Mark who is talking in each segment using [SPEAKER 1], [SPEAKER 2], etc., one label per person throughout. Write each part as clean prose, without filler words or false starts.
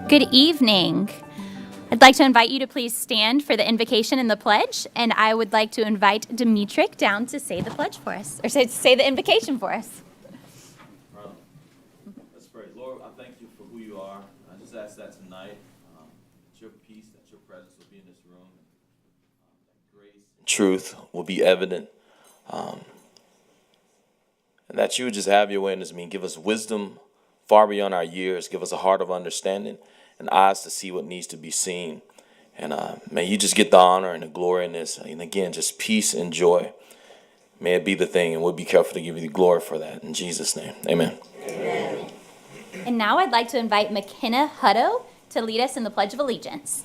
[SPEAKER 1] Good evening. I'd like to invite you to please stand for the invocation and the pledge, and I would like to invite Dimitrik down to say the pledge for us, or say the invocation for us.
[SPEAKER 2] Let's pray. Lord, I thank you for who you are. I just ask that tonight, that your peace, that your presence will be in this room, that grace and truth will be evident, and that you would just have your way in this meeting. Give us wisdom far beyond our years. Give us a heart of understanding and eyes to see what needs to be seen. And may you just get the honor and the glory in this. And again, just peace and joy. May it be the thing, and we'll be careful to give you the glory for that. In Jesus' name, amen.
[SPEAKER 1] Amen. And now I'd like to invite McKenna Hutto to lead us in the Pledge of Allegiance.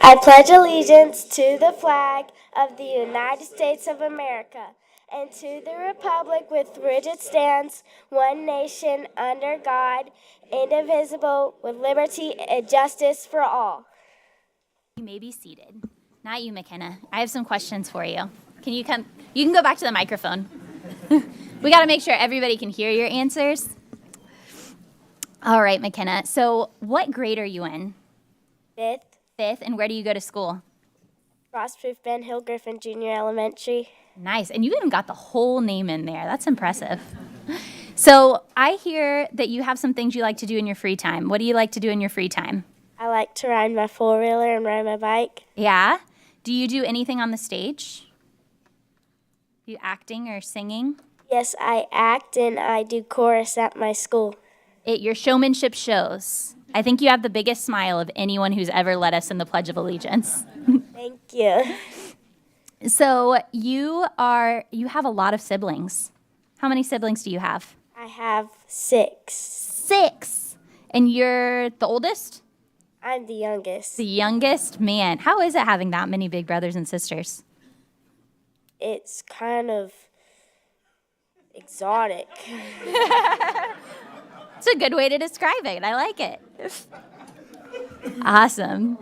[SPEAKER 3] I pledge allegiance to the flag of the United States of America and to the republic with which it stands, one nation, under God, indivisible, with liberty and justice for all.
[SPEAKER 1] You may be seated. Not you, McKenna. I have some questions for you. Can you come? You can go back to the microphone. We got to make sure everybody can hear your answers. All right, McKenna. So what grade are you in?
[SPEAKER 3] Fifth.
[SPEAKER 1] Fifth, and where do you go to school?
[SPEAKER 3] Frostproof Ben Hill Griffin Junior Elementary.
[SPEAKER 1] Nice, and you even got the whole name in there. That's impressive. So I hear that you have some things you like to do in your free time. What do you like to do in your free time?
[SPEAKER 3] I like to ride my four-wheeler and ride my bike.
[SPEAKER 1] Yeah? Do you do anything on the stage? You acting or singing?
[SPEAKER 3] Yes, I act and I do chorus at my school.
[SPEAKER 1] Your showmanship shows. I think you have the biggest smile of anyone who's ever led us in the Pledge of Allegiance.
[SPEAKER 3] Thank you.
[SPEAKER 1] So you have a lot of siblings. How many siblings do you have?
[SPEAKER 3] I have 6.
[SPEAKER 1] 6. And you're the oldest?
[SPEAKER 3] I'm the youngest.
[SPEAKER 1] The youngest? Man, how is it having that many big brothers and sisters?
[SPEAKER 3] It's kind of exotic.
[SPEAKER 1] It's a good way to describe it. I like it. Awesome.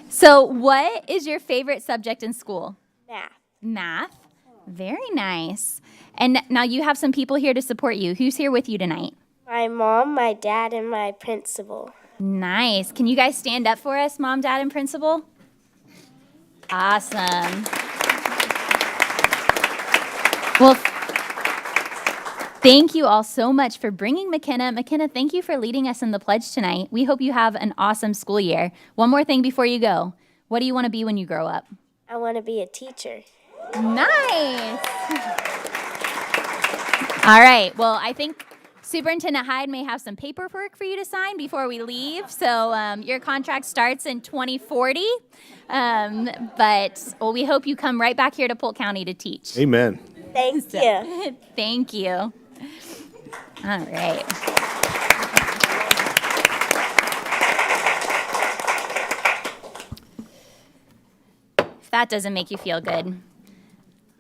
[SPEAKER 1] So what is your favorite subject in school?
[SPEAKER 3] Math.
[SPEAKER 1] Math. Very nice. And now you have some people here to support you. Who's here with you tonight?
[SPEAKER 3] My mom, my dad, and my principal.
[SPEAKER 1] Nice. Can you guys stand up for us, Mom, Dad, and Principal? Awesome. Well, thank you all so much for bringing McKenna. McKenna, thank you for leading us in the pledge tonight. We hope you have an awesome school year. One more thing before you go. What do you want to be when you grow up?
[SPEAKER 3] I want to be a teacher.
[SPEAKER 1] Nice. All right. Well, I think Superintendent Hyde may have some paperwork for you to sign before we leave. So your contract starts in 2040. But we hope you come right back here to Polk County to teach.
[SPEAKER 4] Amen.
[SPEAKER 3] Thank you.
[SPEAKER 1] Thank you. All right. If that doesn't make you feel good.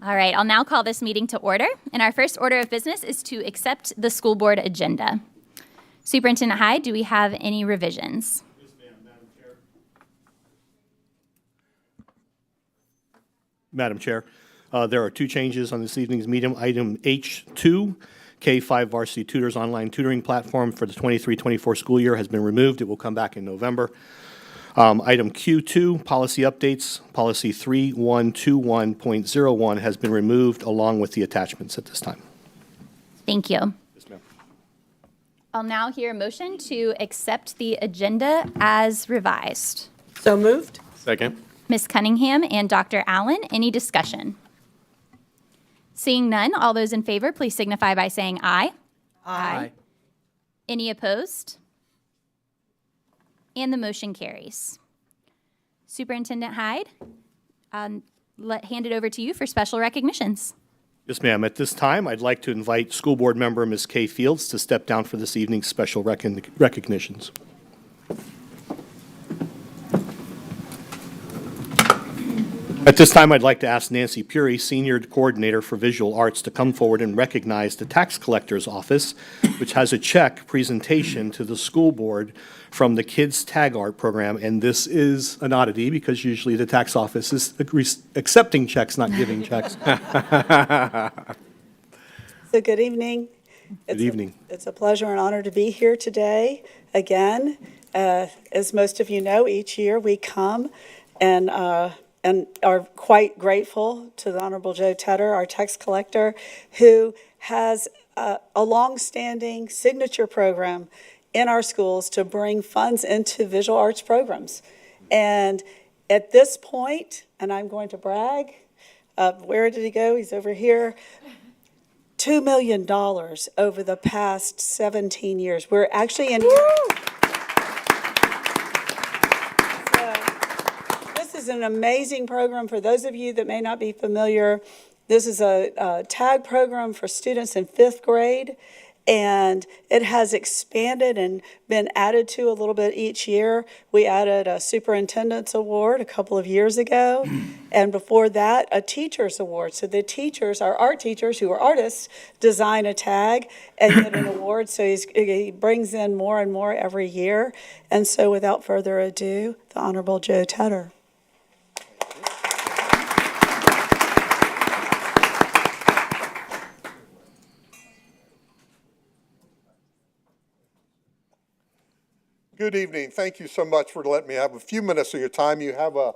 [SPEAKER 1] All right, I'll now call this meeting to order. And our first order of business is to accept the school board agenda. Superintendent Hyde, do we have any revisions?
[SPEAKER 4] Yes, ma'am. Madam Chair, there are 2 changes on this evening's meeting. Item H2, K-5 varsity tutors online tutoring platform for the 23-24 school year has been removed. It will come back in November. Item Q2, policy updates, policy 3121.01 has been removed along with the attachments at this time.
[SPEAKER 1] Thank you.
[SPEAKER 4] Yes, ma'am.
[SPEAKER 1] I'll now hear a motion to accept the agenda as revised.
[SPEAKER 5] So moved.
[SPEAKER 4] Second.
[SPEAKER 1] Ms. Cunningham and Dr. Allen, any discussion? Seeing none, all those in favor, please signify by saying aye.
[SPEAKER 5] Aye.
[SPEAKER 1] Any opposed? And the motion carries. Superintendent Hyde, hand it over to you for special recognitions.
[SPEAKER 4] Yes, ma'am. At this time, I'd like to invite school board member Ms. Kay Fields to step down for this evening's special recognitions. At this time, I'd like to ask Nancy Puri, Senior Coordinator for Visual Arts, to come forward and recognize the Tax Collector's Office, which has a check presentation to the school board from the Kids Tag Art Program. And this is an oddity because usually the tax office is accepting checks, not giving checks.
[SPEAKER 5] So good evening.
[SPEAKER 4] Good evening.
[SPEAKER 5] It's a pleasure and honor to be here today again. As most of you know, each year we come and are quite grateful to the Honorable Joe Tedder, our tax collector, who has a longstanding signature program in our schools to bring funds into visual arts programs. And at this point, and I'm going to brag, where did he go? He's over here. $2 million over the past 17 years. We're actually in. So, this is an amazing program for those of you that may not be familiar. This is a tag program for students in 5th grade, and it has expanded and been added to a little bit each year. We added a Superintendent's Award a couple of years ago, and before that, a Teacher's Award. So the teachers, our art teachers who are artists, design a tag and get an award. So he brings in more and more every year. And so without further ado, the Honorable Joe Tedder.
[SPEAKER 6] Good evening. Thank you so much for letting me have a few minutes of your time. You have a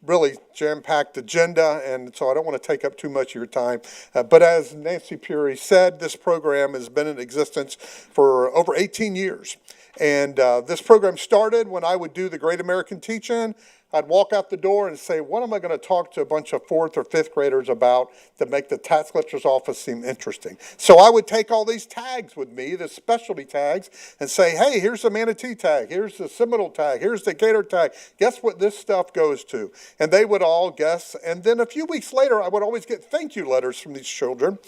[SPEAKER 6] really jam-packed agenda, and so I don't want to take up too much of your time. But as Nancy Puri said, this program has been in existence for over 18 years. And this program started when I would do the Great American Teach-In. I'd walk out the door and say, what am I going to talk to a bunch of 4th or 5th graders about to make the tax collector's office seem interesting? So I would take all these tags with me, the specialty tags, and say, hey, here's the manatee tag, here's the Seminole tag, here's the gator tag. Guess what this stuff goes to? And they would all guess. And then a few weeks later, I would always get thank you letters from these children.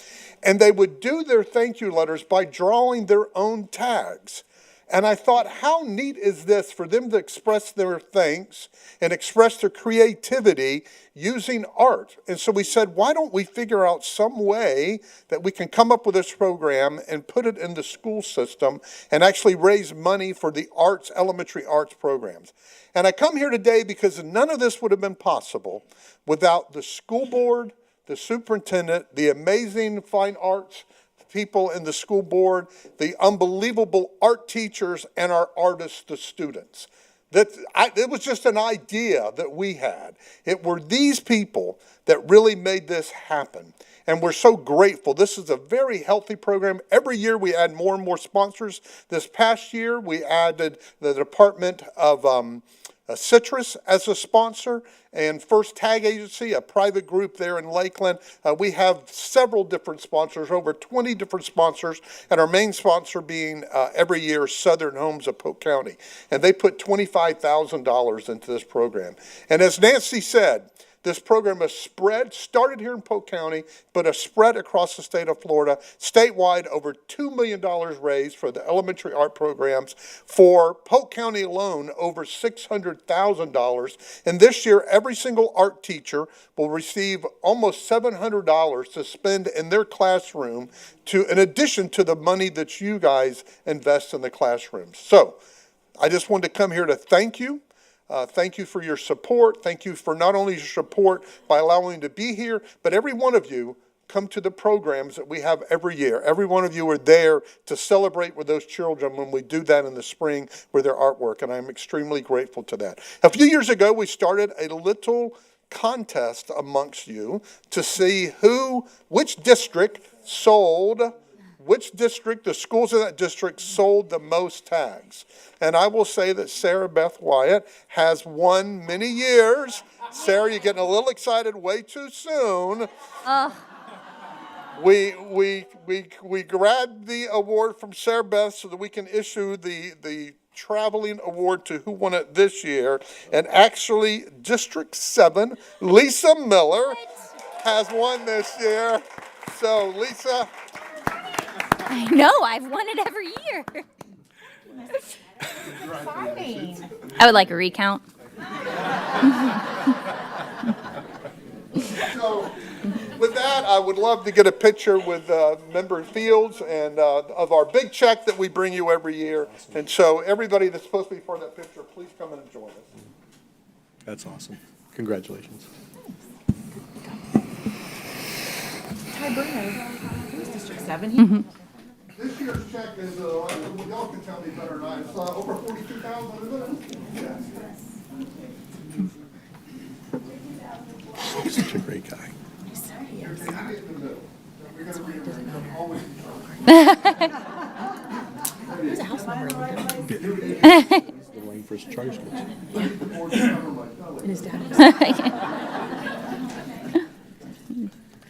[SPEAKER 6] And they would do their thank you letters by drawing their own tags. And I thought, how neat is this for them to express their thanks and express their creativity using art? And so we said, why don't we figure out some way that we can come up with this program and put it in the school system and actually raise money for the arts, elementary arts programs. And I come here today because none of this would have been possible without the school board, the superintendent, the amazing fine arts people in the school board, the unbelievable art teachers, and our artists, the students. It was just an idea that we had. It were these people that really made this happen. And we're so grateful. This is a very healthy program. Every year we add more and more sponsors. This past year we added the Department of Citrus as a sponsor, and First Tag Agency, a private group there in Lakeland. We have several different sponsors, over 20 different sponsors, and our main sponsor being every year Southern Homes of Polk County. And they put $25,000 into this program. And as Nancy said, this program has started here in Polk County, but has spread across the state of Florida. Statewide, over $2 million raised for the elementary art programs. For Polk County alone, over $600,000. And this year, every single art teacher will receive almost $700 to spend in their classroom, in addition to the money that you guys invest in the classrooms. So, I just wanted to come here to thank you. Thank you for your support. Thank you for not only your support by allowing me to be here, but every one of you come to the programs that we have every year. Every one of you are there to celebrate with those children when we do that in the spring with their artwork, and I'm extremely grateful to that. A few years ago, we started a little contest amongst you to see which district, the schools in that district sold the most tags. And I will say that Sarah Beth Wyatt has won many years. Sarah, you're getting a little excited way too soon. We grabbed the award from Sarah Beth so that we can issue the traveling award to who won it this year. And actually, District 7, Lisa Miller, has won this year. So, Lisa.
[SPEAKER 1] I know, I've won it every year. I would like a recount.
[SPEAKER 6] So, with that, I would love to get a picture with Member Fields and of our big check that we bring you every year. And so, everybody that's supposed to be part of that picture, please come in and join us.
[SPEAKER 4] That's awesome. Congratulations.
[SPEAKER 7] Ty Bruno, who's District 7?
[SPEAKER 6] This year's check is, y'all can tell me better than I, it's over 42,000, isn't it? Yes.
[SPEAKER 4] He's such a great guy.
[SPEAKER 6] You're getting in the middle. We're gonna read it. Always in charge.
[SPEAKER 4] He's running for his charter schools.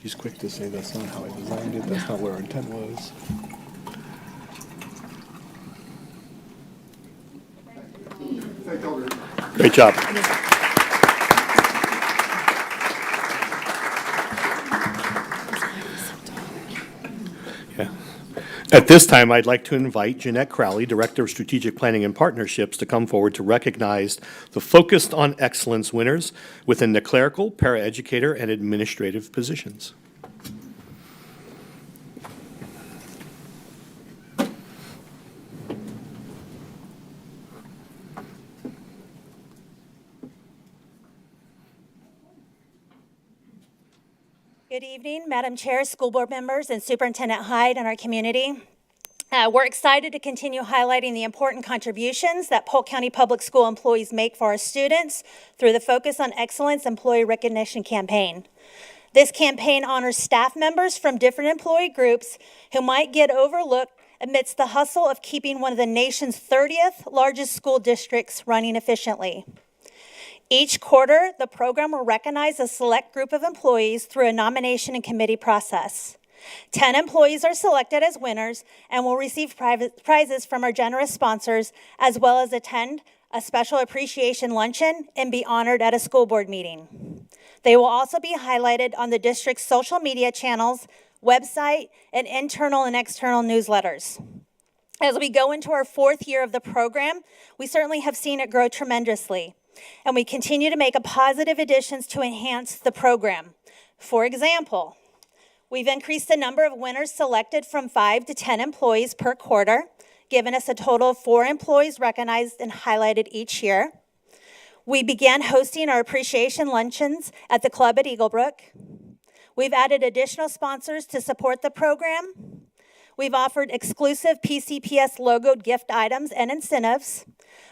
[SPEAKER 4] He's quick to say that's not how I designed it, that's not what our intent was. Great job. Yeah. At this time, I'd like to invite Jeanette Crowley, Director of Strategic Planning and Partnerships, to come forward to recognize the Focused on Excellence winners within the clerical, paraeducator, and administrative positions.
[SPEAKER 7] Good evening, Madam Chair, school board members, and Superintendent Hyde and our community. We're excited to continue highlighting the important contributions that Polk County Public School employees make for our students through the Focus on Excellence Employee Recognition Campaign. This campaign honors staff members from different employee groups who might get overlooked amidst the hustle of keeping one of the nation's 30th largest school districts running efficiently. Each quarter, the program will recognize a select group of employees through a nomination and committee process. 10 employees are selected as winners and will receive prizes from our generous sponsors, as well as attend a special appreciation luncheon and be honored at a school board meeting. They will also be highlighted on the district's social media channels, website, and internal and external newsletters. As we go into our 4th year of the program, we certainly have seen it grow tremendously, and we continue to make positive additions to enhance the program. For example, we've increased the number of winners selected from 5 to 10 employees per quarter, giving us a total of 4 employees recognized and highlighted each year. We began hosting our appreciation luncheons at the club at Eaglebrook. We've added additional sponsors to support the program. We've offered exclusive PCPS logoed gift items and incentives.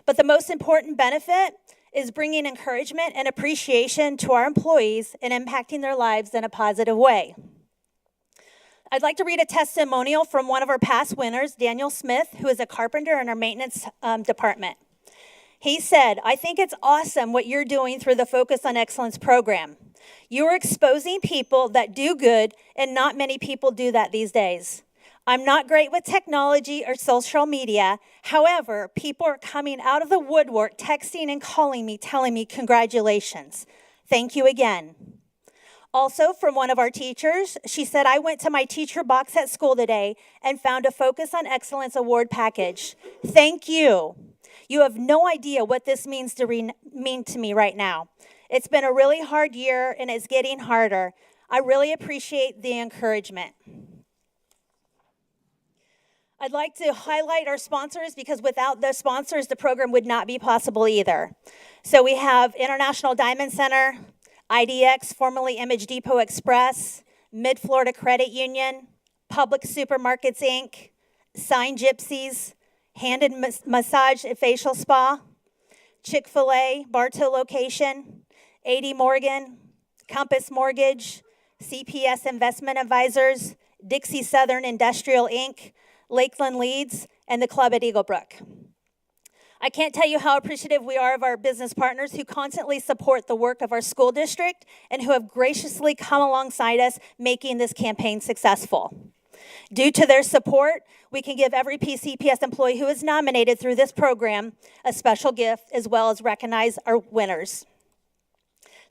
[SPEAKER 7] But the most important benefit is bringing encouragement and appreciation to our employees and impacting their lives in a positive way. I'd like to read a testimonial from one of our past winners, Daniel Smith, who is a carpenter in our maintenance department. He said, "I think it's awesome what you're doing through the Focus on Excellence program. You are exposing people that do good, and not many people do that these days. I'm not great with technology or social media. However, people are coming out of the woodwork, texting and calling me, telling me congratulations. Thank you again." Also, from one of our teachers, she said, "I went to my teacher box at school today and found a Focus on Excellence award package. Thank you. You have no idea what this means to me right now. It's been a really hard year and it's getting harder. I really appreciate the encouragement." I'd like to highlight our sponsors because without the sponsors, the program would not be possible either. So we have International Diamond Center, IDX, formerly Image Depot Express, Mid-Florida Credit Union, Public Supermarkets, Inc., Sign Gypsies, Hand and Massage and Facial Spa, Chick-fil-A, Bartow location, A.D. Morgan, Compass Mortgage, CPS Investment Advisors, Dixie Southern Industrial, Inc., Lakeland Leads, and the club at Eaglebrook. I can't tell you how appreciative we are of our business partners who constantly support the work of our school district and who have graciously come alongside us making this campaign successful. Due to their support, we can give every PCPS employee who is nominated through this program a special gift, as well as recognize our winners.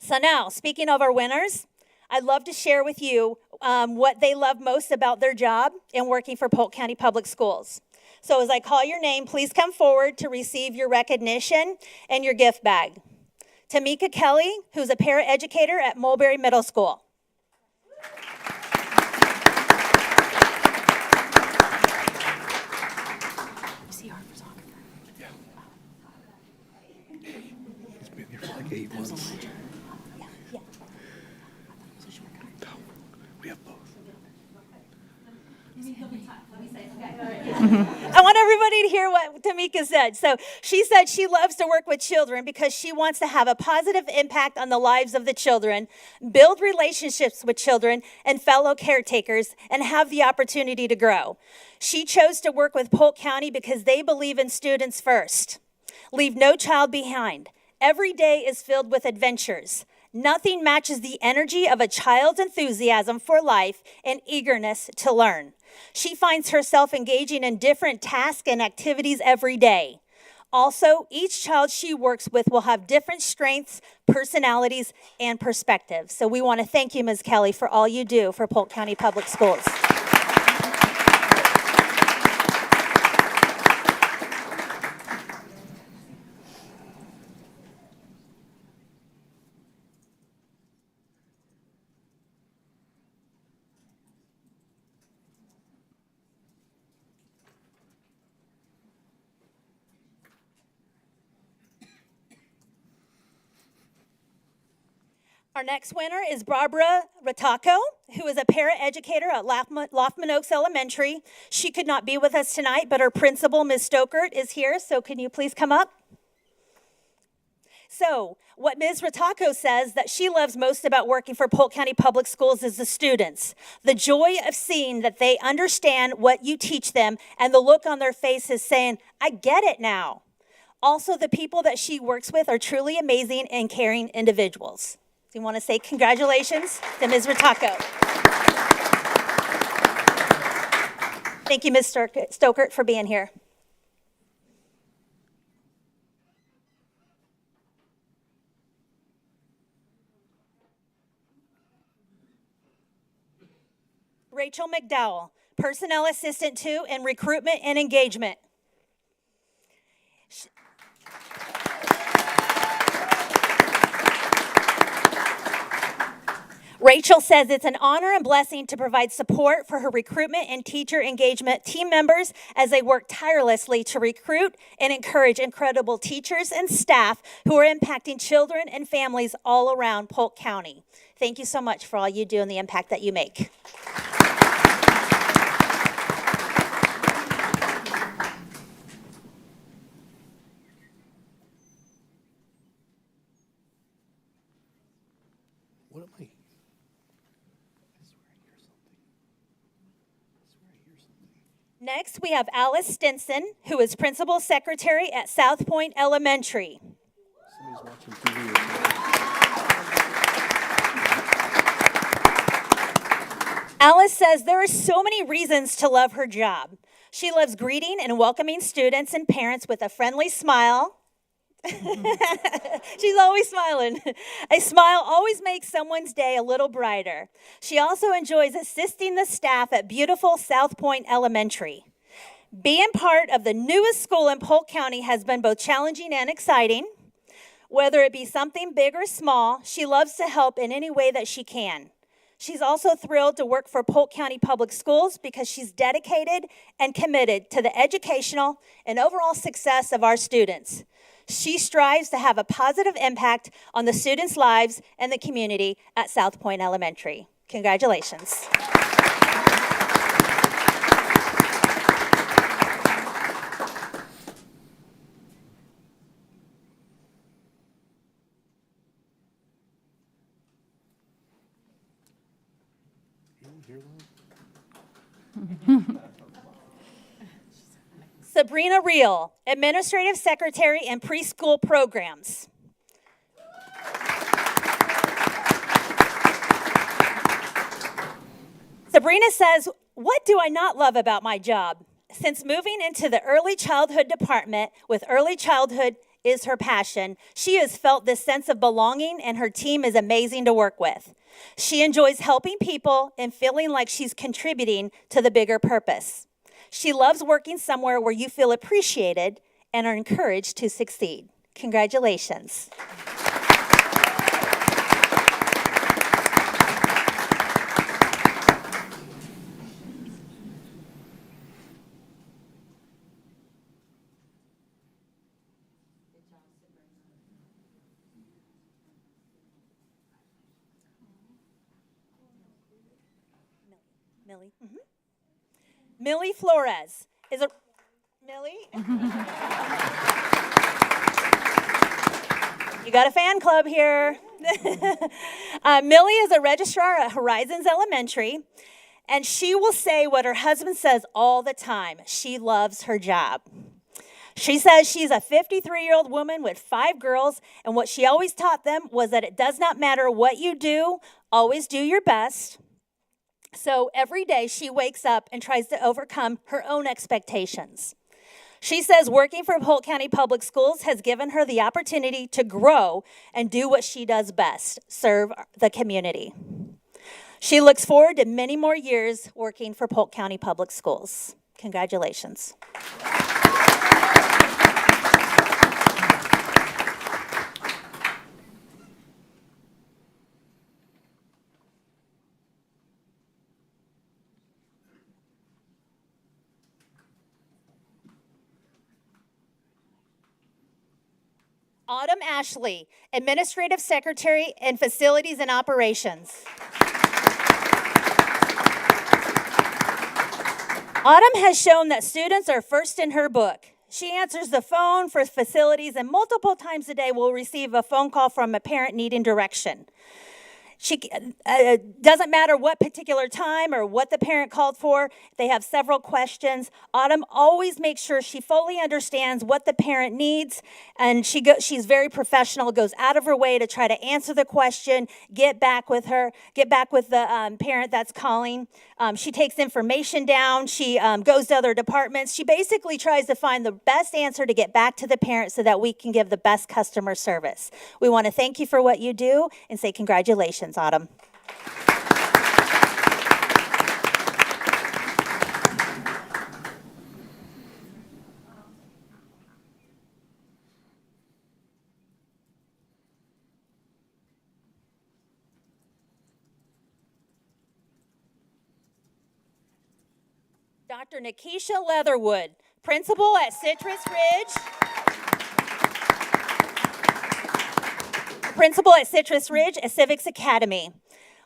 [SPEAKER 7] So now, speaking of our winners, I'd love to share with you what they love most about their job in working for Polk County Public Schools. So as I call your name, please come forward to receive your recognition and your gift bag. Tamika Kelly, who's a paraeducator at Mulberry Middle School.
[SPEAKER 4] He's been here for like 8 months. We have both.
[SPEAKER 7] I want everybody to hear what Tamika said. So she said she loves to work with children because she wants to have a positive impact on the lives of the children, build relationships with children and fellow caretakers, and have the opportunity to grow. She chose to work with Polk County because they believe in students first. Leave no child behind. Every day is filled with adventures. Nothing matches the energy of a child's enthusiasm for life and eagerness to learn. She finds herself engaging in different tasks and activities every day. Also, each child she works with will have different strengths, personalities, and perspectives. So we want to thank you, Ms. Kelly, for all you do for Polk County Public Schools. Our next winner is Barbara Rataco, who is a paraeducator at Loftman Oaks Elementary. She could not be with us tonight, but her principal, Ms. Stokert, is here, so can you please come up? So, what Ms. Rataco says that she loves most about working for Polk County Public Schools is the students. The joy of seeing that they understand what you teach them and the look on their faces saying, I get it now. Also, the people that she works with are truly amazing and caring individuals. So we want to say congratulations to Ms. Rataco. Thank you, Ms. Stokert, for being here. Rachel McDowell, Personnel Assistant 2 in Recruitment and Engagement. Rachel says it's an honor and blessing to provide support for her recruitment and teacher engagement team members as they work tirelessly to recruit and encourage incredible teachers and staff who are impacting children and families all around Polk County. Thank you so much for all you do and the impact that you make.
[SPEAKER 4] What am I?
[SPEAKER 7] Next, we have Alice Stinson, who is Principal Secretary at South Point Elementary.
[SPEAKER 4] Somebody's watching TV or something.
[SPEAKER 7] Alice says there are so many reasons to love her job. She loves greeting and welcoming students and parents with a friendly smile. She's always smiling. A smile always makes someone's day a little brighter. She also enjoys assisting the staff at beautiful South Point Elementary. Being part of the newest school in Polk County has been both challenging and exciting. Whether it be something big or small, she loves to help in any way that she can. She's also thrilled to work for Polk County Public Schools because she's dedicated and committed to the educational and overall success of our students. She strives to have a positive impact on the students' lives and the community at South Point Elementary. Congratulations. Sabrina Reel, Administrative Secretary in Preschool Programs. Sabrina says, what do I not love about my job? Since moving into the early childhood department with early childhood is her passion, she has felt this sense of belonging and her team is amazing to work with. She enjoys helping people and feeling like she's contributing to the bigger purpose. She loves working somewhere where you feel appreciated and are encouraged to succeed. Congratulations. Millie Flores, is a Millie. You got a fan club here. Millie is a registrar at Horizons Elementary, and she will say what her husband says all the time. She loves her job. She says she's a 53-year-old woman with 5 girls, and what she always taught them was that it does not matter what you do, always do your best. So every day she wakes up and tries to overcome her own expectations. She says working for Polk County Public Schools has given her the opportunity to grow and do what she does best, serve the community. She looks forward to many more years working for Polk County Public Schools. Congratulations. Autumn Ashley, Administrative Secretary in Facilities and Operations. Autumn has shown that students are first in her book. She answers the phone for facilities and multiple times a day will receive a phone call from a parent needing direction. She doesn't matter what particular time or what the parent called for. They have several questions. Autumn always makes sure she fully understands what the parent needs, and she's very professional, goes out of her way to try to answer the question, get back with the parent that's calling. She takes information down. She goes to other departments. She basically tries to find the best answer to get back to the parent so that we can give the best customer service. We want to thank you for what you do and say congratulations, Autumn. Dr. Nikisha Leatherwood, principal at Citrus Ridge, a civics academy.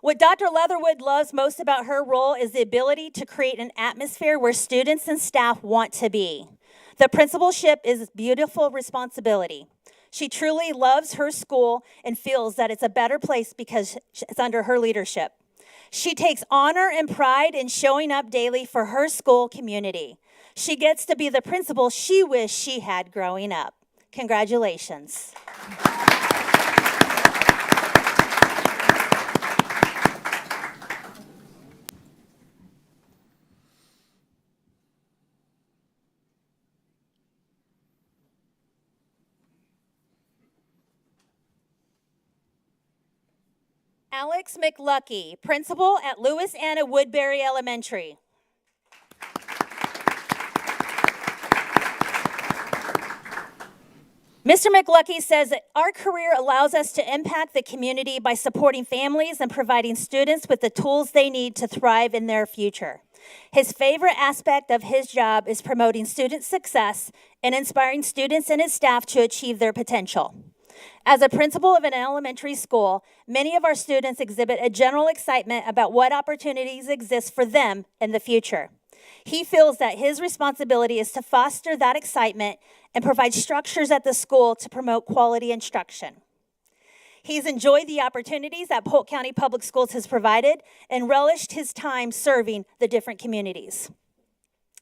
[SPEAKER 7] What Dr. Leatherwood loves most about her role is the ability to create an atmosphere where students and staff want to be. The principalship is a beautiful responsibility. She truly loves her school and feels that it's a better place because it's under her leadership. She takes honor and pride in showing up daily for her school community. She gets to be the principal she wished she had growing up. Congratulations. Alex McLucky, principal at Lewis Anna Woodbury Elementary. Mr. McLucky says that our career allows us to impact the community by supporting families and providing students with the tools they need to thrive in their future. His favorite aspect of his job is promoting student success and inspiring students and his staff to achieve their potential. As a principal of an elementary school, many of our students exhibit a general excitement about what opportunities exist for them in the future. He feels that his responsibility is to foster that excitement and provide structures at the school to promote quality instruction. He's enjoyed the opportunities that Polk County Public Schools has provided and relished his time serving the different communities.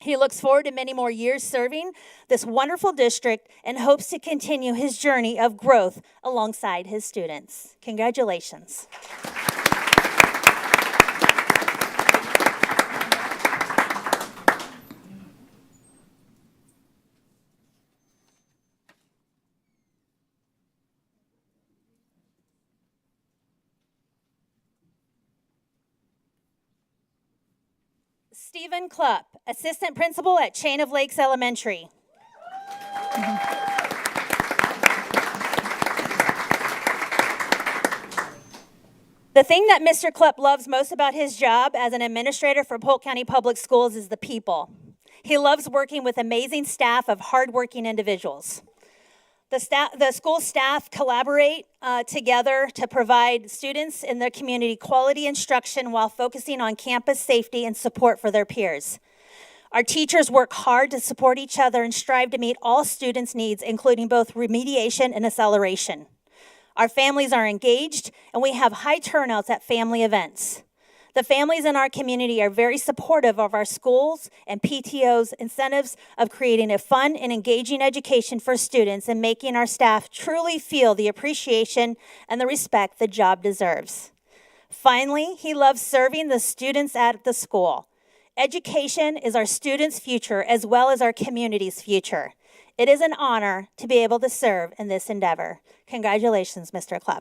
[SPEAKER 7] He looks forward to many more years serving this wonderful district and hopes to continue his journey of growth alongside his students. Congratulations. Stephen Klupp, assistant principal at Chain of Lakes Elementary. The thing that Mr. Klupp loves most about his job as an administrator for Polk County Public Schools is the people. He loves working with amazing staff of hardworking individuals. The school staff collaborate together to provide students in their community quality instruction while focusing on campus safety and support for their peers. Our teachers work hard to support each other and strive to meet all students' needs, including both remediation and acceleration. Our families are engaged, and we have high turnouts at family events. The families in our community are very supportive of our schools and PTO's incentives of creating a fun and engaging education for students and making our staff truly feel the appreciation and the respect the job deserves. Finally, he loves serving the students at the school. Education is our students' future as well as our community's future. It is an honor to be able to serve in this endeavor. Congratulations, Mr. Klepp.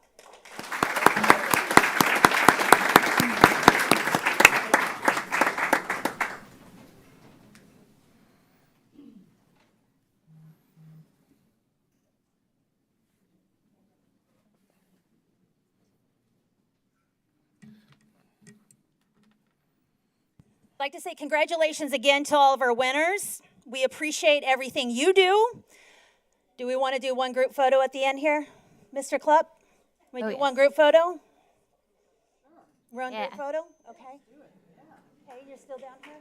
[SPEAKER 7] I'd like to say congratulations again to all of our winners. We appreciate everything you do. Do we want to do one group photo at the end here, Mr. Klepp? We do one group photo? We're on group photo? Okay. Okay, you're still down here?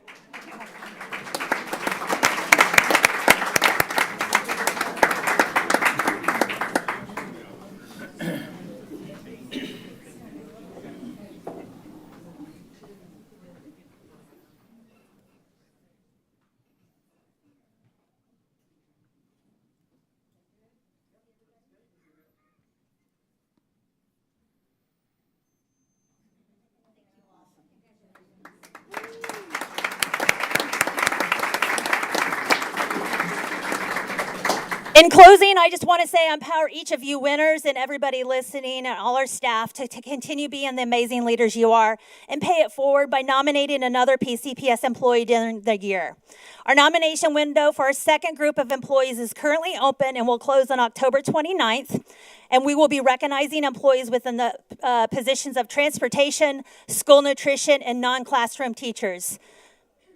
[SPEAKER 7] In closing, I just want to say I empower each of you winners and everybody listening and all our staff to continue being the amazing leaders you are and pay it forward by nominating another PCPS employee during the year. Our nomination window for our second group of employees is currently open and will close on October 29th. And we will be recognizing employees within the positions of transportation, school nutrition, and non-classroom teachers.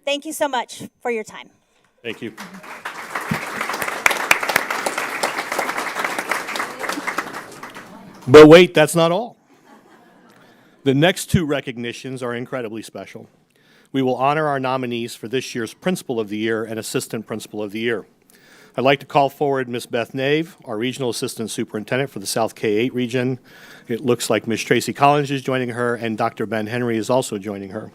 [SPEAKER 7] Thank you so much for your time.
[SPEAKER 4] Thank you. But wait, that's not all. The next two recognitions are incredibly special. We will honor our nominees for this year's Principal of the Year and Assistant Principal of the Year. I'd like to call forward Ms. Beth Nave, our Regional Assistant Superintendent for the South K-8 region. It looks like Ms. Tracy Collins is joining her, and Dr. Ben Henry is also joining her.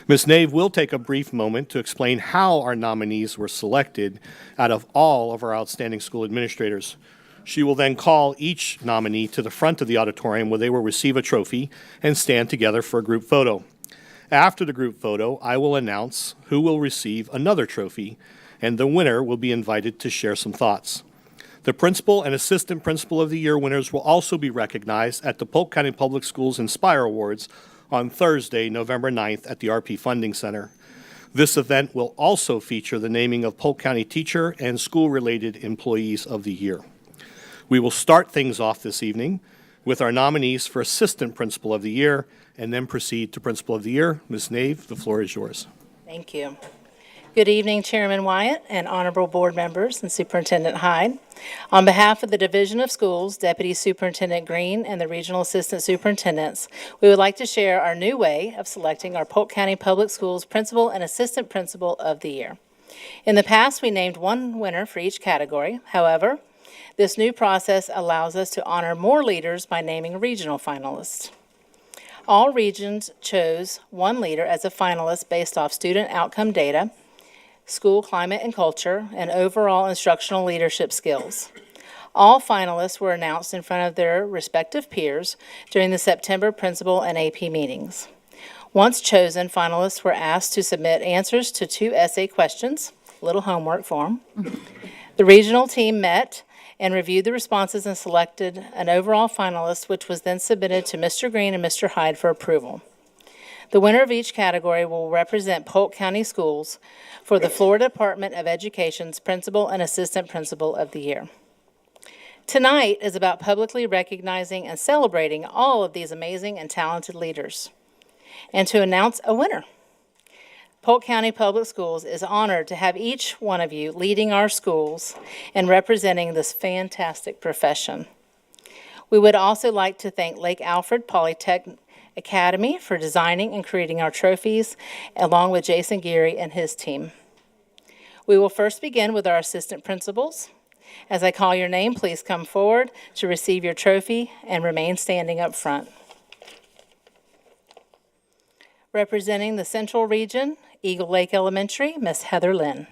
[SPEAKER 4] Ms. Nave will take a brief moment to explain how our nominees were selected out of all of our outstanding school administrators. She will then call each nominee to the front of the auditorium where they will receive a trophy and stand together for a group photo. After the group photo, I will announce who will receive another trophy, and the winner will be invited to share some thoughts. The Principal and Assistant Principal of the Year winners will also be recognized at the Polk County Public Schools Inspire Awards on Thursday, November 9th at the RP Funding Center. This event will also feature the naming of Polk County Teacher and School-Related Employees of the Year. We will start things off this evening with our nominees for Assistant Principal of the Year and then proceed to Principal of the Year. Ms. Nave, the floor is yours.
[SPEAKER 8] Thank you. Good evening, Chairman Wyatt and honorable board members and Superintendent Hyde. On behalf of the Division of Schools, Deputy Superintendent Green, and the Regional Assistant Superintendents, we would like to share our new way of selecting our Polk County Public Schools Principal and Assistant Principal of the Year. In the past, we named one winner for each category. However, this new process allows us to honor more leaders by naming a regional finalist. All regions chose one leader as a finalist based off student outcome data, school climate and culture, and overall instructional leadership skills. All finalists were announced in front of their respective peers during the September principal and AP meetings. Once chosen, finalists were asked to submit answers to 2 essay questions, little homework for them. The regional team met and reviewed the responses and selected an overall finalist, which was then submitted to Mr. Green and Mr. Hyde for approval. The winner of each category will represent Polk County Schools for the Florida Department of Education's Principal and Assistant Principal of the Year. Tonight is about publicly recognizing and celebrating all of these amazing and talented leaders, and to announce a winner. Polk County Public Schools is honored to have each one of you leading our schools and representing this fantastic profession. We would also like to thank Lake Alfred Polytechnic Academy for designing and creating our trophies, along with Jason Geary and his team. We will first begin with our assistant principals. As I call your name, please come forward to receive your trophy and remain standing up front. Representing the Central Region, Eagle Lake Elementary, Miss Heather Lynn.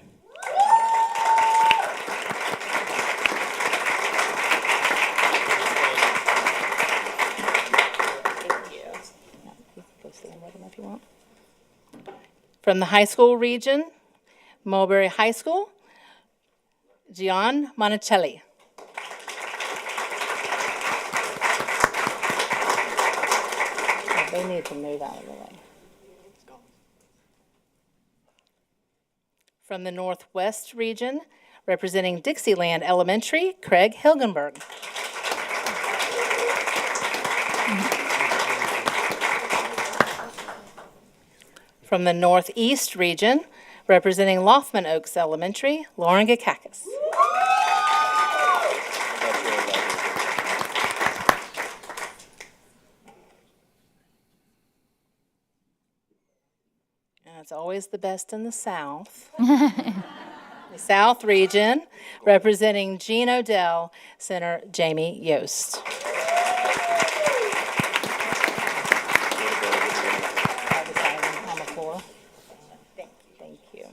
[SPEAKER 8] From the high school region, Mulberry High School, Gian Monticelli. They need to move out of the way. From the Northwest region, representing Dixieland Elementary, Craig Hilgenberg. From the Northeast region, representing Lothman Oaks Elementary, Lauren Gakakis. And it's always the best in the South. The South region, representing Jean Odell Center, Jamie Yost. On the floor. Thank you.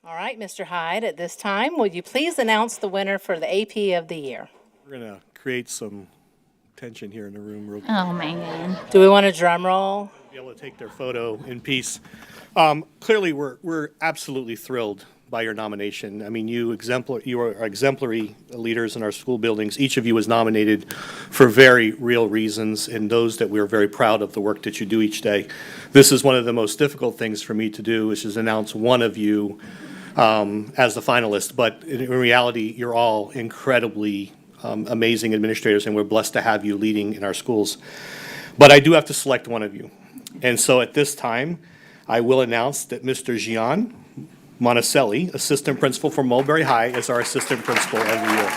[SPEAKER 8] All right, Mr. Hyde, at this time, will you please announce the winner for the AP of the year?
[SPEAKER 4] We're going to create some tension here in the room real quick.
[SPEAKER 1] Oh, my God.
[SPEAKER 8] Do we want a drum roll?
[SPEAKER 4] Be able to take their photo in peace. Clearly, we're absolutely thrilled by your nomination. I mean, you are exemplary leaders in our school buildings. Each of you was nominated for very real reasons, and those that we are very proud of the work that you do each day. This is one of the most difficult things for me to do, which is announce one of you as the finalist. But in reality, you're all incredibly amazing administrators, and we're blessed to have you leading in our schools. But I do have to select one of you. And so at this time, I will announce that Mr. Gian Monticelli, assistant principal for Mulberry High, is our assistant principal every year.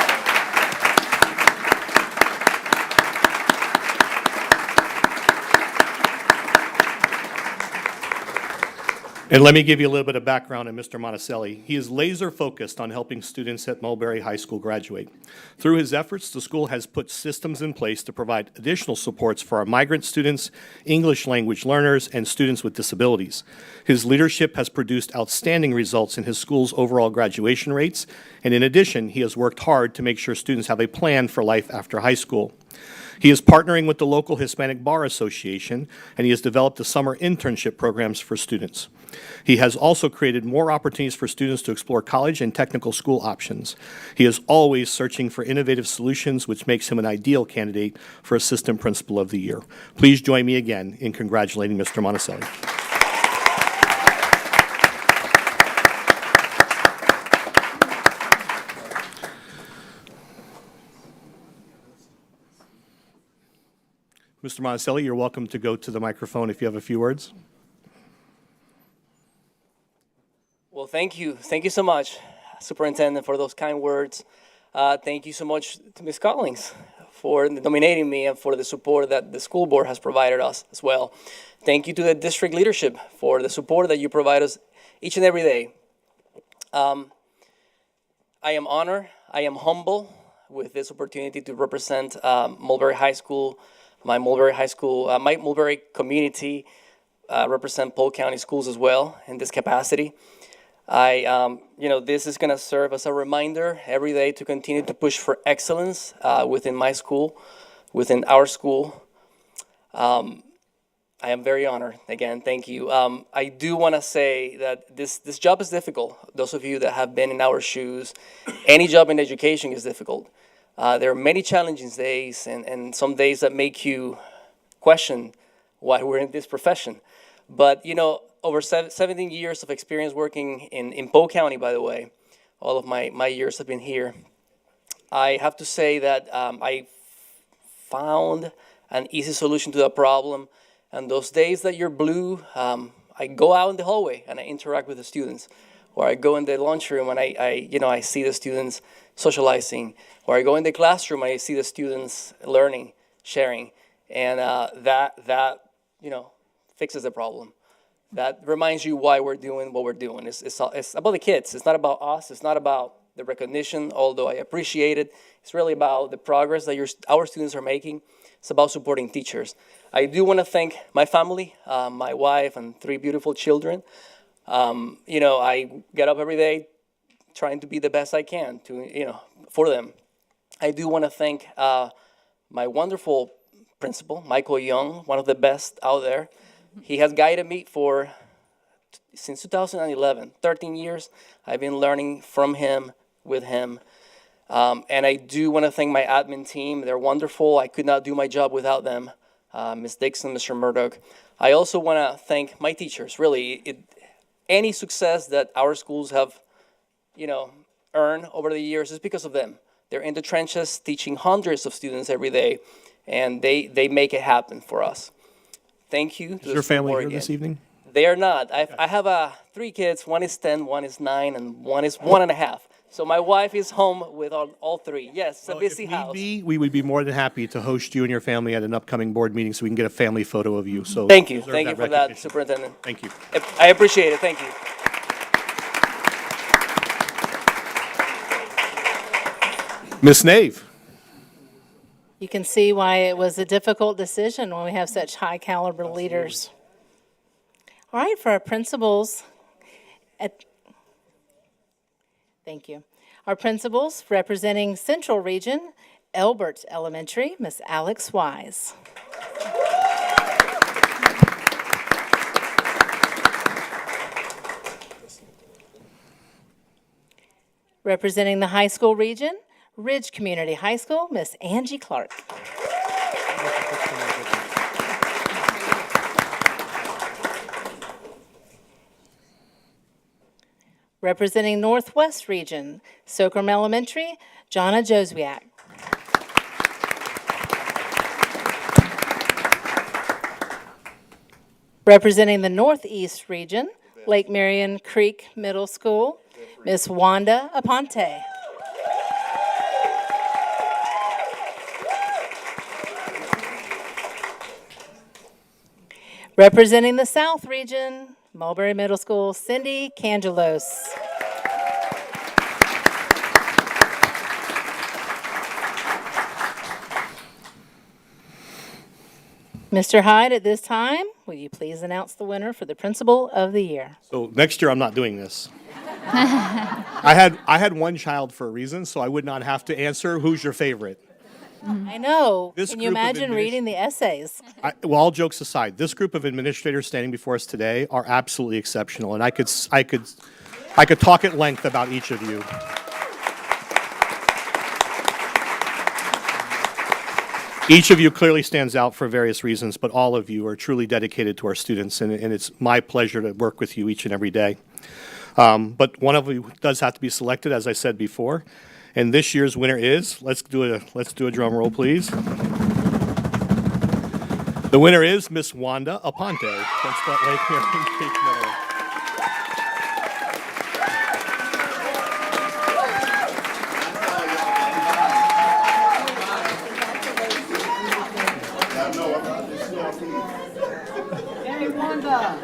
[SPEAKER 4] And let me give you a little bit of background on Mr. Monticelli. He is laser focused on helping students at Mulberry High School graduate. Through his efforts, the school has put systems in place to provide additional supports for our migrant students, English language learners, and students with disabilities. His leadership has produced outstanding results in his school's overall graduation rates, and in addition, he has worked hard to make sure students have a plan for life after high school. He is partnering with the local Hispanic Bar Association, and he has developed the summer internship programs for students. He has also created more opportunities for students to explore college and technical school options. He is always searching for innovative solutions, which makes him an ideal candidate for Assistant Principal of the Year. Please join me again in congratulating Mr. Monticelli. Mr. Monticelli, you're welcome to go to the microphone if you have a few words.
[SPEAKER 9] Well, thank you. Thank you so much, Superintendent, for those kind words. Thank you so much to Ms. Collins for nominating me and for the support that the school board has provided us as well. Thank you to the district leadership for the support that you provide us each and every day. I am honored, I am humble with this opportunity to represent Mulberry High School, my Mulberry community, represent Polk County Schools as well in this capacity. This is going to serve as a reminder every day to continue to push for excellence within my school, within our school. I am very honored. Again, thank you. I do want to say that this job is difficult. Those of you that have been in our shoes, any job in education is difficult. There are many challenging days and some days that make you question why we're in this profession. But, over 17 years of experience working in Polk County, by the way, all of my years have been here, I have to say that I found an easy solution to that problem. And those days that you're blue, I go out in the hallway and I interact with the students. Or I go in the lunchroom and I see the students socializing. Or I go in the classroom and I see the students learning, sharing. And that fixes the problem. that reminds you why we're doing what we're doing. It's about the kids. It's not about us. It's not about the recognition, although I appreciate it. It's really about the progress that our students are making. It's about supporting teachers. I do want to thank my family, my wife and 3 beautiful children. I get up every day trying to be the best I can for them. I do want to thank my wonderful principal, Michael Young, one of the best out there. He has guided me since 2011, 13 years. I've been learning from him, with him. And I do want to thank my admin team. They're wonderful. I could not do my job without them. Ms. Dixon, Mr. Murdoch. I also want to thank my teachers. Really, any success that our schools have, earned over the years is because of them. They're in the trenches teaching hundreds of students every day, and they make it happen for us. Thank you.
[SPEAKER 4] Is your family here this evening?
[SPEAKER 9] They are not. I have 3 kids. One is 10, one is 9, and one is 1.5. So my wife is home with all 3. Yes, it's a busy house.
[SPEAKER 4] We would be more than happy to host you and your family at an upcoming board meeting so we can get a family photo of you. So
[SPEAKER 9] Thank you.
[SPEAKER 4] deserve
[SPEAKER 9] Thank you for that,
[SPEAKER 4] recognition.
[SPEAKER 9] Superintendent.
[SPEAKER 4] Thank you.
[SPEAKER 9] I appreciate it. Thank you.
[SPEAKER 4] Ms. Nave.
[SPEAKER 8] You can see why it was a difficult decision when we have such high caliber leaders. All right, for our principals, thank you. Our principals representing Central Region, Elbert Elementary, Miss Alex Wise. Representing the high school region, Ridge Community High School, Miss Angie Clark. Representing Northwest Region, Socrum Elementary, Jonna Joswiak. Representing the Northeast Region, Lake Marion Creek Middle School, Miss Wanda Aponte. Representing the South Region, Mulberry Middle School, Cindy Cangelos. Mr. Hyde, at this time, will you please announce the winner for the Principal of the Year?
[SPEAKER 4] So next year, I'm not doing this. I had one child for a reason, so I would not have to answer who's your favorite.
[SPEAKER 8] I know.
[SPEAKER 4] This
[SPEAKER 8] Can you
[SPEAKER 4] group of
[SPEAKER 8] imagine reading the essays?
[SPEAKER 4] Well, all jokes aside, this group of administrators standing before us today are absolutely exceptional, and I could talk at length about each of you. Each of you clearly stands out for various reasons, but all of you are truly dedicated to our students, and it's my pleasure to work with you each and every day. But one of you does have to be selected, as I said before. And this year's winner is, let's do a drum roll, please. The winner is Miss Wanda Aponte. That's that Lake Marion Creek Middle.
[SPEAKER 10] Hey, Wanda.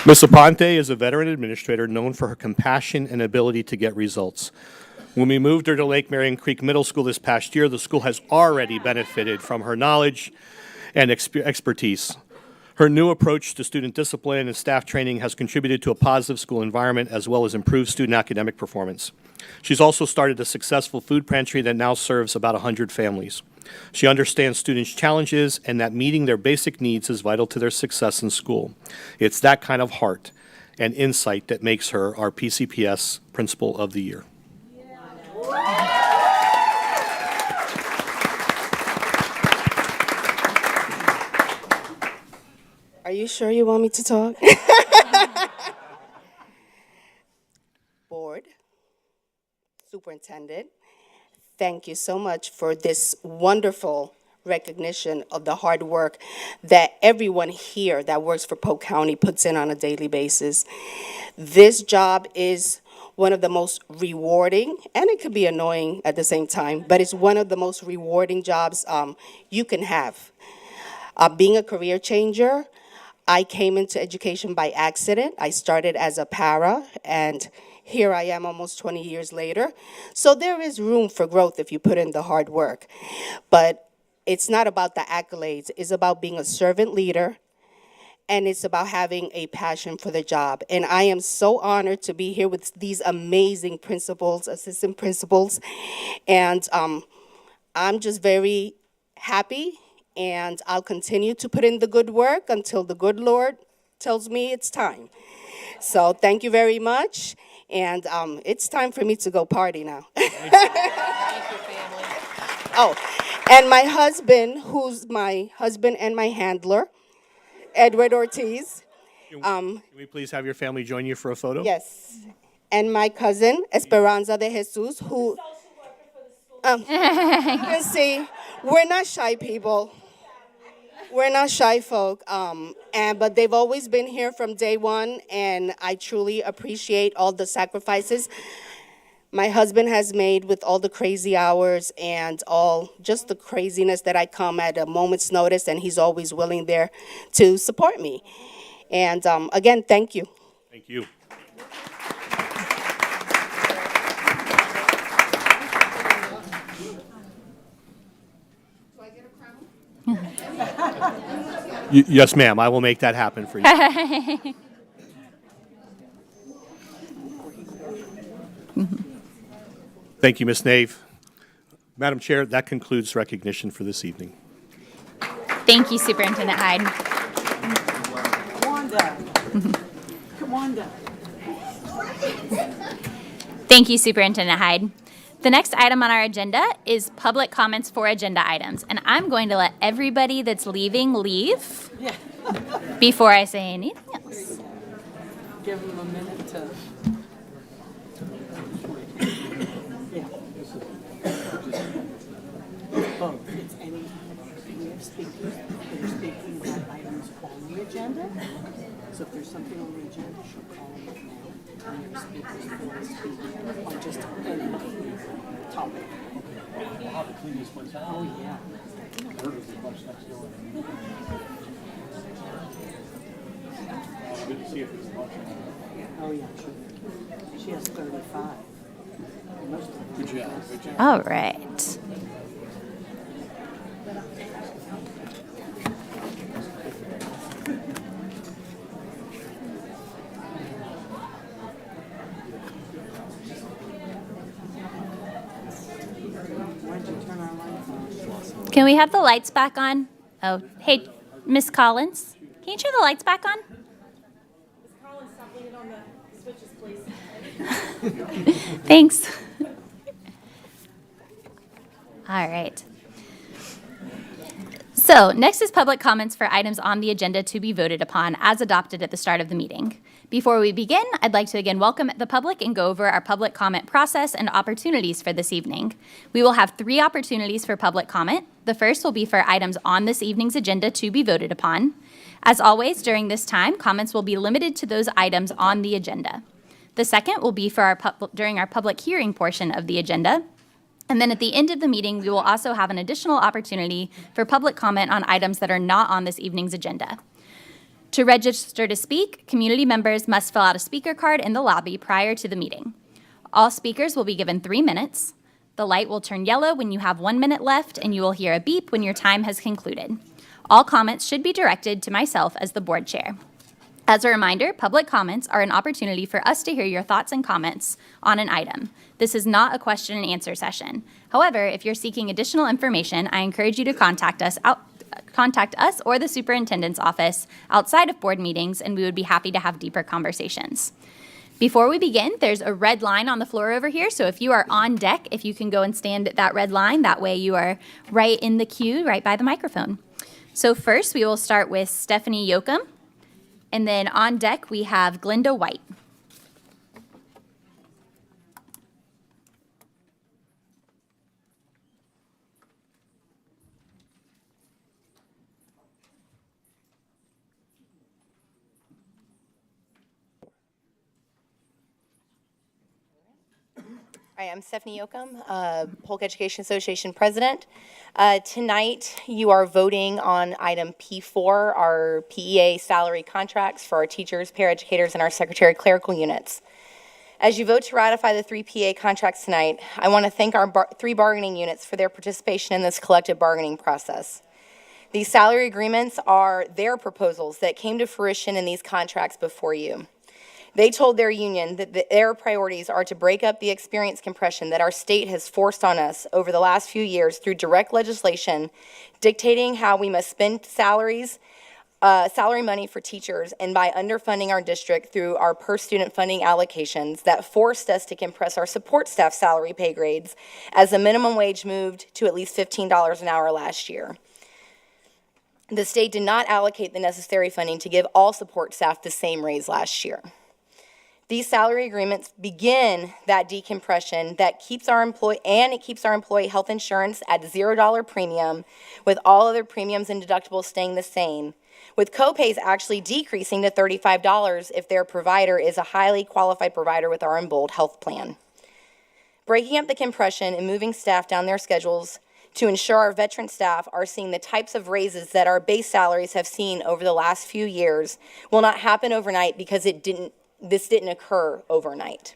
[SPEAKER 4] Ms. Aponte is a veteran administrator known for her compassion and ability to get results. When we moved her to Lake Marion Creek Middle School this past year, the school has already benefited from her knowledge and expertise. Her new approach to student discipline and staff training has contributed to a positive school environment as well as improved student academic performance. She's also started a successful food pantry that now serves about 100 families. She understands students' challenges and that meeting their basic needs is vital to their success in school. It's that kind of heart and insight that makes her our PCPS Principal of the Year.
[SPEAKER 10] Are you sure you want me to talk? Board, Superintendent, thank you so much for this wonderful recognition of the hard work that everyone here that works for Polk County puts in on a daily basis. This job is one of the most rewarding, and it could be annoying at the same time, but it's one of the most rewarding jobs you can have. Being a career changer, I came into education by accident. I started as a para, and here I am almost 20 years later. So there is room for growth if you put in the hard work. But it's not about the accolades. It's about being a servant leader, and it's about having a passion for the job. And I am so honored to be here with these amazing principals, assistant principals, and I'm just very happy, and I'll continue to put in the good work until the good Lord tells me it's time. So thank you very much, and it's time for me to go party now. Oh, and my husband, who's my husband and my handler, Edward Ortiz.
[SPEAKER 4] Can we please have your family join you for a photo?
[SPEAKER 10] Yes. And my cousin, Esperanza de Jesus, who, you can see, we're not shy people. We're not shy folk, but they've always been here from day one, and I truly appreciate all the sacrifices my husband has made with all the crazy hours and all just the craziness that I come at a moment's notice, and he's always willing there to support me. And again, thank you.
[SPEAKER 4] Thank you. Yes, ma'am. I will make that happen for you. Thank you, Ms. Nave. Madam Chair, that concludes recognition for this evening.
[SPEAKER 1] Thank you, Superintendent Hyde.
[SPEAKER 5] Come on down.
[SPEAKER 1] Thank you, Superintendent Hyde. The next item on our agenda is public comments for agenda items, and I'm going to let everybody that's leaving leave before I say anything else.
[SPEAKER 5] Give them a minute to. Oh, it's any, we have speakers that are speaking about items on the agenda. So if there's something on the agenda, she'll call them now. And your speakers will speak on just any topic. Oh, yeah. Oh, yeah, she has 35. Good job.
[SPEAKER 1] All right. Can we have the lights back on? Oh, hey, Miss Collins, can you turn the lights back on? Miss Collins, stop leaning on the switches, please. Thanks. All right. So next is public comments for items on the agenda to be voted upon as adopted at the start of the meeting. Before we begin, I'd like to again welcome the public and go over our public comment process and opportunities for this evening. We will have 3 opportunities for public comment. The first will be for items on this evening's agenda to be voted upon. As always, during this time, comments will be limited to those items on the agenda. The second will be for during our public hearing portion of the agenda. And then at the end of the meeting, we will also have an additional opportunity for public comment on items that are not on this evening's agenda. To register to speak, community members must fill out a speaker card in the lobby prior to the meeting. All speakers will be given 3 minutes. The light will turn yellow when you have 1 minute left, and you will hear a beep when your time has concluded. All comments should be directed to myself as the board chair. As a reminder, public comments are an opportunity for us to hear your thoughts and comments on an item. This is not a question and answer session. However, if you're seeking additional information, I encourage you to contact us or the superintendent's office outside of board meetings, and we would be happy to have deeper conversations. Before we begin, there's a red line on the floor over here, so if you are on deck, if you can go and stand at that red line, that way you are right in the queue, right by the microphone. So first, we will start with Stephanie Yoakum, and then on deck, we have Glenda White.
[SPEAKER 11] Hi, I'm Stephanie Yoakum, Polk Education Association President. Tonight, you are voting on item P4, our PEA salary contracts for our teachers, paraeducators, and our secretary clerical units. As you vote to ratify the 3 PEA contracts tonight, I want to thank our 3 bargaining units for their participation in this collective bargaining process. These salary agreements are their proposals that came to fruition in these contracts before you. They told their union that their priorities are to break up the experience compression that our state has forced on us over the last few years through direct legislation dictating how we must spend salary money for teachers, and by underfunding our district through our per-student funding allocations that forced us to compress our support staff salary pay grades as the minimum wage moved to at least $15 an hour last year. The state did not allocate the necessary funding to give all support staff the same raise last year. These salary agreements begin that decompression that keeps our employee health insurance at $0 premium, with all other premiums and deductibles staying the same, with copays actually decreasing to $35 if their provider is a highly qualified provider with our Embold health plan. Breaking up the compression and moving staff down their schedules to ensure our veteran staff are seeing the types of raises that our base salaries have seen over the last few years will not happen overnight because this didn't occur overnight.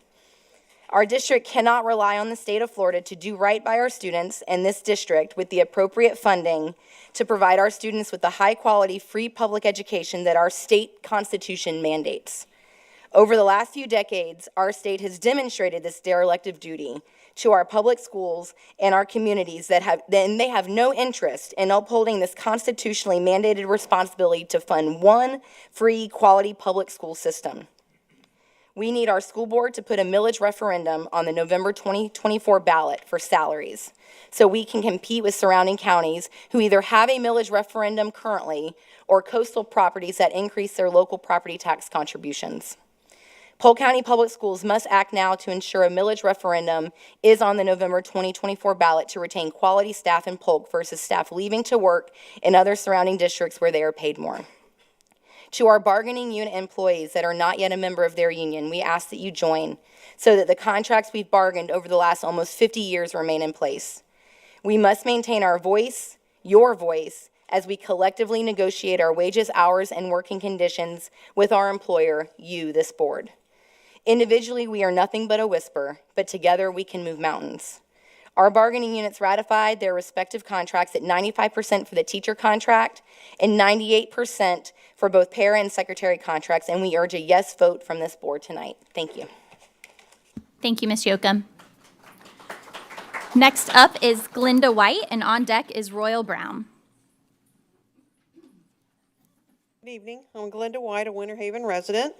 [SPEAKER 11] Our district cannot rely on the state of Florida to do right by our students and this district with the appropriate funding to provide our students with the high-quality, free public education that our state constitution mandates. Over the last few decades, our state has demonstrated this derelict of duty to our public schools and our communities and they have no interest in upholding this constitutionally mandated responsibility to fund one free, quality public school system. We need our school board to put a millage referendum on the November 2024 ballot for salaries so we can compete with surrounding counties who either have a millage referendum currently or coastal properties that increase their local property tax contributions. Polk County Public Schools must act now to ensure a millage referendum is on the November 2024 ballot to retain quality staff in Polk versus staff leaving to work in other surrounding districts where they are paid more. To our bargaining unit employees that are not yet a member of their union, we ask that you join so that the contracts we've bargained over the last almost 50 years remain in place. We must maintain our voice, your voice, as we collectively negotiate our wages, hours, and working conditions with our employer, you, this board. Individually, we are nothing but a whisper, but together we can move mountains. Our bargaining units ratified their respective contracts at 95% for the teacher contract and 98% for both para and secretary contracts, and we urge a yes vote from this board tonight. Thank you.
[SPEAKER 1] Thank you, Ms. Yoakum. Next up is Glinda White, and on deck is Royal Brown.
[SPEAKER 12] Good evening. I'm Glinda White, a Winter Haven resident.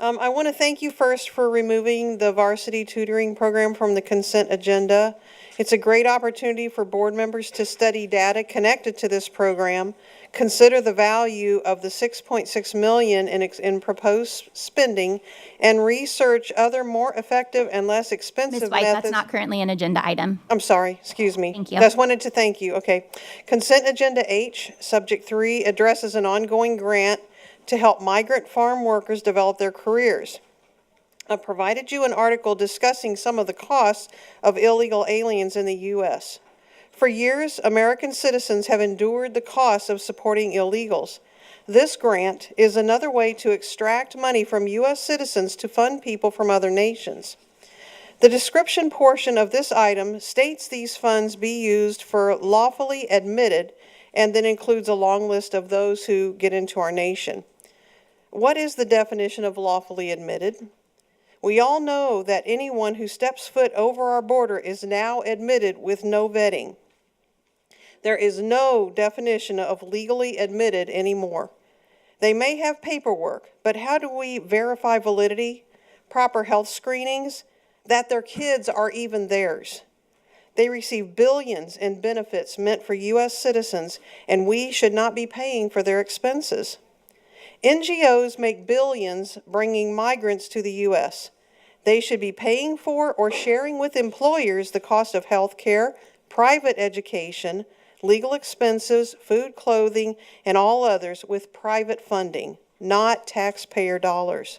[SPEAKER 12] I want to thank you first for removing the varsity tutoring program from the consent agenda. It's a great opportunity for board members to study data connected to this program, consider the value of the $6.6 million in proposed spending, and research other more effective and less expensive
[SPEAKER 1] Ms. White,
[SPEAKER 12] methods.
[SPEAKER 1] that's not currently an agenda item.
[SPEAKER 12] I'm sorry, excuse me.
[SPEAKER 1] Thank you.
[SPEAKER 12] Just wanted to thank you. Okay. Consent Agenda H, Subject 3, addresses an ongoing grant to help migrant farm workers develop their careers. I provided you an article discussing some of the costs of illegal aliens in the U.S. For years, American citizens have endured the costs of supporting illegals. This grant is another way to extract money from U.S. citizens to fund people from other nations. The description portion of this item states these funds be used for lawfully admitted and then includes a long list of those who get into our nation. What is the definition of lawfully admitted? We all know that anyone who steps foot over our border is now admitted with no vetting. There is no definition of legally admitted anymore. They may have paperwork, but how do we verify validity, proper health screenings, that their kids are even theirs? They receive billions in benefits meant for U.S. citizens, and we should not be paying for their expenses. NGOs make billions bringing migrants to the U.S. They should be paying for or sharing with employers the cost of health care, private education, legal expenses, food, clothing, and all others with private funding, not taxpayer dollars.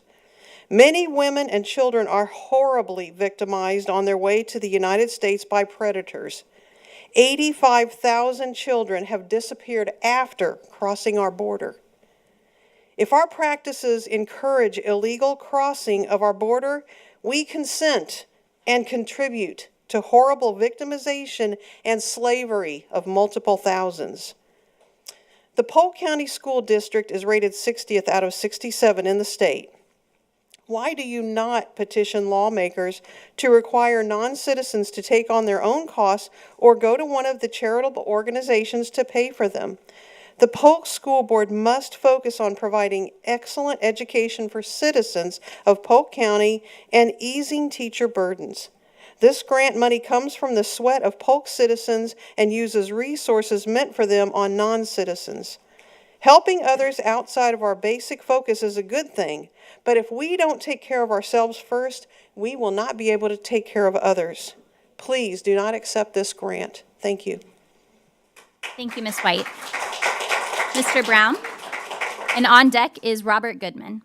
[SPEAKER 12] Many women and children are horribly victimized on their way to the United States by predators. 85,000 children have disappeared after crossing our border. If our practices encourage illegal crossing of our border, we consent and contribute to horrible victimization and slavery of multiple thousands. The Polk County School District is rated 60th out of 67 in the state. Why do you not petition lawmakers to require non-citizens to take on their own costs or go to one of the charitable organizations to pay for them? The Polk School Board must focus on providing excellent education for citizens of Polk County and easing teacher burdens. This grant money comes from the sweat of Polk citizens and uses resources meant for them on non-citizens. Helping others outside of our basic focus is a good thing, but if we don't take care of ourselves first, we will not be able to take care of others. Please do not accept this grant. Thank you.
[SPEAKER 1] Thank you, Ms. White. Mr. Brown. And on deck is Robert Goodman.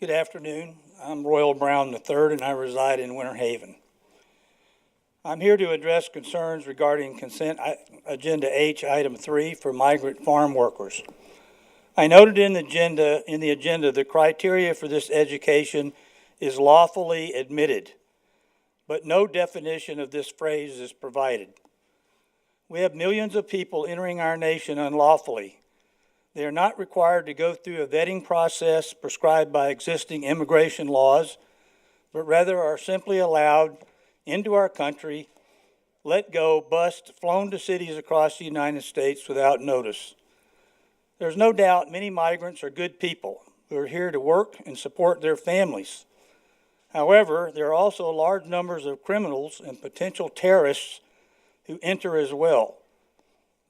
[SPEAKER 13] Good afternoon. I'm Royal Brown III, and I reside in Winter Haven. I'm here to address concerns regarding consent agenda H, item 3, for migrant farm workers. I noted in the agenda the criteria for this education is lawfully admitted, but no definition of this phrase is provided. We have millions of people entering our nation unlawfully. They are not required to go through a vetting process prescribed by existing immigration laws, but rather are simply allowed into our country, let go, bused, flown to cities across the United States without notice. There's no doubt many migrants are good people who are here to work and support their families. However, there are also large numbers of criminals and potential terrorists who enter as well.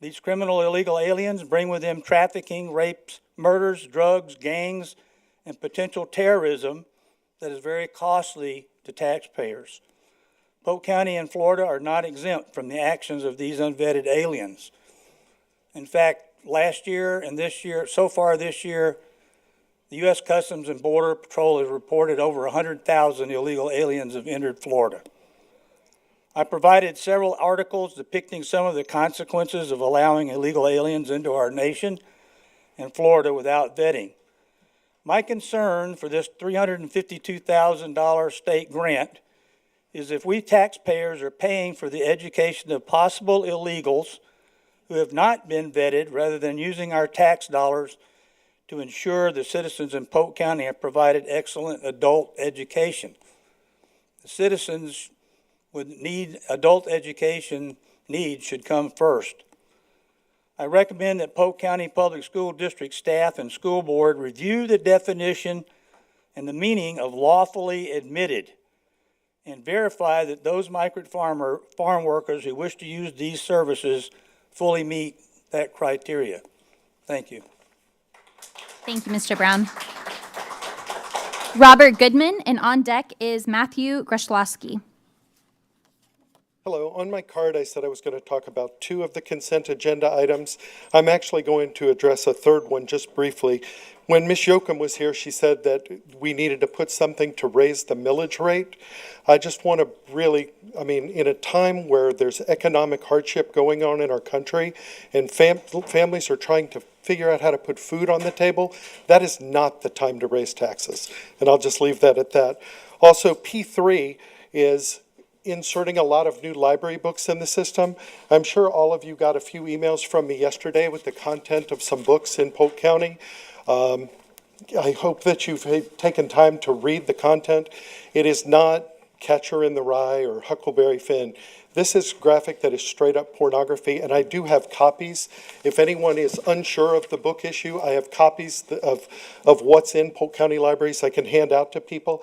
[SPEAKER 13] These criminal illegal aliens bring with them trafficking, rapes, murders, drugs, gangs, and potential terrorism that is very costly to taxpayers. Polk County and Florida are not exempt from the actions of these unvetted aliens. In fact, last year and this year, so far this year, the U.S. Customs and Border Patrol has reported over 100,000 illegal aliens have entered Florida. I provided several articles depicting some of the consequences of allowing illegal aliens into our nation and Florida without vetting. My concern for this $352,000 state grant is if we taxpayers are paying for the education of possible illegals who have not been vetted rather than using our tax dollars to ensure the citizens in Polk County have provided excellent adult education. The citizens would need adult education needs should come first. I recommend that Polk County Public School District staff and school board review the definition and the meaning of lawfully admitted and verify that those migrant farm workers who wish to use these services fully meet that criteria. Thank you.
[SPEAKER 1] Thank you, Mr. Brown. Robert Goodman, and on deck is Matthew Greszlowski.
[SPEAKER 6] Hello. On my card, I said I was going to talk about 2 of the consent agenda items. I'm actually going to address a third one just briefly. When Ms. Yoakum was here, she said that we needed to put something to raise the millage rate. I just want to really, in a time where there's economic hardship going on in our country and families are trying to figure out how to put food on the table, that is not the time to raise taxes. And I'll just leave that at that. Also, P3 is inserting a lot of new library books in the system. I'm sure all of you got a few emails from me yesterday with the content of some books in Polk County. I hope that you've taken time to read the content. It is not Catcher in the Rye or Huckleberry Finn. This is graphic that is straight up pornography, and I do have copies. If anyone is unsure of the book issue, I have copies of what's in Polk County libraries I can hand out to people.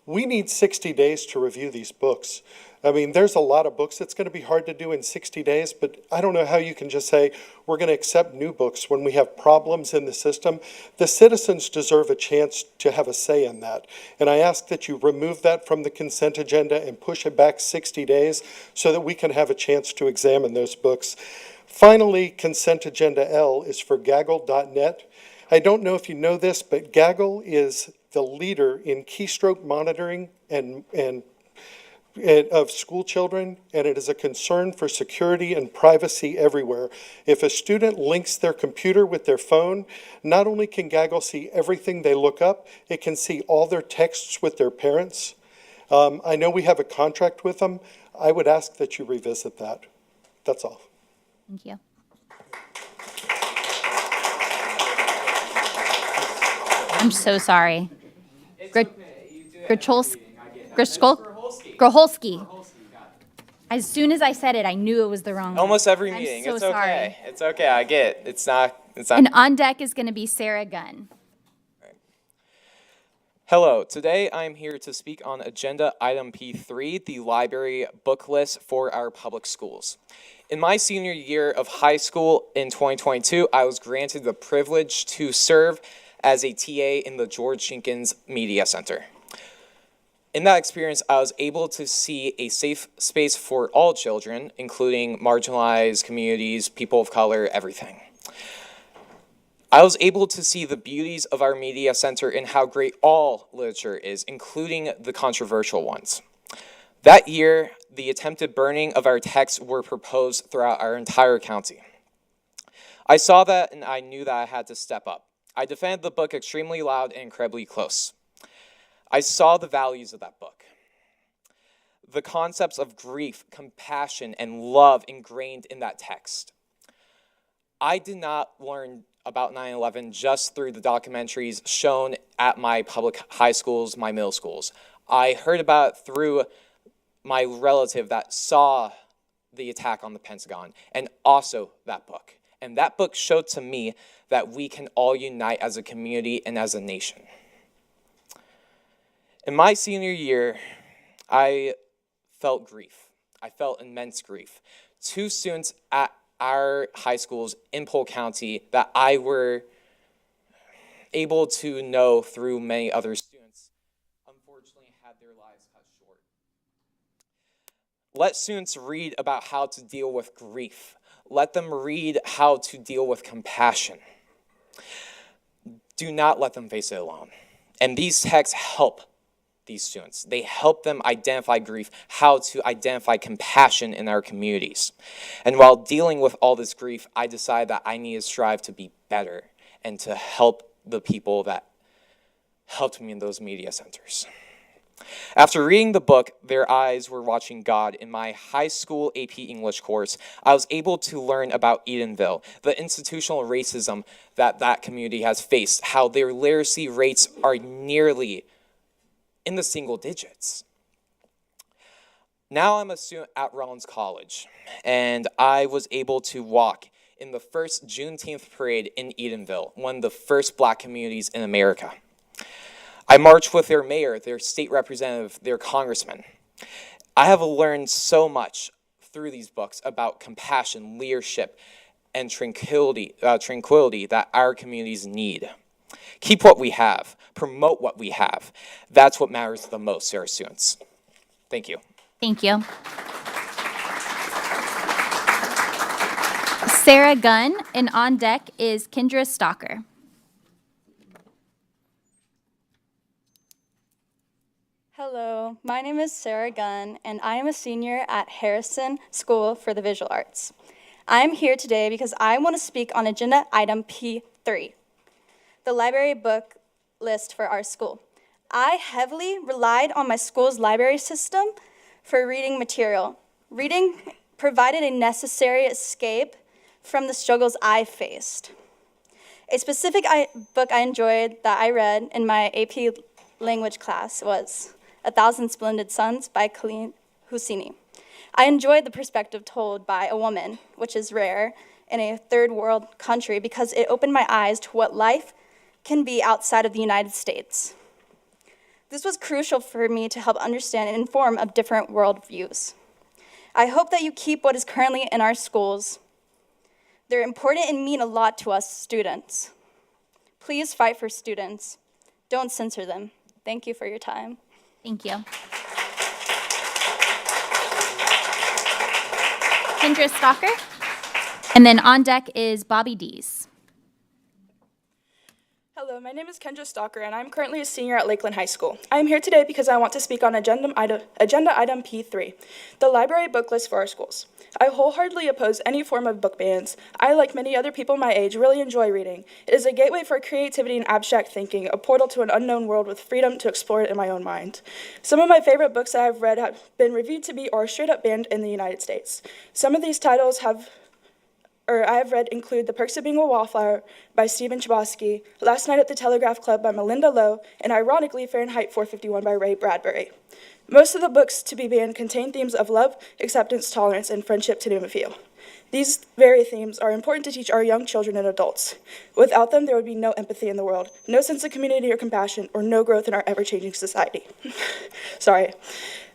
[SPEAKER 6] We need 60 days to review these books. There's a lot of books. It's going to be hard to do in 60 days, but I don't know how you can just say we're going to accept new books when we have problems in the system. The citizens deserve a chance to have a say in that. And I ask that you remove that from the consent agenda and push it back 60 days so that we can have a chance to examine those books. Finally, consent agenda L is for gaggle.net. I don't know if you know this, but Gaggle is the leader in keystroke monitoring and of school children, and it is a concern for security and privacy everywhere. If a student links their computer with their phone, not only can Gaggle see everything they look up, it can see all their texts with their parents. I know we have a contract with them. I would ask that you revisit that. That's all.
[SPEAKER 1] Thank you. I'm so sorry. Grocholski. As soon as I said it, I knew it was the wrong
[SPEAKER 14] Almost
[SPEAKER 1] one.
[SPEAKER 14] every
[SPEAKER 1] I'm
[SPEAKER 14] meeting.
[SPEAKER 1] so
[SPEAKER 14] It's okay.
[SPEAKER 1] sorry.
[SPEAKER 14] It's okay. I get it. It's not.
[SPEAKER 1] And on deck is going to be Sarah Gunn.
[SPEAKER 14] Hello. Today I'm here to speak on agenda item P3, the library book list for our public schools. In my senior year of high school in 2022, I was granted the privilege to serve as a TA in the George Jenkins Media Center. In that experience, I was able to see a safe space for all children, including marginalized communities, people of color, everything. I was able to see the beauties of our media center and how great all literature is, including the controversial ones. That year, the attempted burning of our texts were proposed throughout our entire county. I saw that and I knew that I had to step up. I defended the book extremely loud and incredibly close. I saw the values of that book. The concepts of grief, compassion, and love ingrained in that text. I did not learn about 9/11 just through the documentaries shown at my public high schools, my middle schools. I heard about it through my relative that saw the attack on the Pentagon, and also that book. And that book showed to me that we can all unite as a community and as a nation. In my senior year, I felt grief. I felt immense grief. 2 students at our high schools in Polk County that I were able to know through many other students, unfortunately had their lives cut short. Let students read about how to deal with grief. Let them read how to deal with compassion. Do not let them face it alone. And these texts help these students. They help them identify grief, how to identify compassion in our communities. And while dealing with all this grief, I decided that I need to strive to be better and to help the people that helped me in those media centers. After reading the book, Their Eyes Were Watching God, in my high school AP English course, I was able to learn about Edenville, the institutional racism that that community has faced, how their literacy rates are nearly in the single digits. Now I'm a student at Rollins College, and I was able to walk in the first Juneteenth parade in Edenville, one of the first Black communities in America. I marched with their mayor, their state representative, their congressman. I have learned so much through these books about compassion, leadership, and tranquility that our communities need. Keep what we have. Promote what we have. That's what matters the most to our students. Thank you.
[SPEAKER 1] Thank you. Sarah Gunn, and on deck is Kendra Stalker.
[SPEAKER 15] Hello, my name is Sarah Gunn, and I am a senior at Harrison School for the Visual Arts. I am here today because I want to speak on agenda item P3, the library book list for our school. I heavily relied on my school's library system for reading material. Reading provided a necessary escape from the struggles I faced. A specific book I enjoyed that I read in my AP language class was A Thousand Splendid Suns by Colleen Husseini. I enjoyed the perspective told by a woman, which is rare in a third world country, because it opened my eyes to what life can be outside of the United States. This was crucial for me to help understand and inform of different worldviews. I hope that you keep what is currently in our schools. They're important and mean a lot to us students. Please fight for students. Don't censor them. Thank you for your time.
[SPEAKER 1] Thank you. Kendra Stalker. And then on deck is Bobby Dees.
[SPEAKER 16] Hello, my name is Kendra Stalker, and I'm currently a senior at Lakeland High School. I am here today because I want to speak on agenda item P3, the library book list for our schools. I wholeheartedly oppose any form of book bans. I, like many other people my age, really enjoy reading. It is a gateway for creativity and abstract thinking, a portal to an unknown world with freedom to explore it in my own mind. Some of my favorite books that I've read have been reviewed to be or straight up banned in the United States. Some of these titles I have read include The Perks of Being a Wallflower by Stephen Chbosky, Last Night at the Telegraph Club by Melinda Lowe, and ironically, Fahrenheit 451 by Ray Bradbury. Most of the books to be banned contain themes of love, acceptance, tolerance, and friendship, to name a few. These very themes are important to teach our young children and adults. Without them, there would be no empathy in the world, no sense of community or compassion, or no growth in our ever-changing society. Sorry.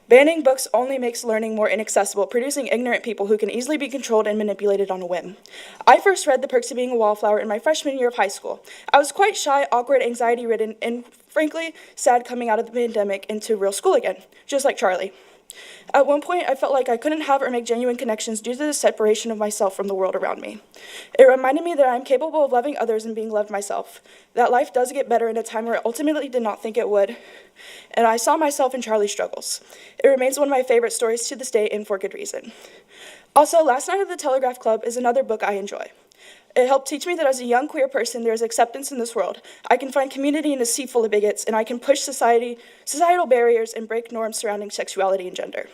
[SPEAKER 16] Banning books only makes learning more inaccessible, producing ignorant people who can easily be controlled and manipulated on a whim. I first read The Perks of Being a Wallflower in my freshman year of high school. I was quite shy, awkward, anxiety-ridden, and frankly, sad coming out of the pandemic into real school again, just like Charlie. At one point, I felt like I couldn't have or make genuine connections due to the separation of myself from the world around me. It reminded me that I am capable of loving others and being loved myself, that life does get better in a time where I ultimately did not think it would, and I saw myself in Charlie's struggles. It remains one of my favorite stories to this day, and for good reason. Also, Last Night at the Telegraph Club is another book I enjoy. It helped teach me that as a young queer person, there is acceptance in this world. I can find community in a sea full of bigots, and I can push societal barriers and break norms surrounding sexuality and gender.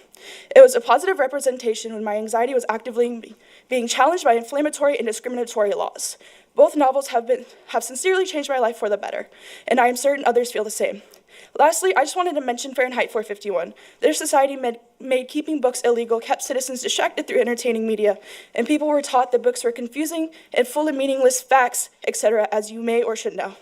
[SPEAKER 16] It was a positive representation when my anxiety was actively being challenged by inflammatory and discriminatory laws. Both novels have sincerely changed my life for the better, and I am certain others feel the same. Lastly, I just wanted to mention Fahrenheit 451. Their society made keeping books illegal, kept citizens distracted through entertaining media, and people were taught that books were confusing and full of meaningless facts, etc., as you may or should know.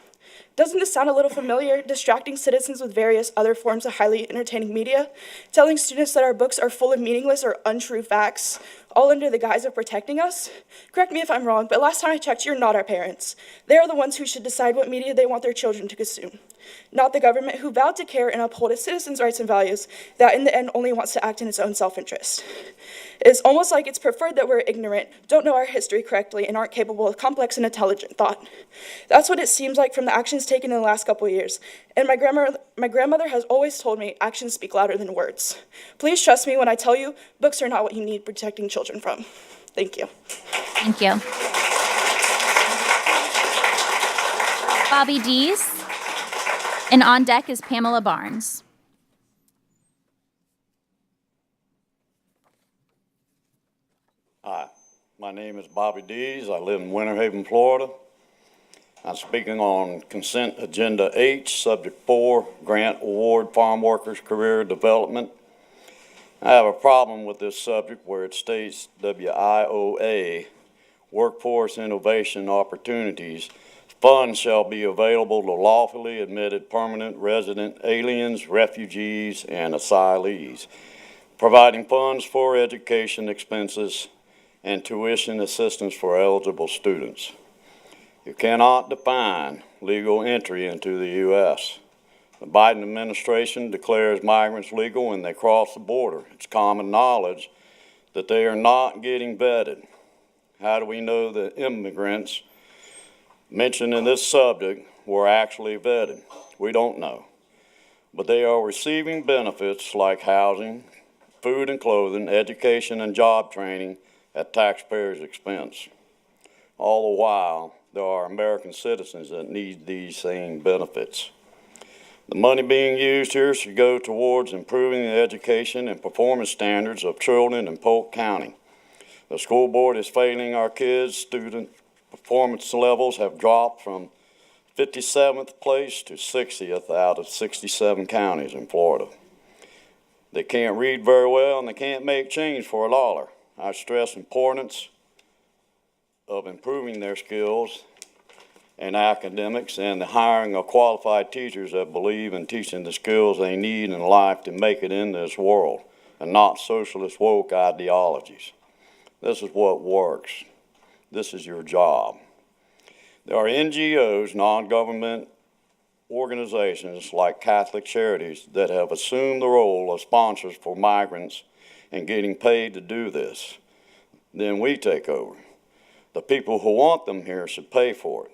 [SPEAKER 16] Doesn't this sound a little familiar, distracting citizens with various other forms of highly entertaining media? Telling students that our books are full of meaningless or untrue facts, all under the guise of protecting us? Correct me if I'm wrong, but last time I checked, you're not our parents. They are the ones who should decide what media they want their children to consume. Not the government, who vowed to care and uphold its citizens' rights and values, that in the end only wants to act in its own self-interest. It's almost like it's preferred that we're ignorant, don't know our history correctly, and aren't capable of complex and intelligent thought. That's what it seems like from the actions taken in the last couple of years. And my grandmother has always told me actions speak louder than words. Please trust me when I tell you, books are not what you need protecting children from. Thank you.
[SPEAKER 1] Thank you. Bobby Dees. And on deck is Pamela Barnes.
[SPEAKER 17] Hi, my name is Bobby Dees. I live in Winter Haven, Florida. I'm speaking on consent agenda H, subject 4, grant award farm workers career development. I have a problem with this subject where it states WIOA, workforce innovation opportunities. Funds shall be available to lawfully admitted permanent resident aliens, refugees, and asylees, providing funds for education expenses and tuition assistance for eligible students. You cannot define legal entry into the U.S. The Biden administration declares migrants legal when they cross the border. It's common knowledge that they are not getting vetted. How do we know the immigrants mentioned in this subject were actually vetted? We don't know. But they are receiving benefits like housing, food and clothing, education and job training at taxpayers' expense. All the while, there are American citizens that need these same benefits. The money being used here should go towards improving the education and performance standards of children in Polk County. The school board is failing our kids. Student performance levels have dropped from 57th place to 60th out of 67 counties in Florida. They can't read very well and they can't make change for $1. I stress importance of improving their skills and academics and the hiring of qualified teachers that believe in teaching the skills they need in life to make it in this world, and not socialist woke ideologies. This is what works. This is your job. There are NGOs, non-government organizations like Catholic Charities that have assumed the role of sponsors for migrants and getting paid to do this. Then we take over. The people who want them here should pay for it.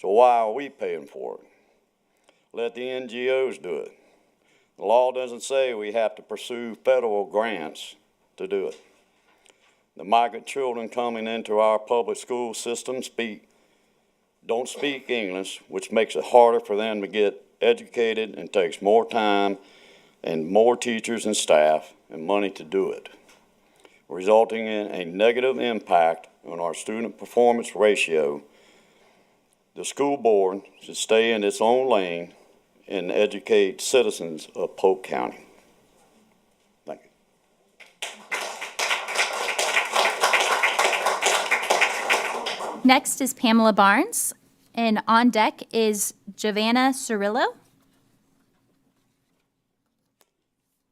[SPEAKER 17] So why are we paying for it? Let the NGOs do it. The law doesn't say we have to pursue federal grants to do it. The migrant children coming into our public school system don't speak English, which makes it harder for them to get educated and takes more time and more teachers and staff and money to do it, resulting in a negative impact on our student performance ratio. The school board should stay in its own lane and educate citizens of Polk County. Thank you.
[SPEAKER 1] Next is Pamela Barnes, and on deck is Giovanna Cirillo.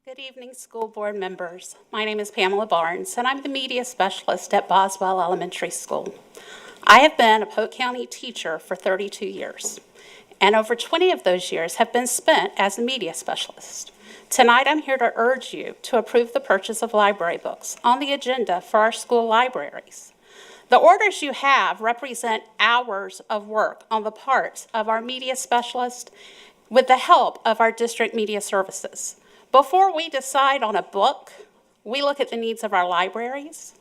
[SPEAKER 18] Good evening, school board members. My name is Pamela Barnes, and I'm the media specialist at Boswell Elementary School. I have been a Polk County teacher for 32 years, and over 20 of those years have been spent as a media specialist. Tonight, I'm here to urge you to approve the purchase of library books on the agenda for our school libraries. The orders you have represent hours of work on the part of our media specialist with the help of our district media services. Before we decide on a book, we look at the needs of our libraries,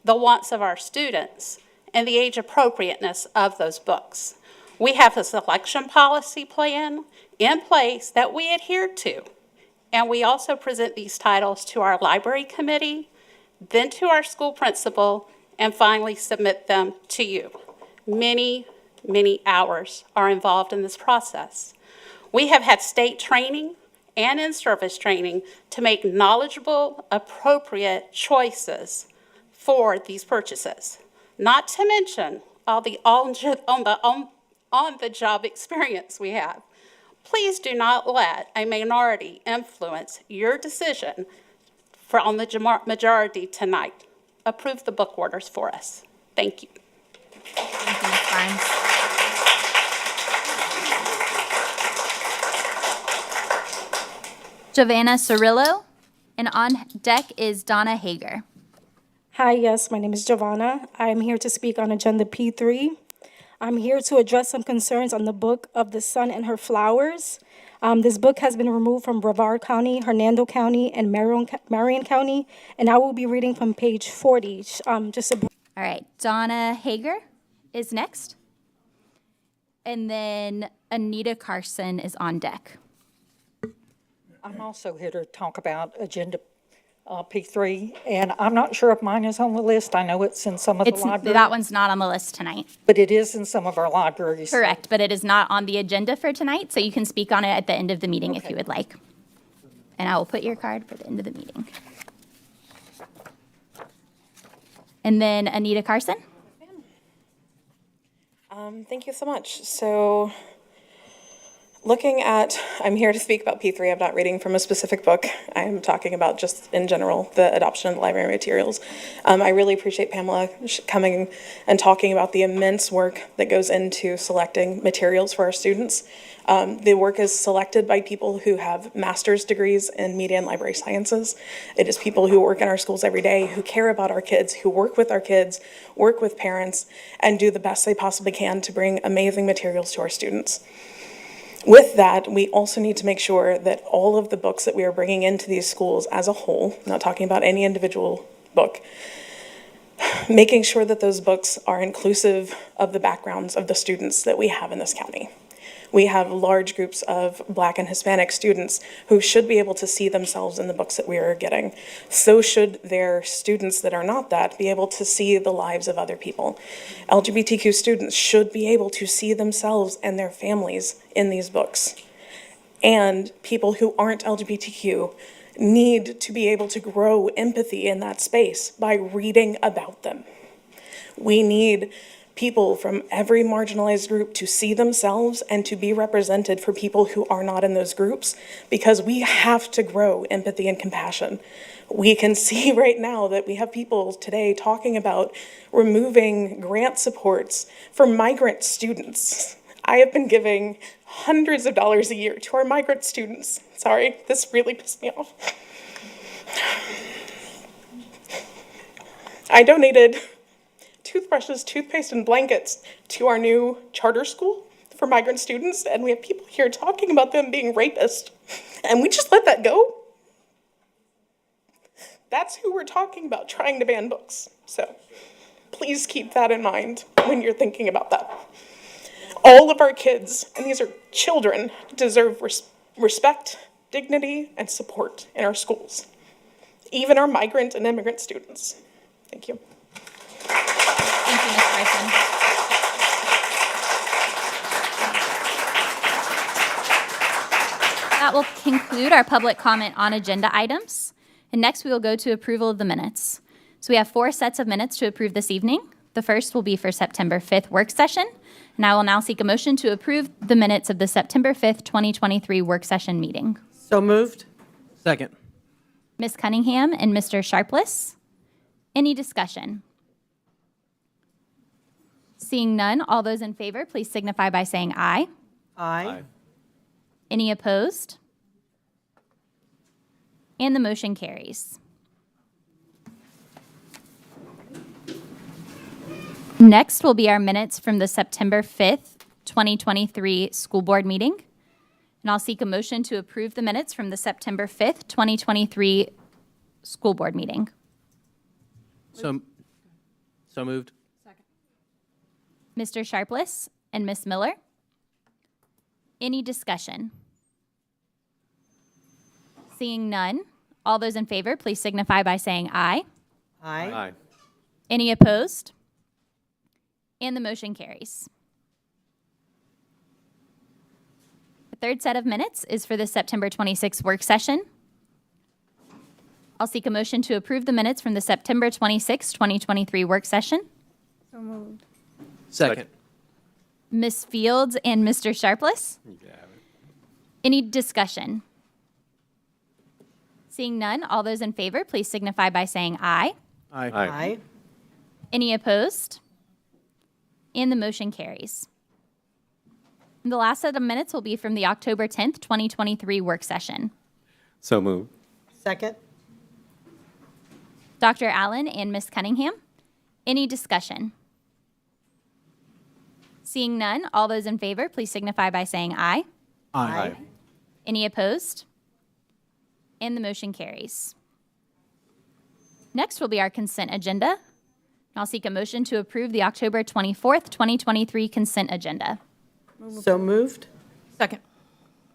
[SPEAKER 18] the wants of our students, and the age appropriateness of those books. We have a selection policy plan in place that we adhere to, and we also present these titles to our library committee, then to our school principal, and finally submit them to you. Many, many hours are involved in this process. We have had state training and in-service training to make knowledgeable, appropriate choices for these purchases. Not to mention all the on-the-job experience we have. Please do not let a minority influence your decision on the majority tonight. Approve the book orders for us. Thank you.
[SPEAKER 1] Thank you, Ms. Barnes. Giovanna Cirillo, and on deck is Donna Hager.
[SPEAKER 19] Hi, yes, my name is Giovanna. I'm here to speak on Agenda P3. I'm here to address some concerns on the book of The Sun and Her Flowers. This book has been removed from Brevard County, Hernando County, and Marion County, and I will be reading from page 40.
[SPEAKER 1] All right, Donna Hager is next. And then Anita Carson is on deck.
[SPEAKER 20] I'm also here to talk about Agenda P3, and I'm not sure if mine is on the list. I know it's in some of the libraries.
[SPEAKER 1] That one's not on the list tonight.
[SPEAKER 20] But it is in some of our libraries.
[SPEAKER 1] Correct, but it is not on the agenda for tonight, so you can speak on it at the end of the meeting if you would like. And I will put your card for the end of the meeting. And then Anita Carson.
[SPEAKER 21] Thank you so much. So I'm here to speak about P3. I'm not reading from a specific book. I'm talking about just in general, the adoption of library materials. I really appreciate Pamela coming and talking about the immense work that goes into selecting materials for our students. The work is selected by people who have master's degrees in media and library sciences. It is people who work in our schools every day, who care about our kids, who work with our kids, work with parents, and do the best they possibly can to bring amazing materials to our students. With that, we also need to make sure that all of the books that we are bringing into these schools as a whole, not talking about any individual book, making sure that those books are inclusive of the backgrounds of the students that we have in this county. We have large groups of Black and Hispanic students who should be able to see themselves in the books that we are getting. So should their students that are not that be able to see the lives of other people. LGBTQ students should be able to see themselves and their families in these books. And people who aren't LGBTQ need to be able to grow empathy in that space by reading about them. We need people from every marginalized group to see themselves and to be represented for people who are not in those groups, because we have to grow empathy and compassion. We can see right now that we have people today talking about removing grant supports for migrant students. I have been giving hundreds of dollars a year to our migrant students. Sorry, this really pissed me off. I donated toothbrushes, toothpaste, and blankets to our new charter school for migrant students, and we have people here talking about them being rapists, and we just let that go? That's who we're talking about trying to ban books. So please keep that in mind when you're thinking about that. All of our kids, and these are children, deserve respect, dignity, and support in our schools, even our migrant and immigrant students. Thank you.
[SPEAKER 1] Thank you, Ms. Bryson. That will conclude our public comment on agenda items. And next, we will go to approval of the minutes. So we have 4 sets of minutes to approve this evening. The first will be for September 5th work session. And I will now seek a motion to approve the minutes of the September 5th, 2023 work session meeting.
[SPEAKER 2] So moved. Second.
[SPEAKER 1] Ms. Cunningham and Mr. Sharpless. Any discussion? Seeing none, all those in favor, please signify by saying aye.
[SPEAKER 2] Aye.
[SPEAKER 1] Any opposed? And the motion carries. Next will be our minutes from the September 5th, 2023 school board meeting. And I'll seek a motion to approve the minutes from the September 5th, 2023 school board meeting.
[SPEAKER 2] So moved.
[SPEAKER 1] Mr. Sharpless and Ms. Miller. Any discussion? Seeing none, all those in favor, please signify by saying aye.
[SPEAKER 2] Aye.
[SPEAKER 1] Any opposed? And the motion carries. The third set of minutes is for the September 26th work session. I'll seek a motion to approve the minutes from the September 26th, 2023 work session.
[SPEAKER 15] So moved.
[SPEAKER 2] Second.
[SPEAKER 1] Ms. Fields and Mr. Sharpless. Any discussion? Seeing none, all those in favor, please signify by saying aye.
[SPEAKER 2] Aye.
[SPEAKER 1] Any opposed? And the motion carries. And the last set of minutes will be from the October 10th, 2023 work session.
[SPEAKER 2] So moved. Second.
[SPEAKER 1] Dr. Allen and Ms. Cunningham, any discussion? Seeing none, all those in favor, please signify by saying aye.
[SPEAKER 2] Aye.
[SPEAKER 1] Any opposed? And the motion carries. Next will be our consent agenda. I'll seek a motion to approve the October 24th, 2023 consent agenda.
[SPEAKER 2] So moved. Second.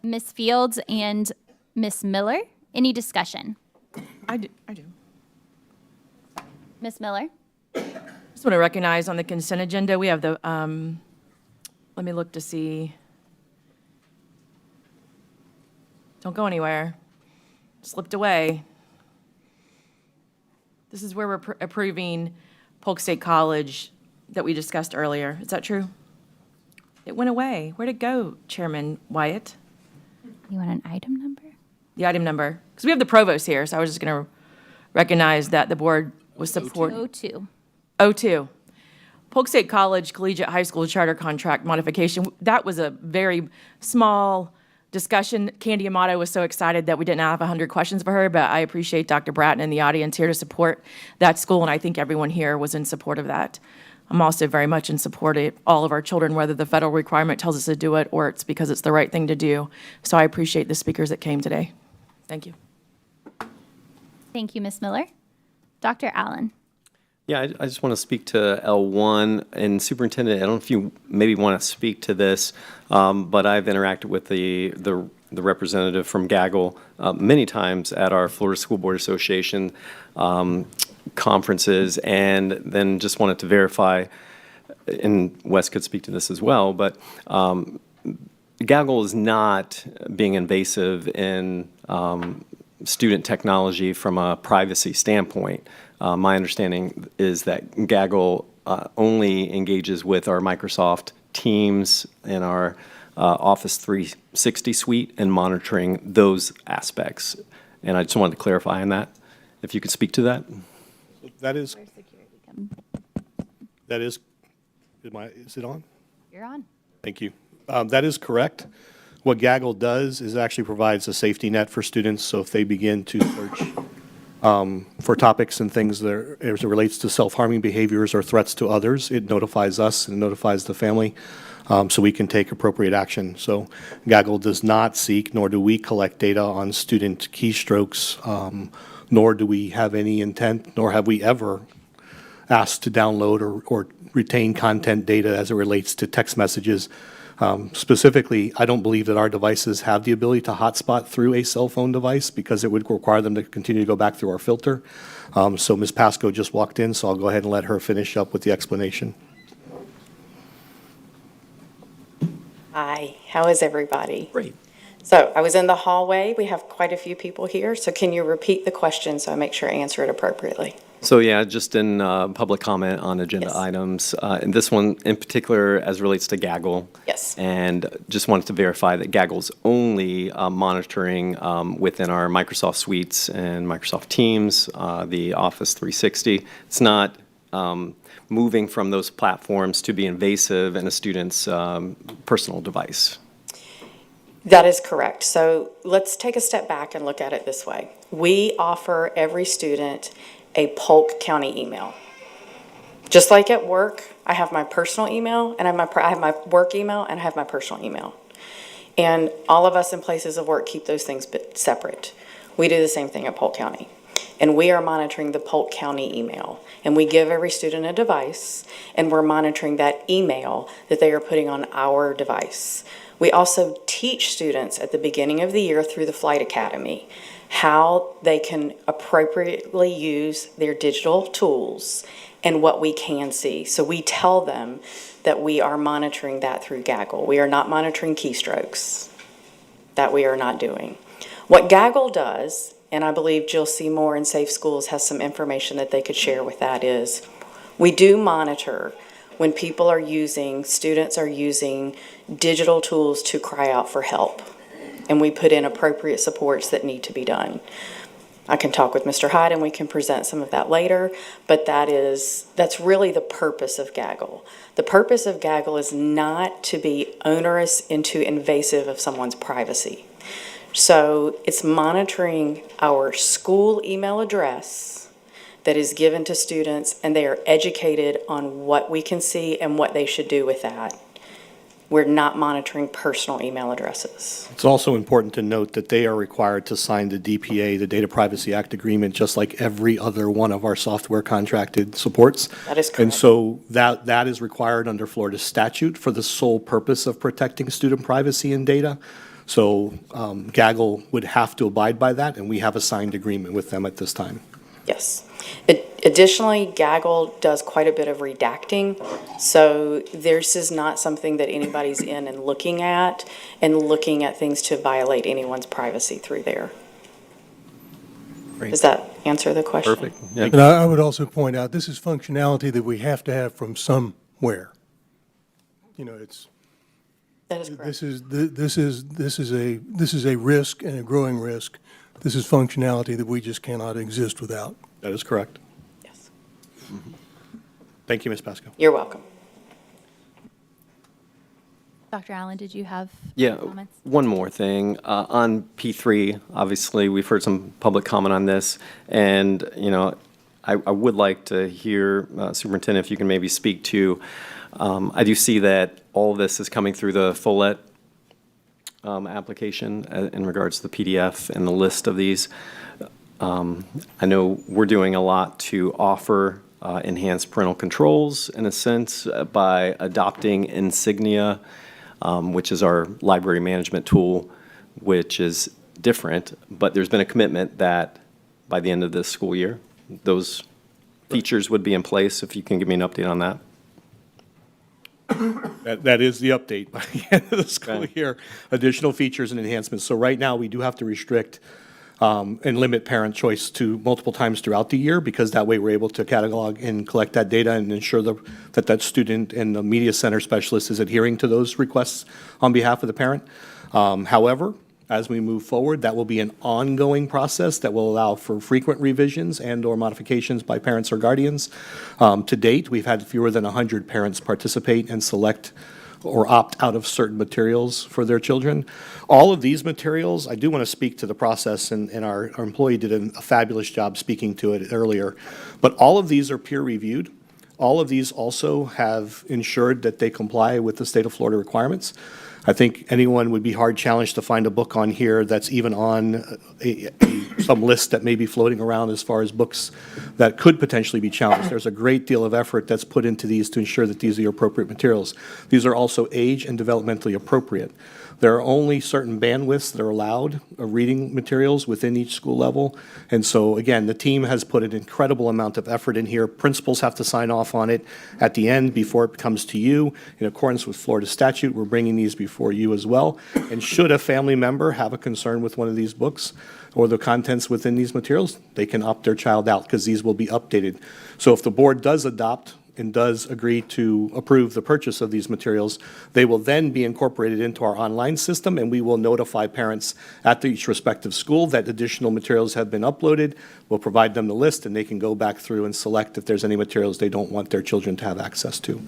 [SPEAKER 1] Ms. Fields and Ms. Miller, any discussion?
[SPEAKER 22] I do.
[SPEAKER 1] Ms. Miller?
[SPEAKER 22] Just want to recognize on the consent agenda, we have the, let me look to see. Don't go anywhere. Slipped away. This is where we're approving Polk State College that we discussed earlier. Is that true? It went away. Where'd it go, Chairman Wyatt?
[SPEAKER 1] You want an item number?
[SPEAKER 22] The item number. Because we have the provost here, so I was just going to recognize that the board was supporting.
[SPEAKER 1] 02.
[SPEAKER 22] 02. Polk State College Collegiate High School Charter Contract Modification. That was a very small discussion. Candy Amato was so excited that we didn't have 100 questions for her, but I appreciate Dr. Bratton and the audience here to support that school, and I think everyone here was in support of that. I'm also very much in support of all of our children, whether the federal requirement tells us to do it or it's because it's the right thing to do. So I appreciate the speakers that came today. Thank you.
[SPEAKER 1] Thank you, Ms. Miller. Dr. Allen?
[SPEAKER 23] Yeah, I just want to speak to L1. And Superintendent, I don't know if you maybe want to speak to this, but I've interacted with the representative from Gaggle many times at our Florida School Board Association conferences, and then just wanted to verify, and Wes could speak to this as well, but Gaggle is not being invasive in student technology from a privacy standpoint. My understanding is that Gaggle only engages with our Microsoft Teams and our Office 360 suite and monitoring those aspects. And I just wanted to clarify on that, if you could speak to that.
[SPEAKER 4] That is, is it on?
[SPEAKER 1] You're on.
[SPEAKER 4] Thank you. That is correct. What Gaggle does is actually provides a safety net for students, so if they begin to search for topics and things that are, as it relates to self-harming behaviors or threats to others. It notifies us and notifies the family, so we can take appropriate action. So Gaggle does not seek, nor do we collect data on student keystrokes, nor do we have any intent, nor have we ever asked to download or retain content data as it relates to text messages. Specifically, I don't believe that our devices have the ability to hotspot through a cell phone device because it would require them to continue to go back through our filter. So Ms. Pasco just walked in, so I'll go ahead and let her finish up with the explanation.
[SPEAKER 3] Hi, how is everybody?
[SPEAKER 23] Great.
[SPEAKER 3] So I was in the hallway. We have quite a few people here. So can you repeat the question so I make sure I answer it appropriately?
[SPEAKER 23] So yeah, just in public comment on agenda items, and this one in particular as relates to Gaggle.
[SPEAKER 3] Yes.
[SPEAKER 23] And just wanted to verify that Gaggle's only monitoring within our Microsoft suites and Microsoft Teams, the Office 360. It's not moving from those platforms to be invasive in a student's personal device.
[SPEAKER 3] That is correct. So let's take a step back and look at it this way. We offer every student a Polk County email. Just like at work, I have my personal email and I have my work email and I have my personal email. And all of us in places of work keep those things separate. We do the same thing at Polk County. And we are monitoring the Polk County email. And we give every student a device and we're monitoring that email that they are putting on our device. We also teach students at the beginning of the year through the Flight Academy how they can appropriately use their digital tools and what we can see. So we tell them that we are monitoring that through Gaggle. We are not monitoring keystrokes. That we are not doing. What Gaggle does, and I believe Jill Seymour in Safe Schools has some information that they could share with that, is we do monitor when people are students are using digital tools to cry out for help. And we put in appropriate supports that need to be done. I can talk with Mr. Hyde and we can present some of that later, but that's really the purpose of Gaggle. The purpose of Gaggle is not to be onerous and too invasive of someone's privacy. So it's monitoring our school email address that is given to students, and they are educated on what we can see and what they should do with that. We're not monitoring personal email addresses.
[SPEAKER 4] It's also important to note that they are required to sign the DPA, the Data Privacy Act agreement, just like every other one of our software contracted supports.
[SPEAKER 3] That is correct.
[SPEAKER 4] And so that is required under Florida statute for the sole purpose of protecting student privacy and data. So Gaggle would have to abide by that, and we have a signed agreement with them at this time.
[SPEAKER 3] Yes. Additionally, Gaggle does quite a bit of redacting, so this is not something that anybody's in and looking at things to violate anyone's privacy through there.
[SPEAKER 23] Great.
[SPEAKER 3] Does that answer the question?
[SPEAKER 23] Perfect. Yeah.
[SPEAKER 7] And I would also point out, this is functionality that we have to have from somewhere. You know,
[SPEAKER 3] That is correct.
[SPEAKER 7] This is a risk and a growing risk. This is functionality that we just cannot exist without.
[SPEAKER 4] That is correct.
[SPEAKER 3] Yes.
[SPEAKER 4] Mm-hmm. Thank you, Ms. Pasco.
[SPEAKER 3] You're welcome.
[SPEAKER 1] Dr. Allen, did you have
[SPEAKER 23] Yeah,
[SPEAKER 1] comments?
[SPEAKER 23] one more thing. On P3, obviously, we've heard some public comment on this, and, you know, I would like to hear, Superintendent, if you can maybe speak to, I do see that all of this is coming through the Follett application in regards to the PDF and the list of these. I know we're doing a lot to offer enhanced parental controls, in a sense, by adopting Insignia, which is our library management tool, which is different, but there's been a commitment that by the end of this school year, those features would be in place. If you can give me an update on that.
[SPEAKER 4] That is the update by the end of the school year, additional features and enhancements. So right now, we do have to restrict and limit parent choice to multiple times throughout the year, because that way we're able to catalog and collect that data and ensure that student and the media center specialist is adhering to those requests on behalf of the parent. However, as we move forward, that will be an ongoing process that will allow for frequent revisions and/or modifications by parents or guardians. To date, we've had fewer than 100 parents participate and select or opt out of certain materials for their children. All of these materials, I do want to speak to the process, and our employee did a fabulous job speaking to it earlier, but all of these are peer reviewed. All of these also have ensured that they comply with the state of Florida requirements. I think anyone would be hard challenged to find a book on here that's even on some list that may be floating around as far as books that could potentially be challenged. There's a great deal of effort that's put into these to ensure that these are the appropriate materials. These are also age and developmentally appropriate. There are only certain bandwidths that are allowed of reading materials within each school level. And so, again, the team has put an incredible amount of effort in here. Principals have to sign off on it at the end before it comes to you. In accordance with Florida statute, we're bringing these before you as well. And should a family member have a concern with one of these books or the contents within these materials, they can opt their child out because these will be updated. So if the board does adopt and does agree to approve the purchase of these materials, they will then be incorporated into our online system, and we will notify parents at each respective school that additional materials have been uploaded. We'll provide them the list, and they can go back through and select if there's any materials they don't want their children to have access to.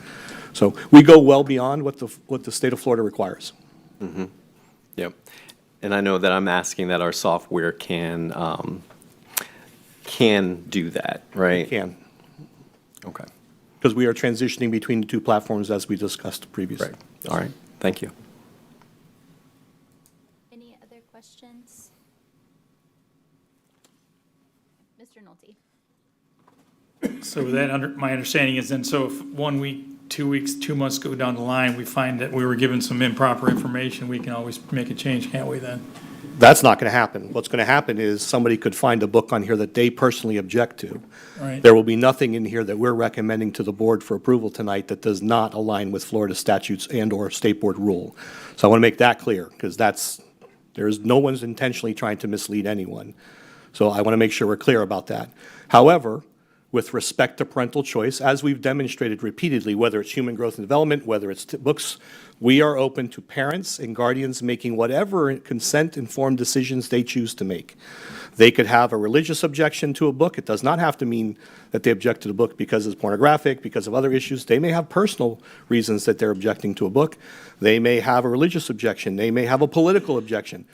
[SPEAKER 4] So we go well beyond what the state of Florida requires.
[SPEAKER 23] Mm-hmm. Yep. And I know that I'm asking that our software can do that, right?
[SPEAKER 4] It can.
[SPEAKER 23] Okay.
[SPEAKER 4] Because we are transitioning between the two platforms as we discussed previously.
[SPEAKER 23] Right. All right. Thank you.
[SPEAKER 1] Any other questions? Mr. Nolte.
[SPEAKER 8] So that my understanding is then, so if 1 week, 2 weeks, 2 months go down the line, we find that we were given some improper information, we can always make a change, can't we then?
[SPEAKER 4] That's not going to happen. What's going to happen is somebody could find a book on here that they personally object to.
[SPEAKER 8] Right.
[SPEAKER 4] There will be nothing in here that we're recommending to the board for approval tonight that does not align with Florida statutes and/or state board rule. So I want to make that clear, because no one's intentionally trying to mislead anyone. So I want to make sure we're clear about that. However, with respect to parental choice, as we've demonstrated repeatedly, whether it's human growth and development, whether it's books, we are open to parents and guardians making whatever consent-informed decisions they choose to make. They could have a religious objection to a book. It does not have to mean that they object to the book because it's pornographic, because of other issues. They may have personal reasons that they're objecting to a book. They may have a religious objection. They may have a political objection.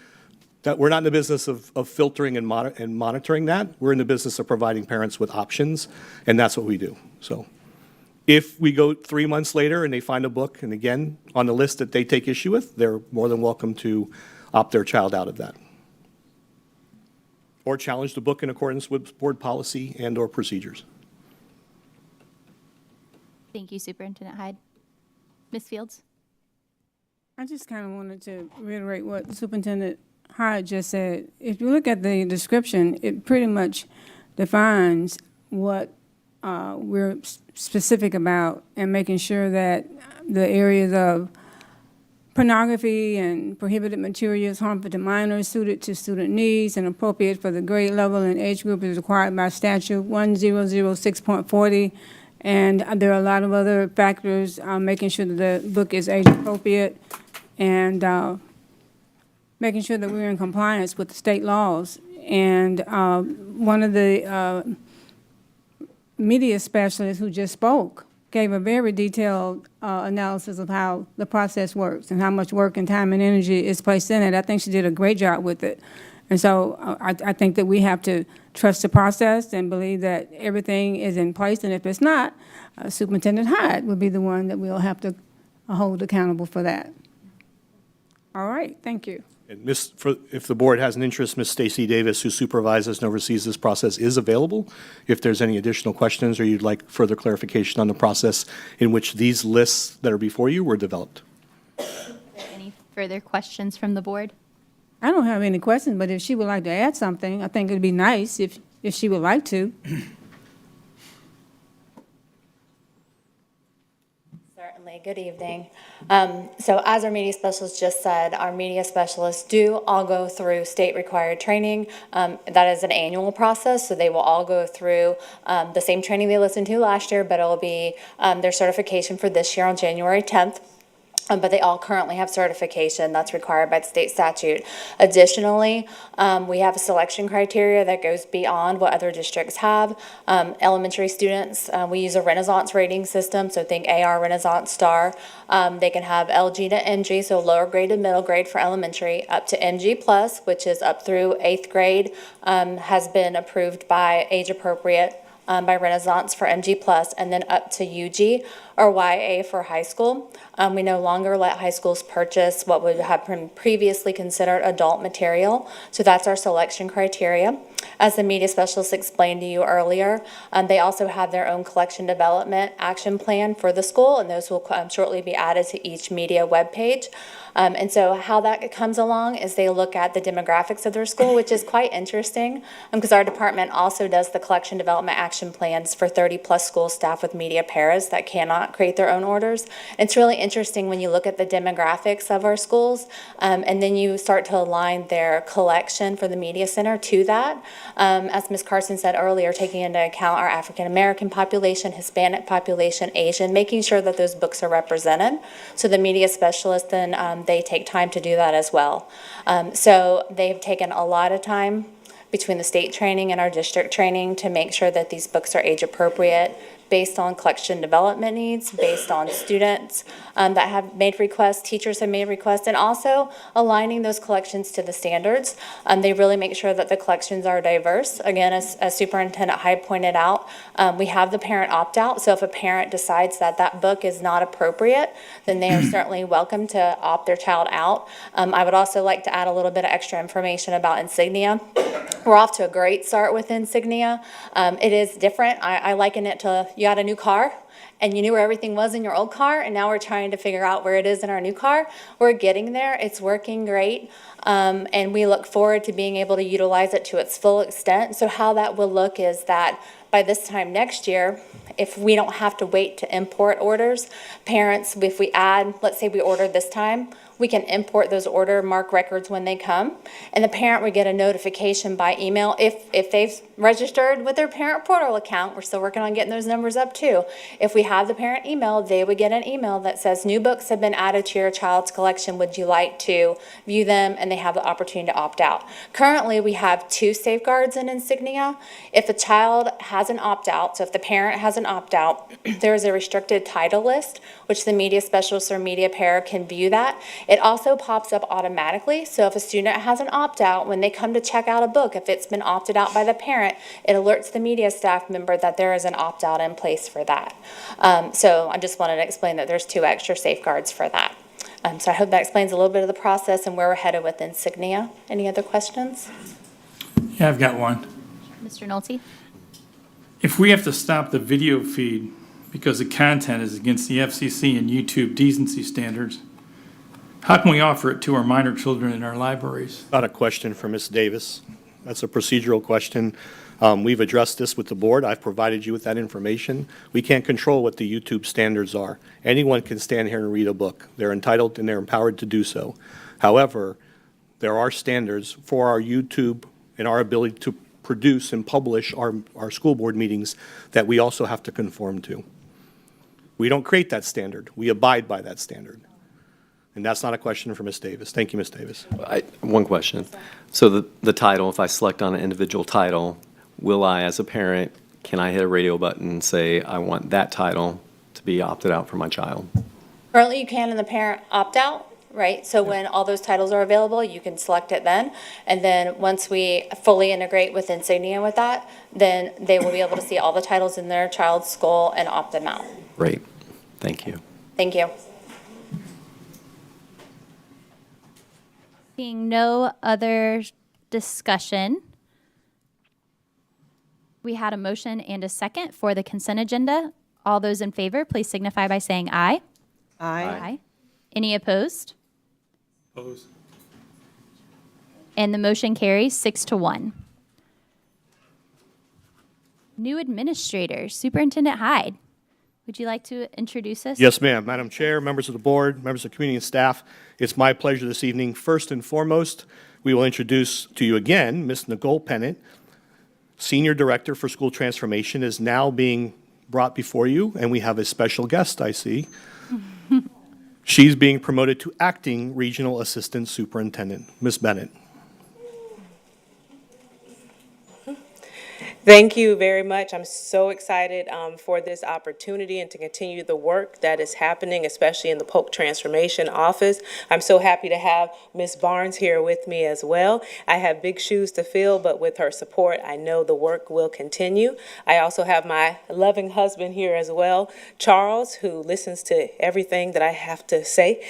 [SPEAKER 4] That we're not in the business of filtering and monitoring that. We're in the business of providing parents with options, and that's what we do. So if we go 3 months later and they find a book, and again, on the list that they take issue with, they're more than welcome to opt their child out of that. Or challenge the book in accordance with board policy and/or procedures.
[SPEAKER 1] Thank you, Superintendent Hyde. Ms. Fields?
[SPEAKER 9] I just kind of wanted to reiterate what Superintendent Hyde just said. If you look at the description, it pretty much defines what we're specific about, and making sure that the areas of pornography and prohibited materials harmful to minors, suited to student needs, and appropriate for the grade level and age group is required by statute 1006.40. And there are a lot of other factors, making sure that the book is age appropriate, and making sure that we're in compliance with the state laws. And one of the media specialists who just spoke gave a very detailed analysis of how the process works and how much work and time and energy is placed in it. I think she did a great job with it. And so I think that we have to trust the process and believe that everything is in place. And if it's not, Superintendent Hyde will be the one that we'll have to hold accountable for that. All right, thank you.
[SPEAKER 4] And if the board has an interest, Ms. Stacy Davis, who supervises and oversees this process, is available. If there's any additional questions or you'd like further clarification on the process in which these lists that are before you were developed.
[SPEAKER 1] Any further questions from the board?
[SPEAKER 9] I don't have any questions, but if she would like to add something, I think it'd be nice if she would like to.
[SPEAKER 10] Certainly. Good evening. So as our media specialist just said, our media specialists do all go through state required training. That is an annual process, so they will all go through the same training they listened to last year, but it will be their certification for this year on January 10th. but they all currently have certification that's required by the state statute. Additionally, we have a selection criteria that goes beyond what other districts have. Elementary students, we use a Renaissance rating system, so think AR, Renaissance, Star. They can have LG to MG, so lower grade to middle grade for elementary, up to MG plus, which is up through 8th grade, has been approved by age appropriate by Renaissance for MG plus, and then up to UG or YA for high school. We no longer let high schools purchase what would have been previously considered adult material, so that's our selection criteria. As the media specialist explained to you earlier, they also have their own collection development action plan for the school, and those will shortly be added to each media webpage. And so how that comes along is they look at the demographics of their school, which is quite interesting, because our department also does the collection development action plans for 30-plus school staff with media paras that cannot create their own orders. It's really interesting when you look at the demographics of our schools, and then you start to align their collection for the media center to that. As Ms. Carson said earlier, taking into account our African-American population, Hispanic population, Asian, making sure that those books are represented. So the media specialist then they take time to do that as well. So they've taken a lot of time between the state training and our district training to make sure that these books are age appropriate, based on collection development needs, based on students that have made requests, teachers have made requests, and also aligning those collections to the standards. They really make sure that the collections are diverse. Again, as Superintendent Hyde pointed out, we have the parent opt-out, so if a parent decides that that book is not appropriate, then they are certainly welcome to opt their child out. I would also like to add a little bit of extra information about Insignia. We're off to a great start with Insignia. It is different. I liken it to you got a new car and you knew where everything was in your old car, and now we're trying to figure out where it is in our new car. We're getting there. It's working great. And we look forward to being able to utilize it to its full extent. So how that will look is that by this time next year, if we don't have to wait to import orders, parents, if we add, let's say we ordered this time, we can import those order mark records when they come, and the parent would get a notification by email if they've registered with their parent portal account. We're still working on getting those numbers up too. If we have the parent email, they would get an email that says new books have been added to your child's collection. Would you like to view them? And they have the opportunity to opt out. Currently, we have 2 safeguards in Insignia. If a child has an opt-out, so if the parent has an opt-out, there is a restricted title list, which the media specialist or media para can view that. It also pops up automatically, so if a student has an opt-out, when they come to check out a book, if it's been opted out by the parent, it alerts the media staff member that there is an opt-out in place for that. So I just wanted to explain that there's 2 extra safeguards for that. So I hope that explains a little bit of the process and where we're headed with Insignia. Any other questions?
[SPEAKER 8] Yeah, I've got one.
[SPEAKER 1] Mr. Nolte?
[SPEAKER 8] If we have to stop the video feed because the content is against the FCC and YouTube decency standards, how can we offer it to our minor children in our libraries?
[SPEAKER 4] Not a question for Ms. Davis. That's a procedural question. We've addressed this with the board. I've provided you with that information. We can't control what the YouTube standards are. Anyone can stand here and read a book. They're entitled and they're empowered to do so. However, there are standards for our YouTube and our ability to produce and publish our school board meetings that we also have to conform to. We don't create that standard. We abide by that standard. And that's not a question for Ms. Davis. Thank you, Ms. Davis.
[SPEAKER 23] One question. So the title, if I select on an individual title, will I, as a parent, can I hit a radio button and say, I want that title to be opted out for my child?
[SPEAKER 10] Currently, you can in the parent opt-out, right? So when all those titles are available, you can select it then. And then once we fully integrate with Insignia with that, then they will be able to see all the titles in their child's school and opt them out.
[SPEAKER 23] Great. Thank you.
[SPEAKER 10] Thank you.
[SPEAKER 1] Seeing no other discussion, we had a motion and a second for the consent agenda. All those in favor, please signify by saying aye.
[SPEAKER 2] Aye.
[SPEAKER 1] Any opposed?
[SPEAKER 8] Opposed.
[SPEAKER 1] And the motion carries 6-1. New administrator, Superintendent Hyde. Would you like to introduce us?
[SPEAKER 4] Yes, ma'am. Madam Chair, members of the board, members of the community and staff, it's my pleasure this evening. First and foremost, we will introduce to you again Ms. Nicole Pennant, Senior Director for School Transformation, is now being brought before you, and we have a special guest, I see. She's being promoted to acting regional assistant superintendent. Ms. Bennett.
[SPEAKER 5] Thank you very much. I'm so excited for this opportunity and to continue the work that is happening, especially in the Polk Transformation Office. I'm so happy to have Ms. Barnes here with me as well. I have big shoes to fill, but with her support, I know the work will continue. I also have my loving husband here as well, Charles, who listens to everything that I have to say.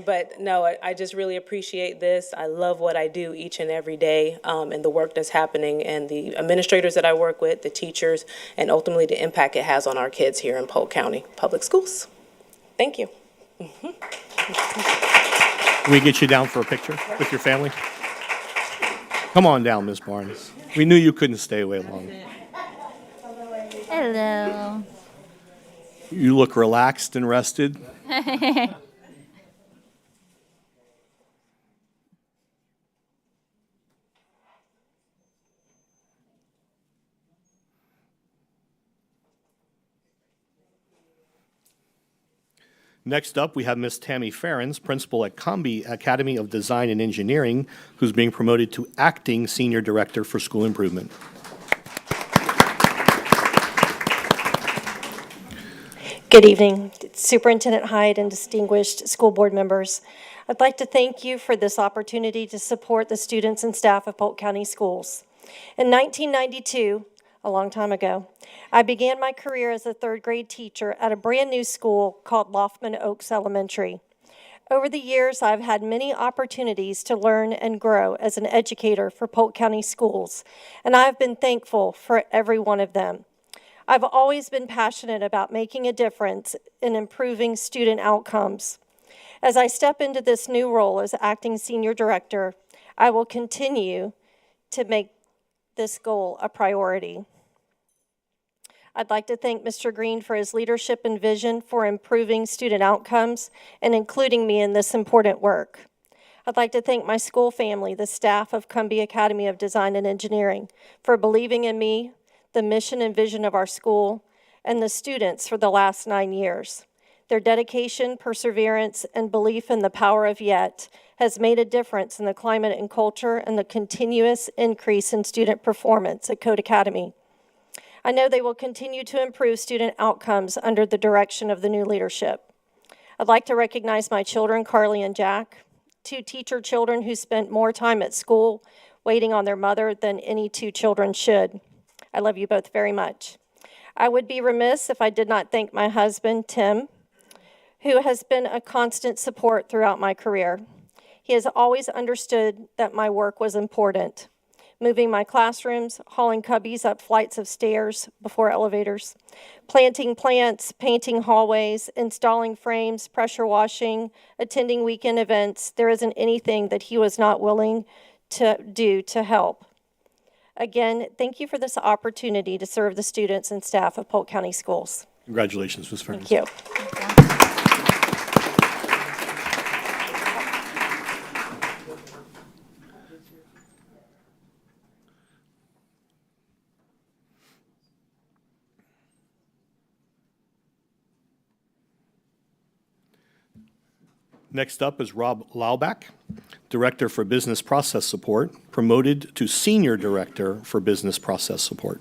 [SPEAKER 5] But no, I just really appreciate this. I love what I do each and every day, and the work that's happening, and the administrators that I work with, the teachers, and ultimately the impact it has on our kids here in Polk County Public Schools. Thank you.
[SPEAKER 4] Can we get you down for a picture with your family? Come on down, Ms. Barnes. We knew you couldn't stay away long.
[SPEAKER 1] Hello.
[SPEAKER 4] You look relaxed and rested. Next up, we have Ms. Tammy Ferens, principal at Combi Academy of Design and Engineering, who's being promoted to acting senior director for school improvement.
[SPEAKER 11] Good evening, Superintendent Hyde and distinguished school board members. I'd like to thank you for this opportunity to support the students and staff of Polk County Schools. In 1992, a long time ago, I began my career as a third grade teacher at a brand new school called Loftman Oaks Elementary. Over the years, I've had many opportunities to learn and grow as an educator for Polk County Schools, and I've been thankful for every one of them. I've always been passionate about making a difference in improving student outcomes. As I step into this new role as acting senior director, I will continue to make this goal a priority. I'd like to thank Mr. Green for his leadership and vision for improving student outcomes and including me in this important work. I'd like to thank my school family, the staff of Combi Academy of Design and Engineering, for believing in me, the mission and vision of our school, and the students for the last 9 years. Their dedication, perseverance, and belief in the power of yet has made a difference in the climate and culture and the continuous increase in student performance at Code Academy. I know they will continue to improve student outcomes under the direction of the new leadership. I'd like to recognize my children, Carly and Jack, 2 teacher children who spent more time at school waiting on their mother than any 2 children should. I love you both very much. I would be remiss if I did not thank my husband, Tim, who has been a constant support throughout my career. He has always understood that my work was important. Moving my classrooms, hauling cubbies up flights of stairs before elevators, planting plants, painting hallways, installing frames, pressure washing, attending weekend events. There isn't anything that he was not willing to do to help. Again, thank you for this opportunity to serve the students and staff of Polk County Schools.
[SPEAKER 4] Congratulations, Ms. Ferens.
[SPEAKER 11] Thank you.
[SPEAKER 4] Next up is Rob Laubach, Director for Business Process Support, promoted to Senior Director for Business Process Support.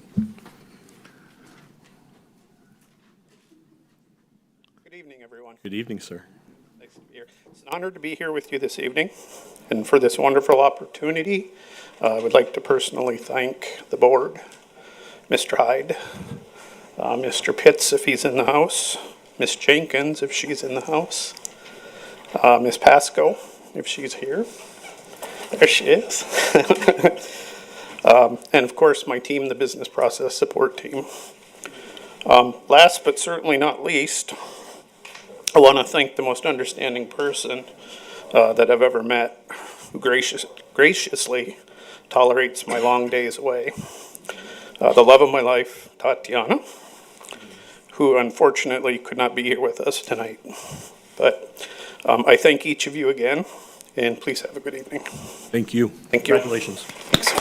[SPEAKER 12] Good evening, everyone.
[SPEAKER 4] Good evening, sir.
[SPEAKER 12] Nice to be here. It's an honor to be here with you this evening, and for this wonderful opportunity, I would like to personally thank the board, Mr. Hyde, Mr. Pitts if he's in the house, Ms. Jenkins if she's in the house, Ms. Pasco, if she's here. There she is. And of course, my team, the Business Process Support Team. Last but certainly not least, I want to thank the most understanding person that I've ever met, who graciously tolerates my long days away. The love of my life, Tatiana, who unfortunately could not be here with us tonight. But I thank each of you again, and please have a good evening.
[SPEAKER 4] Thank you.
[SPEAKER 12] Thank you.
[SPEAKER 4] Congratulations.
[SPEAKER 12] Thanks.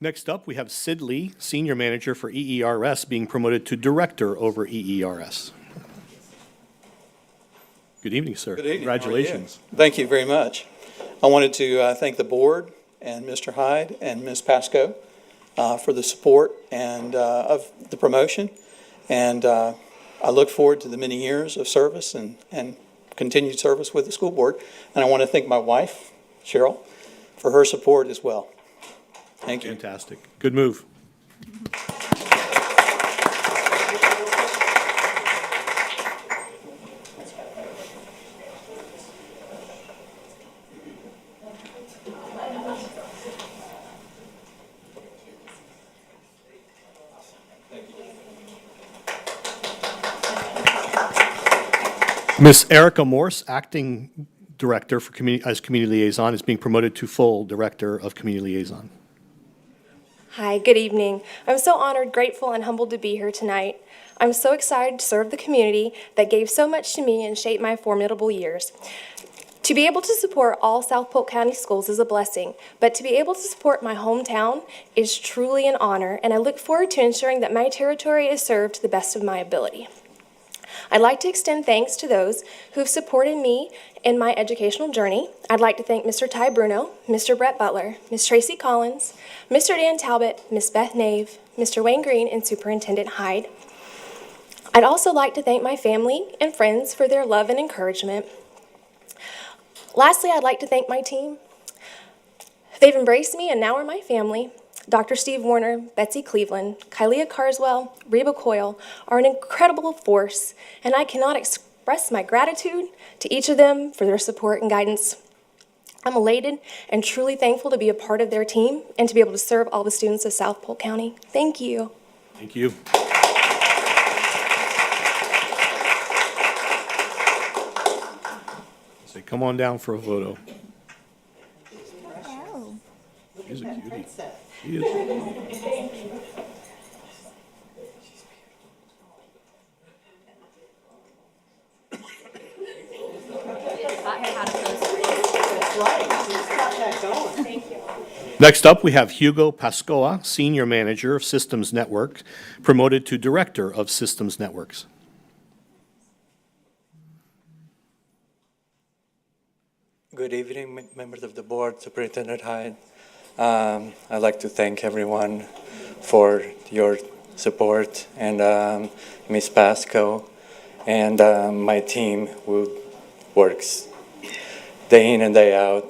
[SPEAKER 4] Next up, we have Sid Lee, Senior Manager for EERS, being promoted to Director over EERS. Good evening, sir.
[SPEAKER 6] Good evening. How are you?
[SPEAKER 4] Congratulations.
[SPEAKER 6] Thank you very much. I wanted to thank the board and Mr. Hyde and Ms. Pasco for the support and of the promotion. And I look forward to the many years of service and continued service with the school board. And I want to thank my wife, Cheryl, for her support as well. Thank you.
[SPEAKER 4] Fantastic. Good move. Miss Erica Morse, Acting Director for as Community Liaison, is being promoted to full Director of Community Liaison.
[SPEAKER 13] Hi, good evening. I'm so honored, grateful, and humbled to be here tonight. I'm so excited to serve the community that gave so much to me and shaped my formidable years. To be able to support all South Polk County schools is a blessing, but to be able to support my hometown is truly an honor, and I look forward to ensuring that my territory is served to the best of my ability. I'd like to extend thanks to those who've supported me in my educational journey. I'd like to thank Mr. Ty Bruno, Mr. Brett Butler, Ms. Tracy Collins, Mr. Dan Talbot, Ms. Beth Nave, Mr. Wayne Green, and Superintendent Hyde. I'd also like to thank my family and friends for their love and encouragement. Lastly, I'd like to thank my team. They've embraced me and now are my family. Dr. Steve Warner, Betsy Cleveland, Kylia Carswell, Reba Coyle are an incredible force, and I cannot express my gratitude to each of them for their support and guidance. I'm elated and truly thankful to be a part of their team and to be able to serve all the students of South Polk County. Thank you.
[SPEAKER 4] Thank you. Say, come on down for a photo. He's a cutie. He is. Next up, we have Hugo Pascoa, Senior Manager of Systems Network, promoted to Director of Systems Networks.
[SPEAKER 14] Good evening, members of the board, Superintendent Hyde. I'd like to thank everyone for your support, and Ms. Pasco and my team who works day in and day out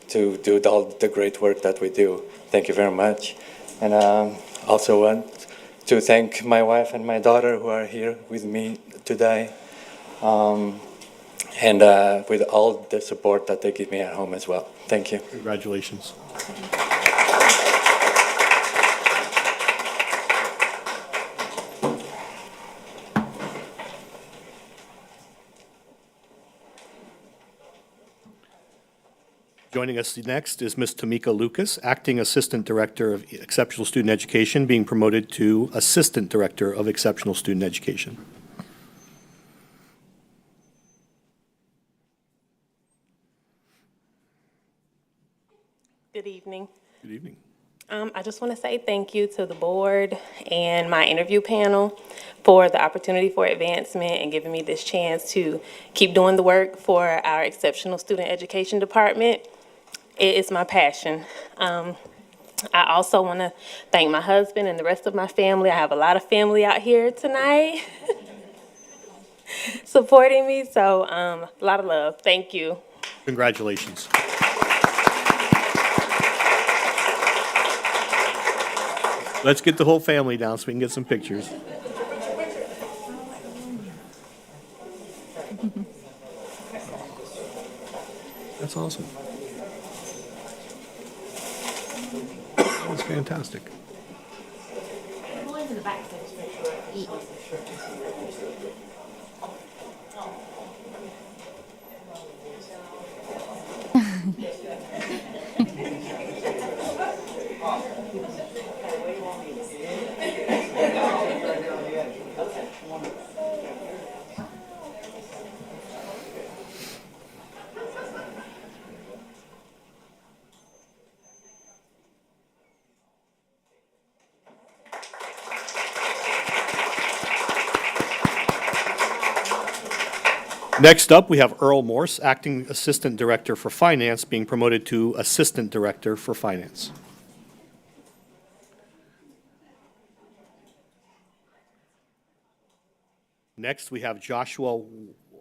[SPEAKER 14] to do all the great work that we do. Thank you very much. And also want to thank my wife and my daughter who are here with me today, and with all the support that they give me at home as well. Thank you.
[SPEAKER 4] Congratulations. Joining us next is Ms. Tamika Lucas, Acting Assistant Director of Exceptional Student Education, being promoted to Assistant Director of Exceptional Student Education.
[SPEAKER 24] Good evening.
[SPEAKER 4] Good evening.
[SPEAKER 24] I just want to say thank you to the board and my interview panel for the opportunity for advancement and giving me this chance to keep doing the work for our Exceptional Student Education Department. It is my passion. I also want to thank my husband and the rest of my family. I have a lot of family out here tonight supporting me, so a lot of love. Thank you.
[SPEAKER 4] Congratulations. Let's get the whole family down so we can get some pictures. That's awesome. That's fantastic. Next up, we have Earl Morse, Acting Assistant Director for Finance, being promoted to Assistant Director for Finance. Next, we have Joshua,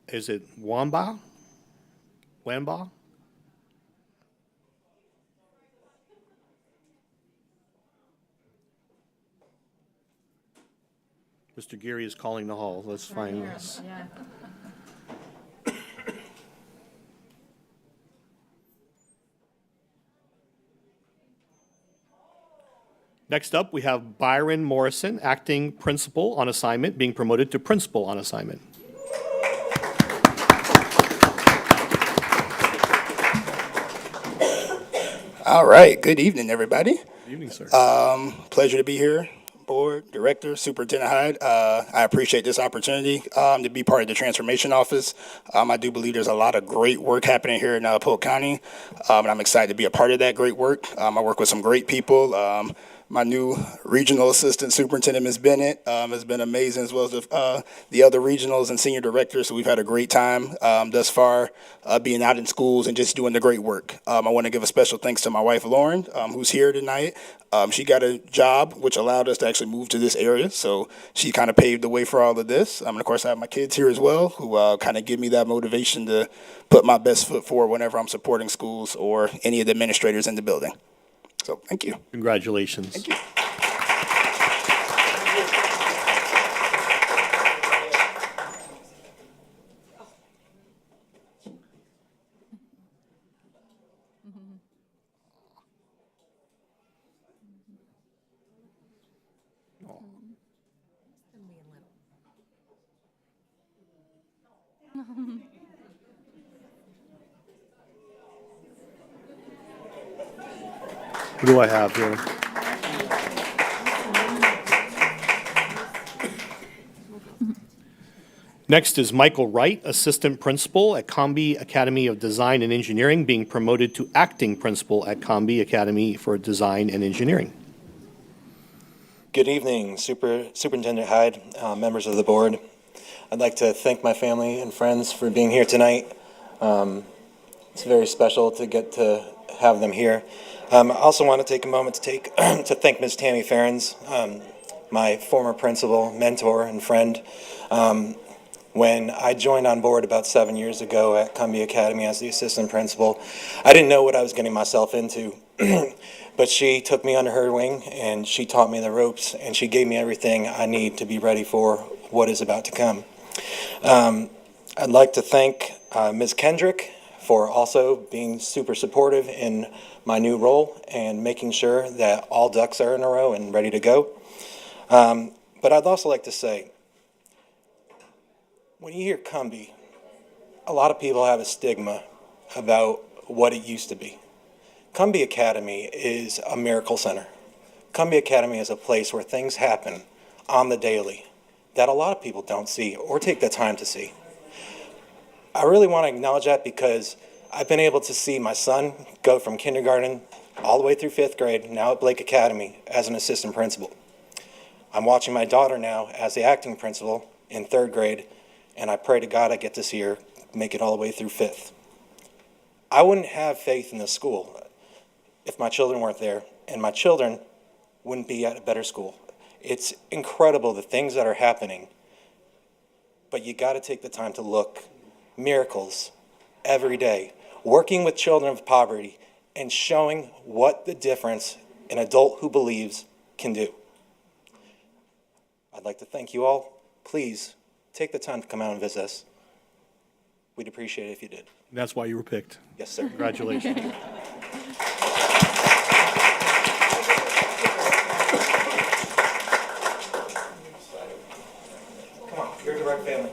[SPEAKER 4] is it Wamba? Mr. Geary is calling the hall. Let's find this. Next up, we have Byron Morrison, Acting Principal on Assignment, being promoted to Principal on Assignment.
[SPEAKER 16] All right. Good evening, everybody.
[SPEAKER 4] Good evening, sir.
[SPEAKER 16] Pleasure to be here. Board, Director, Superintendent Hyde. I appreciate this opportunity to be part of the Transformation Office. I do believe there's a lot of great work happening here in Polk County, and I'm excited to be a part of that great work. I work with some great people. My new regional assistant superintendent, Ms. Bennett, has been amazing, as well as the other regionals and senior directors. So we've had a great time thus far being out in schools and just doing the great work. I want to give a special thanks to my wife, Lauren, who's here tonight. She got a job which allowed us to actually move to this area. So she kind of paved the way for all of this. And of course, I have my kids here as well, who kind of give me that motivation to put my best foot forward whenever I'm supporting schools or any of the administrators in the building. So thank you.
[SPEAKER 4] Congratulations.
[SPEAKER 16] Thank you.
[SPEAKER 4] Who do I have here? Next is Michael Wright, Assistant Principal at Combi Academy of Design and Engineering, being promoted to Acting Principal at Combi Academy for Design and Engineering.
[SPEAKER 17] Good evening, Superintendent Hyde, members of the board. I'd like to thank my family and friends for being here tonight. It's very special to get to have them here. I also want to take a moment to thank Ms. Tammy Ferens, my former principal, mentor, and friend. When I joined on board about 7 years ago at Cumbia Academy as the assistant principal, I didn't know what I was getting myself into. But she took me under her wing, and she taught me the ropes, and she gave me everything I need to be ready for what is about to come. I'd like to thank Ms. Kendrick for also being super supportive in my new role and making sure that all ducks are in a row and ready to go. But I'd also like to say, when you hear Cumbie, a lot of people have a stigma about what it used to be. Cumbie Academy is a miracle center. Cumbie Academy is a place where things happen on the daily that a lot of people don't see or take the time to see. I really want to acknowledge that because I've been able to see my son go from kindergarten all the way through 5th grade, now at Blake Academy as an assistant principal. I'm watching my daughter now as the acting principal in 3rd grade, and I pray to God I get to see her make it all the way through 5th. I wouldn't have faith in the school if my children weren't there, and my children wouldn't be at a better school. It's incredible the things that are happening, but you got to take the time to look. Miracles every day, working with children of poverty and showing what the difference an adult who believes can do. I'd like to thank you all. Please take the time to come out and visit us. We'd appreciate it if you did.
[SPEAKER 4] That's why you were picked.
[SPEAKER 17] Yes, sir.
[SPEAKER 4] Congratulations.
[SPEAKER 17] Come on, you're the right family.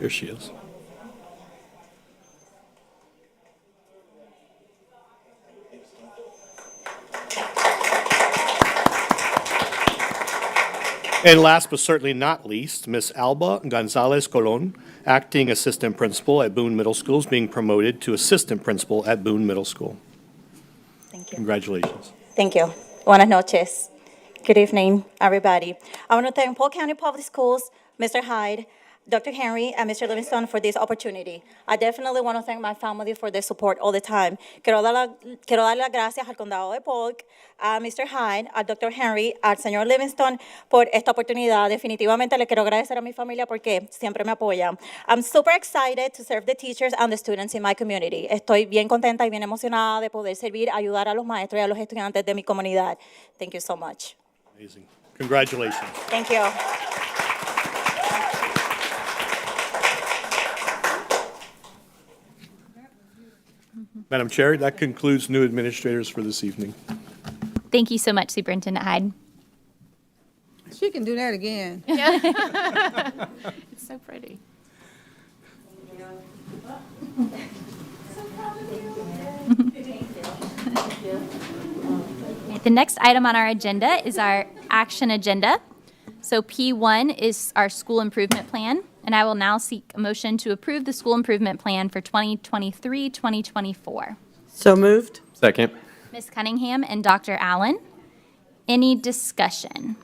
[SPEAKER 4] Here she is. And last but certainly not least, Miss Alba Gonzalez Colon, Acting Assistant Principal at Boone Middle School, is being promoted to Assistant Principal at Boone Middle School. Congratulations.
[SPEAKER 18] Thank you. Buenas noches. Good evening, everybody. I want to thank Polk County Public Schools, Mr. Hyde, Dr. Henry, and Mr. Livingston for this opportunity. I definitely want to thank my family for their support all the time. Quiero dar las gracias al Condado de Polk, a Mr. Hyde, a Dr. Henry, al señor Livingston por esta oportunidad. Definitivamente le quiero agradecer a mi familia porque siempre me apoya. I'm super excited to serve the teachers and the students in my community. Estoy bien contenta y bien emocionada de poder servir, ayudar a los maestros y a los estudiantes de mi comunidad. Thank you so much.
[SPEAKER 4] Amazing. Congratulations.
[SPEAKER 18] Thank you.
[SPEAKER 4] Madam Chair, that concludes new administrators for this evening.
[SPEAKER 1] Thank you so much, Superintendent Hyde.
[SPEAKER 9] She can do that again.
[SPEAKER 22] It's so pretty.
[SPEAKER 1] The next item on our agenda is our action agenda. So P1 is our school improvement plan, and I will now seek a motion to approve the school improvement plan for 2023-2024.
[SPEAKER 2] So moved.
[SPEAKER 23] Second.
[SPEAKER 1] Ms. Cunningham and Dr. Allen, any discussion?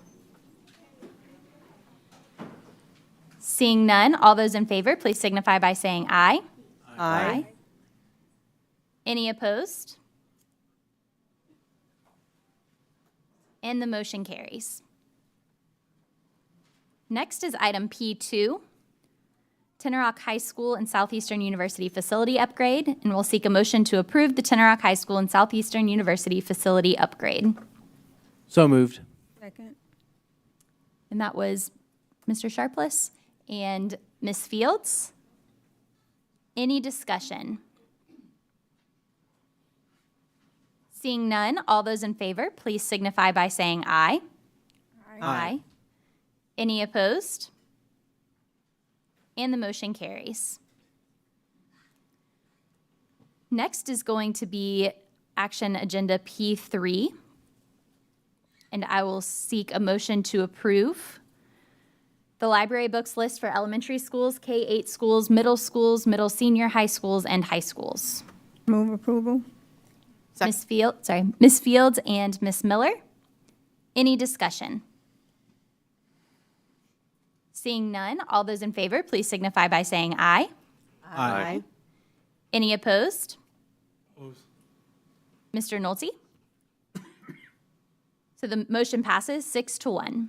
[SPEAKER 1] Seeing none, all those in favor, please signify by saying aye.
[SPEAKER 2] Aye.
[SPEAKER 1] Any opposed? And the motion carries. Next is item P2, Tenorock High School and Southeastern University facility upgrade, and we'll seek a motion to approve the Tenorock High School and Southeastern University facility upgrade.
[SPEAKER 19] So moved.
[SPEAKER 9] Second.
[SPEAKER 1] And that was Mr. Sharpless and Ms. Fields. Any discussion? Seeing none, all those in favor, please signify by saying aye. Aye. Any opposed? And the motion carries. Next is going to be action agenda P3. And I will seek a motion to approve the library books list for elementary schools, K-8 schools, middle senior high schools, and high schools.
[SPEAKER 9] Move approval.
[SPEAKER 1] Ms. Fields and Ms. Miller. Any discussion? Seeing none, all those in favor, please signify by saying aye.
[SPEAKER 2] Aye.
[SPEAKER 1] Any opposed? Mr. Nolte? So the motion passes 6-1.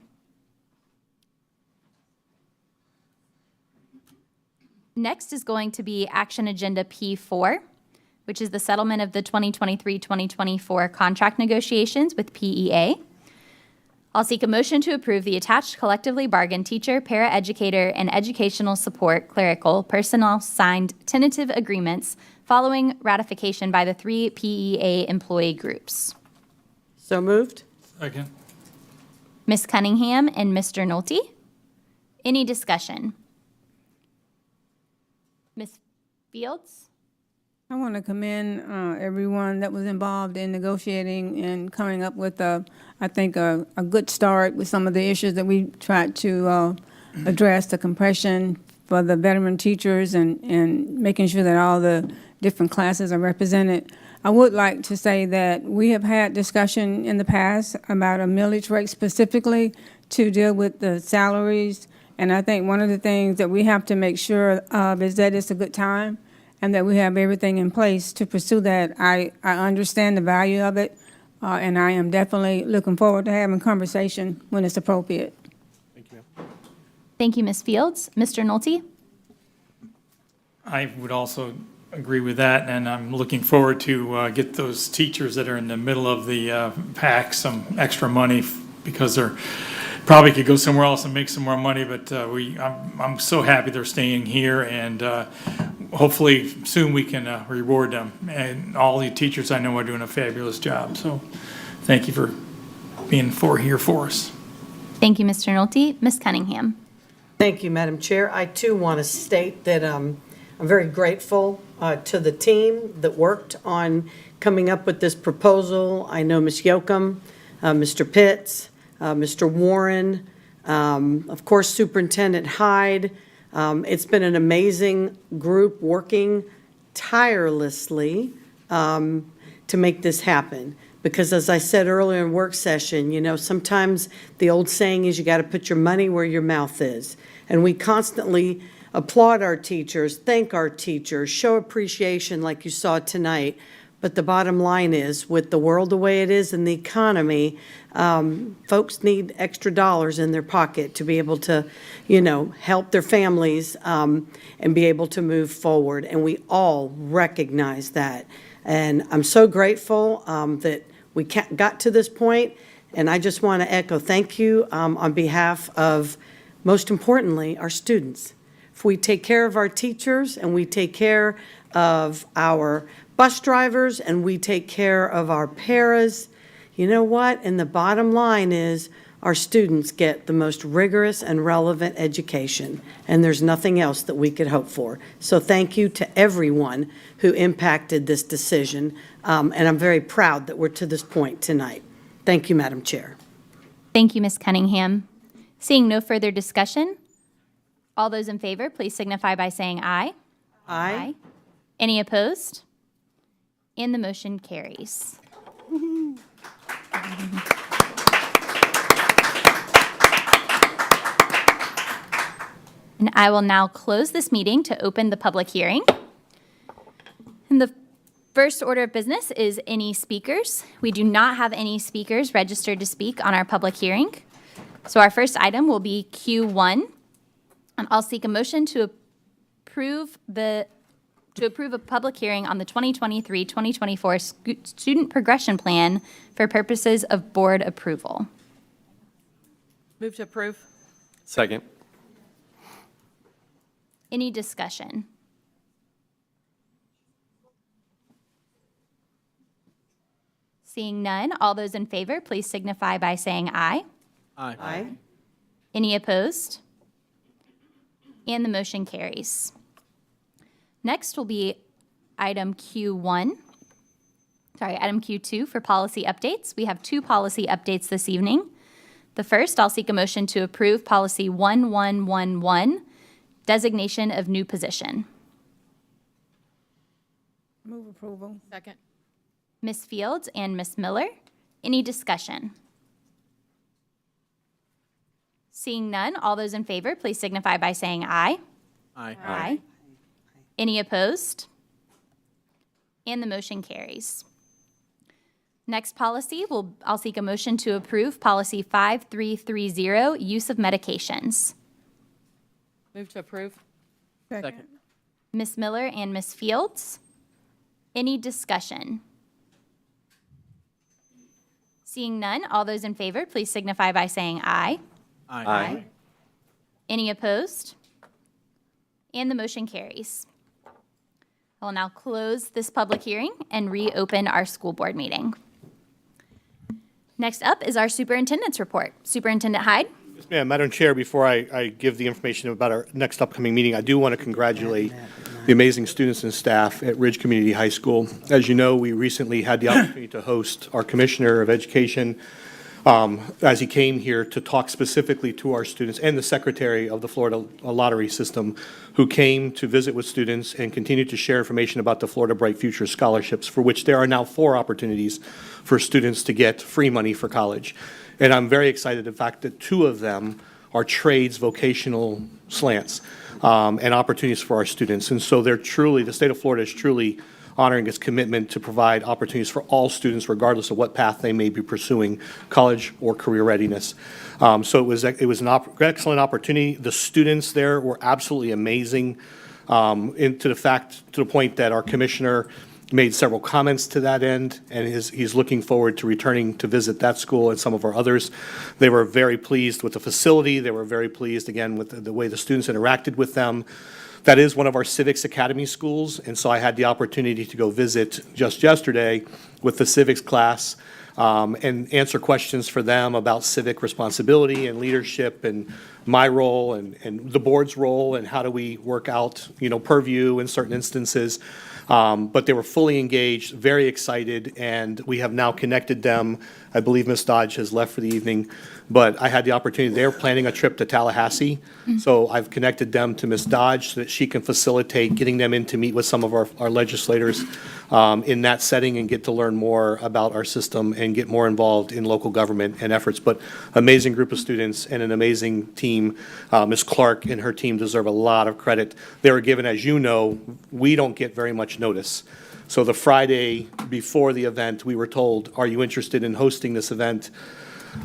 [SPEAKER 1] Next is going to be action agenda P4, which is the settlement of the 2023-2024 contract negotiations with PEA. I'll seek a motion to approve the attached collectively bargained teacher, paraeducator, and educational support clerical personnel signed tentative agreements following ratification by the 3 PEA employee groups.
[SPEAKER 2] So moved.
[SPEAKER 8] Second.
[SPEAKER 1] Ms. Cunningham and Mr. Nolte. Any discussion? Ms. Fields?
[SPEAKER 9] I want to commend everyone that was involved in negotiating and coming up with, I think, a good start with some of the issues that we tried to address, the compression for the veteran teachers and making sure that all the different classes are represented. I would like to say that we have had discussion in the past about a millage rate specifically to deal with the salaries. And I think one of the things that we have to make sure of is that it's a good time and that we have everything in place to pursue that. I understand the value of it, and I am definitely looking forward to having conversation when it's appropriate.
[SPEAKER 4] Thank you.
[SPEAKER 1] Thank you, Ms. Fields. Mr. Nolte?
[SPEAKER 8] I would also agree with that, and I'm looking forward to get those teachers that are in the middle of the pack some extra money because they're probably could go somewhere else and make some more money, but I'm so happy they're staying here, and hopefully soon we can reward them. And all the teachers I know are doing a fabulous job, so thank you for being here for us.
[SPEAKER 1] Thank you, Mr. Nolte. Ms. Cunningham?
[SPEAKER 2] Thank you, Madam Chair. I, too, want to state that I'm very grateful to the team that worked on coming up with this proposal. I know Ms. Yoakum, Mr. Pitts, Mr. Warren, of course, Superintendent Hyde. It's been an amazing group working tirelessly to make this happen. because as I said earlier in work session, sometimes the old saying is you got to put your money where your mouth is. And we constantly applaud our teachers, thank our teachers, show appreciation like you saw tonight. But the bottom line is, with the world the way it is and the economy, folks need extra dollars in their pocket to be able to, help their families and be able to move forward. And we all recognize that. And I'm so grateful that we got to this point. And I just want to echo thank you on behalf of, most importantly, our students. If we take care of our teachers and we take care of our bus drivers and we take care of our paras, you know what? And the bottom line is our students get the most rigorous and relevant education, and there's nothing else that we could hope for. So thank you to everyone who impacted this decision, and I'm very proud that we're to this point tonight. Thank you, Madam Chair.
[SPEAKER 1] Thank you, Ms. Cunningham. Seeing no further discussion, all those in favor, please signify by saying aye.
[SPEAKER 2] Aye.
[SPEAKER 1] Any opposed? And the motion carries. And I will now close this meeting to open the public hearing. And the first order of business is any speakers. We do not have any speakers registered to speak on our public hearing. So our first item will be Q1. And I'll seek a motion to approve a public hearing on the 2023-2024 Student Progression Plan for purposes of board approval.
[SPEAKER 22] Move to approve.
[SPEAKER 23] Second.
[SPEAKER 1] Any discussion? Seeing none, all those in favor, please signify by saying aye.
[SPEAKER 19] Aye.
[SPEAKER 2] Aye.
[SPEAKER 1] Any opposed? And the motion carries. Next will be item Q2 for policy updates. We have 2 policy updates this evening. The first, I'll seek a motion to approve policy 1111, designation of new position.
[SPEAKER 9] Move approval.
[SPEAKER 22] Second.
[SPEAKER 1] Ms. Fields and Ms. Miller, any discussion? Seeing none, all those in favor, please signify by saying aye.
[SPEAKER 19] Aye.
[SPEAKER 1] Aye. Any opposed? And the motion carries. Next policy, I'll seek a motion to approve policy 5330, use of medications.
[SPEAKER 22] Move to approve.
[SPEAKER 9] Second.
[SPEAKER 1] Ms. Miller and Ms. Fields, any discussion? Seeing none, all those in favor, please signify by saying aye.
[SPEAKER 23] Aye.
[SPEAKER 1] Any opposed? And the motion carries. I will now close this public hearing and reopen our school board meeting. Next up is our superintendent's report. Superintendent Hyde.
[SPEAKER 4] Yes, ma'am. Madam Chair, before I give the information about our next upcoming meeting, I do want to congratulate the amazing students and staff at Ridge Community High School. As you know, we recently had the opportunity to host our Commissioner of Education as he came here to talk specifically to our students, and the Secretary of the Florida Lottery System, who came to visit with students and continue to share information about the Florida Bright Future scholarships, for which there are now 4 opportunities for students to get free money for college. And I'm very excited, in fact, that 2 of them are trades vocational slants and opportunities for our students. And so they're truly, the state of Florida is truly honoring its commitment to provide opportunities for all students, regardless of what path they may be pursuing, college or career readiness. So it was an excellent opportunity. The students there were absolutely amazing, to the point that our commissioner made several comments to that end, and he's looking forward to returning to visit that school and some of our others. They were very pleased with the facility. They were very pleased, again, with the way the students interacted with them. That is one of our Civics Academy schools, and so I had the opportunity to go visit just yesterday with the civics class and answer questions for them about civic responsibility and leadership and my role and the board's role and how do we work out, purview in certain instances. But they were fully engaged, very excited, and we have now connected them. I believe Ms. Dodge has left for the evening, but I had the opportunity. They're planning a trip to Tallahassee, so I've connected them to Ms. Dodge so that she can facilitate getting them in to meet with some of our legislators in that setting and get to learn more about our system and get more involved in local government and efforts. But amazing group of students and an amazing team. Ms. Clark and her team deserve a lot of credit. They were given, as you know, we don't get very much notice. So the Friday before the event, we were told, are you interested in hosting this event?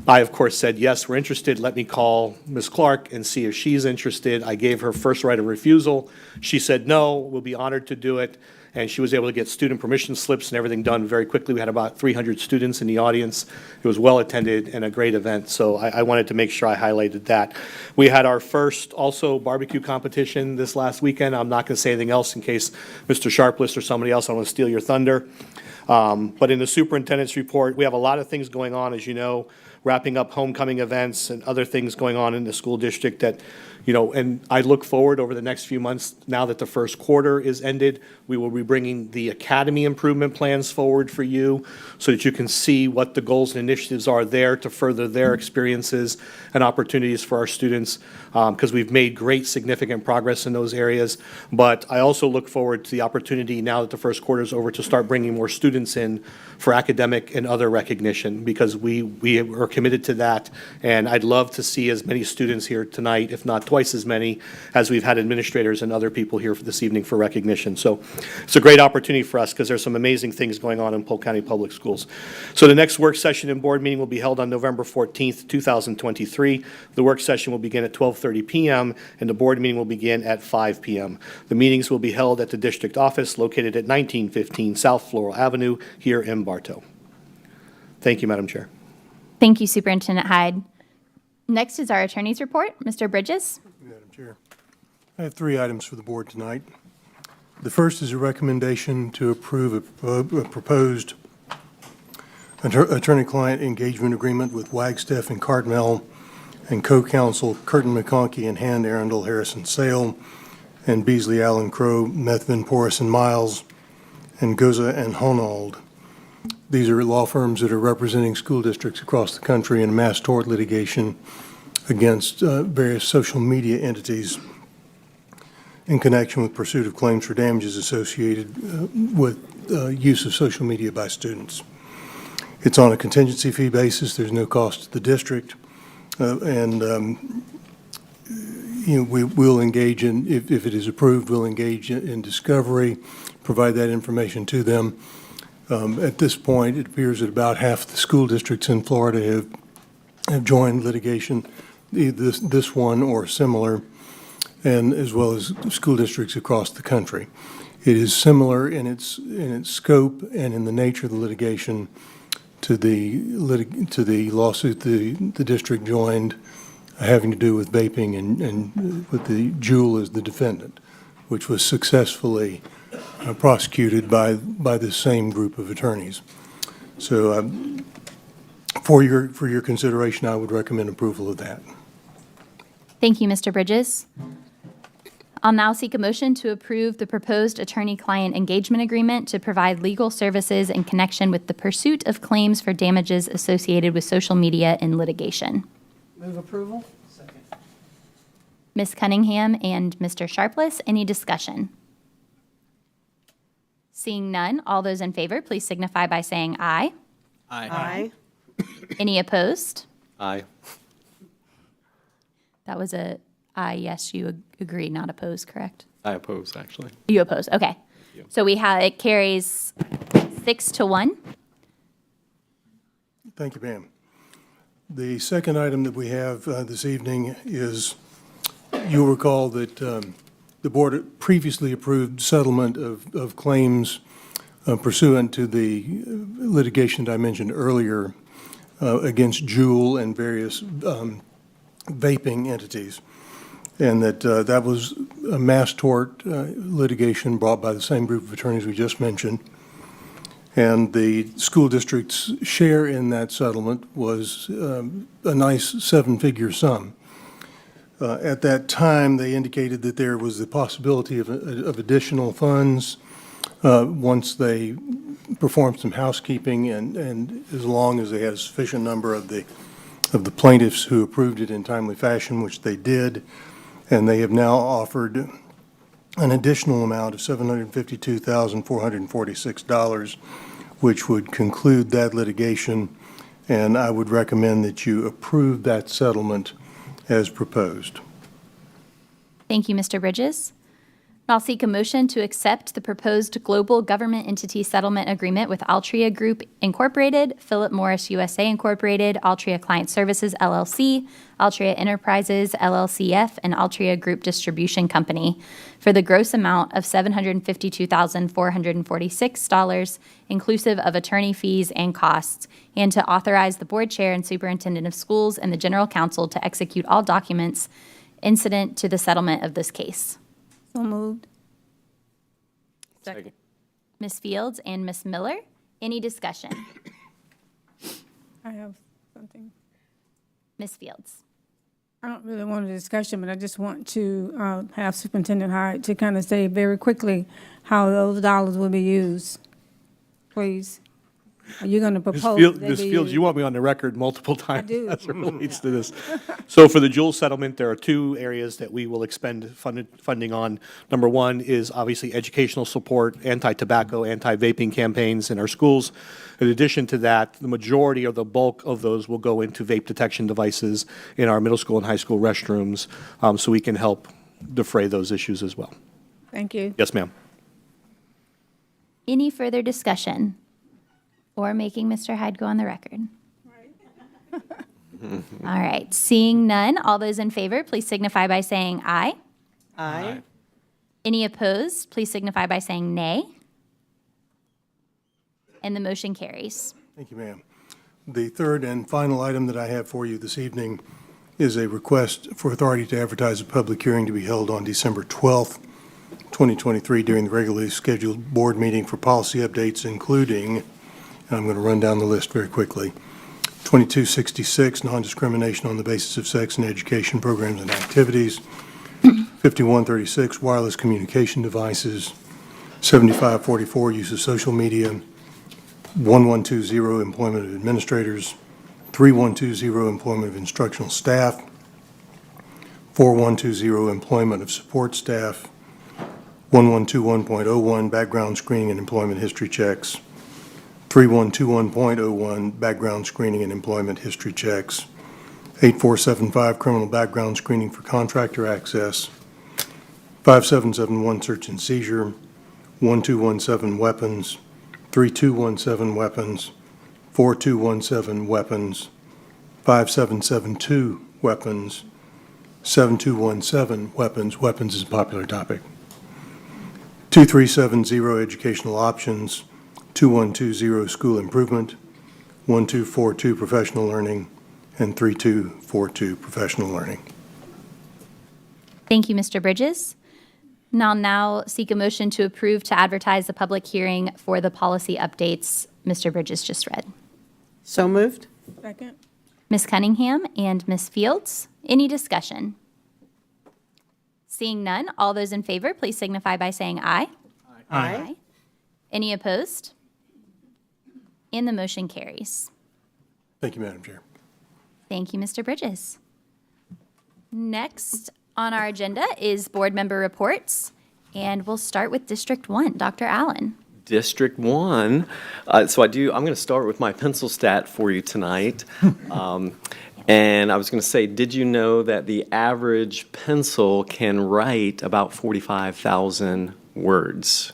[SPEAKER 4] I, of course, said, yes, we're interested. Let me call Ms. Clark and see if she's interested. I gave her first right of refusal. She said, no, we'll be honored to do it. And she was able to get student permission slips and everything done very quickly. We had about 300 students in the audience. It was well-attended and a great event, so I wanted to make sure I highlighted that. We had our first also barbecue competition this last weekend. I'm not going to say anything else in case Mr. Sharpless or somebody else, I don't want to steal your thunder. But in the superintendent's report, we have a lot of things going on, as you know, wrapping up homecoming events and other things going on in the school district that, and I look forward over the next few months, now that the first quarter is ended, we will be bringing the academy improvement plans forward for you so that you can see what the goals and initiatives are there to further their experiences and opportunities for our students, because we've made great significant progress in those areas. But I also look forward to the opportunity, now that the first quarter is over, to start bringing more students in for academic and other recognition, because we are committed to that. And I'd love to see as many students here tonight, if not twice as many, as we've had administrators and other people here for this evening for recognition. So it's a great opportunity for us because there's some amazing things going on in Polk County Public Schools. So the next work session and board meeting will be held on November 14th, 2023. The work session will begin at 12:30 p.m. and the board meeting will begin at 5 p.m. The meetings will be held at the district office located at 1915 South Floral Avenue here in Bartow. Thank you, Madam Chair.
[SPEAKER 1] Thank you, Superintendent Hyde. Next is our attorney's report. Mr. Bridges.
[SPEAKER 7] Madam Chair, I have 3 items for the board tonight. The first is a recommendation to approve a proposed attorney-client engagement agreement with Wagstaff and Cardmell and co-counsel Curtin McConkey and Han Arundel Harrison Sale and Beasley Allen Crow, Methvin Porras and Miles, and Goza and Honnold. These are law firms that are representing school districts across the country in mass tort litigation against various social media entities in connection with pursuit of claims for damages associated with use of social media by students. It's on a contingency fee basis. There's no cost to the district. We will engage in, if it is approved, we'll engage in discovery, provide that information to them. At this point, it appears that about half the school districts in Florida have joined litigation, either this one or similar, and as well as school districts across the country. It is similar in its scope and in the nature of the litigation to the lawsuit the district joined having to do with vaping and with the Juul as the defendant, which was successfully prosecuted by the same group of attorneys. So for your consideration, I would recommend approval of that.
[SPEAKER 1] Thank you, Mr. Bridges. I'll now seek a motion to approve the proposed attorney-client engagement agreement to provide legal services in connection with the pursuit of claims for damages associated with social media in litigation.
[SPEAKER 2] Move approval. Second.
[SPEAKER 1] Ms. Cunningham and Mr. Sharpless, any discussion? Seeing none, all those in favor, please signify by saying aye.
[SPEAKER 2] Aye.
[SPEAKER 1] Any opposed?
[SPEAKER 23] Aye.
[SPEAKER 1] That was a aye, yes, you agree, not oppose, correct?
[SPEAKER 23] I oppose, actually.
[SPEAKER 1] You oppose, okay. So it carries 6-1.
[SPEAKER 7] Thank you, Pam. The second item that we have this evening is, you'll recall that the board previously approved settlement of claims pursuant to the litigation that I mentioned earlier against Juul and various vaping entities. And that was a mass tort litigation brought by the same group of attorneys we just mentioned. And the school district's share in that settlement was a nice 7-figure sum. At that time, they indicated that there was the possibility of additional funds once they performed some housekeeping and as long as they had a sufficient number of the plaintiffs who approved it in timely fashion, which they did. And they have now offered an additional amount of $752,446, which would conclude that litigation, and I would recommend that you approve that settlement as proposed.
[SPEAKER 1] Thank you, Mr. Bridges. I'll seek a motion to accept the proposed global government entity settlement agreement with Altria Group Incorporated, Philip Morris USA Incorporated, Altria Client Services LLC, Altria Enterprises LLCF, and Altria Group Distribution Company for the gross amount of $752,446, inclusive of attorney fees and costs, and to authorize the board chair and superintendent of schools and the general counsel to execute all documents incident to the settlement of this case.
[SPEAKER 9] So moved.
[SPEAKER 23] Second.
[SPEAKER 1] Ms. Fields and Ms. Miller, any discussion?
[SPEAKER 9] I have something.
[SPEAKER 1] Ms. Fields.
[SPEAKER 9] I don't really want a discussion, but I just want to have Superintendent Hyde to kind of say very quickly how those dollars will be used. Please. Are you going to propose?
[SPEAKER 4] Ms. Fields, you want me on the record multiple times
[SPEAKER 9] do.
[SPEAKER 4] as it relates to this. So for the Jules settlement, there are two areas that we will expend funding on. Number one is obviously educational support, anti-tobacco, anti-vaping campaigns in our schools. In addition to that, the majority or the bulk of those will go into vape detection devices in our middle school and high school restrooms, so we can help defray those issues as well.
[SPEAKER 9] Thank you.
[SPEAKER 4] Yes, ma'am.
[SPEAKER 1] Any further discussion or making Mr. Hyde go on the record? All right, seeing none, all those in favor, please signify by saying aye.
[SPEAKER 2] Aye.
[SPEAKER 1] Any opposed, please signify by saying nay. And the motion carries.
[SPEAKER 7] Thank you, ma'am. The third and final item that I have for you this evening is a request for authority to advertise a public hearing to be held on December 12th, 2023, during the regularly scheduled board meeting for policy updates, including, and I'm going to run down the list very quickly, 2266, non-discrimination on the basis of sex in education programs and activities, 5136, wireless communication devices, 7544, use of social media, 1120, employment of administrators, 3120, employment of instructional staff, 4120, employment of support staff, 1121.01, background screening and employment history checks, 3121.01, background screening and employment history checks, 8475, criminal background screening for contractor access, 5771, search and seizure, 1217, weapons, 3217, weapons, 4217, weapons, 5772, weapons, 7217, weapons. Weapons is a popular topic. 2370, educational options, 2120, school improvement, 1242, professional learning, and 3242, professional learning.
[SPEAKER 1] Thank you, Mr. Bridges. And I'll now seek a motion to approve to advertise the public hearing for the policy updates Mr. Bridges just read.
[SPEAKER 2] So moved.
[SPEAKER 9] Second.
[SPEAKER 1] Ms. Cunningham and Ms. Fields, any discussion? Seeing none, all those in favor, please signify by saying aye.
[SPEAKER 2] Aye.
[SPEAKER 1] Any opposed? And the motion carries.
[SPEAKER 7] Thank you, Madam Chair.
[SPEAKER 1] Thank you, Mr. Bridges. Next on our agenda is board member reports, and we'll start with District 1. Dr. Allen.
[SPEAKER 23] District 1. I'm going to start with my pencil stat for you tonight. And I was going to say, did you know that the average pencil can write about 45,000 words?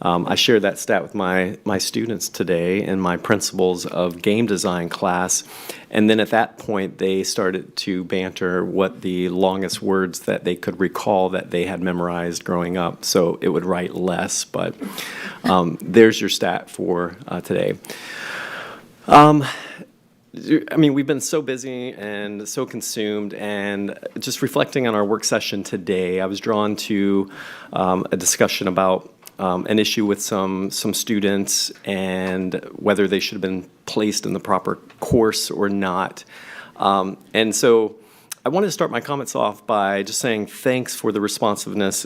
[SPEAKER 23] I shared that stat with my students today in my principles of game design class. And then at that point, they started to banter what the longest words that they could recall that they had memorized growing up. So it would write less, but there's your stat for today. I mean, we've been so busy and so consumed, and just reflecting on our work session today, I was drawn to a discussion about an issue with some students and whether they should have been placed in the proper course or not. And so I wanted to start my comments off by just saying thanks for the responsiveness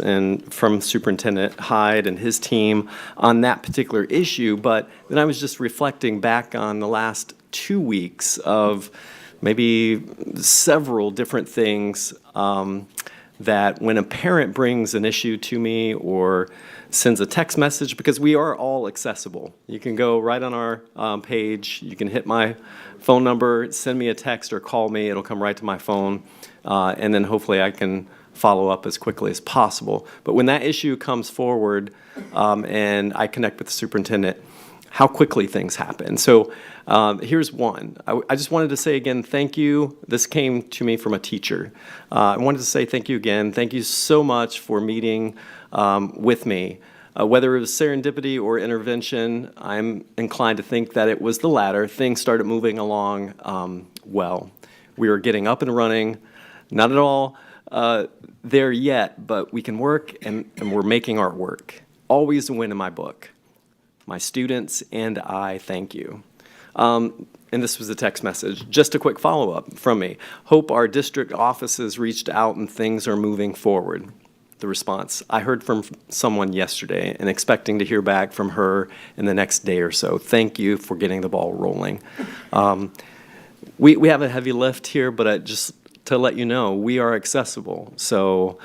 [SPEAKER 23] from Superintendent Hyde and his team on that particular issue. But then I was just reflecting back on the last 2 weeks of maybe several different things that when a parent brings an issue to me or sends a text message, because we are all accessible. You can go right on our page. You can hit my phone number, send me a text or call me. It'll come right to my phone. And then hopefully I can follow up as quickly as possible. But when that issue comes forward and I connect with the superintendent, how quickly things happen. So here's one. I just wanted to say again, thank you. This came to me from a teacher. I wanted to say thank you again. Thank you so much for meeting with me. Whether it was serendipity or intervention, I'm inclined to think that it was the latter. Things started moving along well. We were getting up and running, not at all there yet, but we can work and we're making our work. Always a win in my book. My students and I thank you. And this was a text message. Just a quick follow-up from me. Hope our district offices reached out and things are moving forward. The response, I heard from someone yesterday and expecting to hear back from her in the next day or so. Thank you for getting the ball rolling. We have a heavy lift here, but just to let you know, we are accessible. So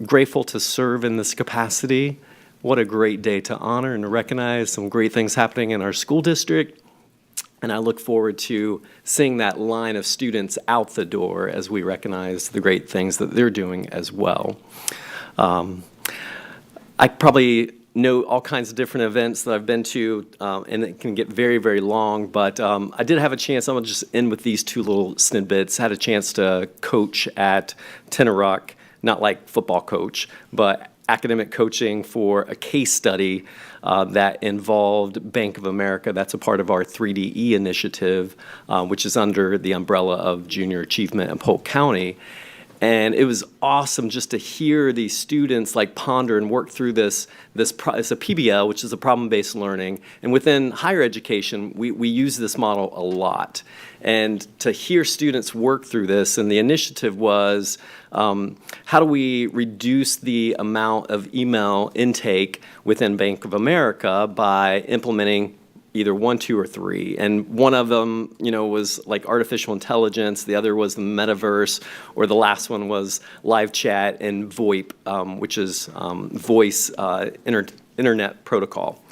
[SPEAKER 23] grateful to serve in this capacity. What a great day to honor and to recognize some great things happening in our school district. And I look forward to seeing that line of students out the door as we recognize the great things that they're doing as well. I probably know all kinds of different events that I've been to, and it can get very, very long, but I did have a chance, I'm gonna just end with these two little snippets. Had a chance to coach at Tenor Rock, not like football coach, but academic coaching for a case study that involved Bank of America. That's a part of our 3DE initiative, which is under the umbrella of Junior Achievement in Polk County. And it was awesome just to hear these students like ponder and work through this. It's a PBL, which is a problem-based learning. And within higher education, we use this model a lot. And to hear students work through this, and the initiative was, how do we reduce the amount of email intake within Bank of America by implementing either 1, 2, or 3. And one of them, was like artificial intelligence. The other was the metaverse, or the last one was live chat and VoIP, which is voice internet protocol.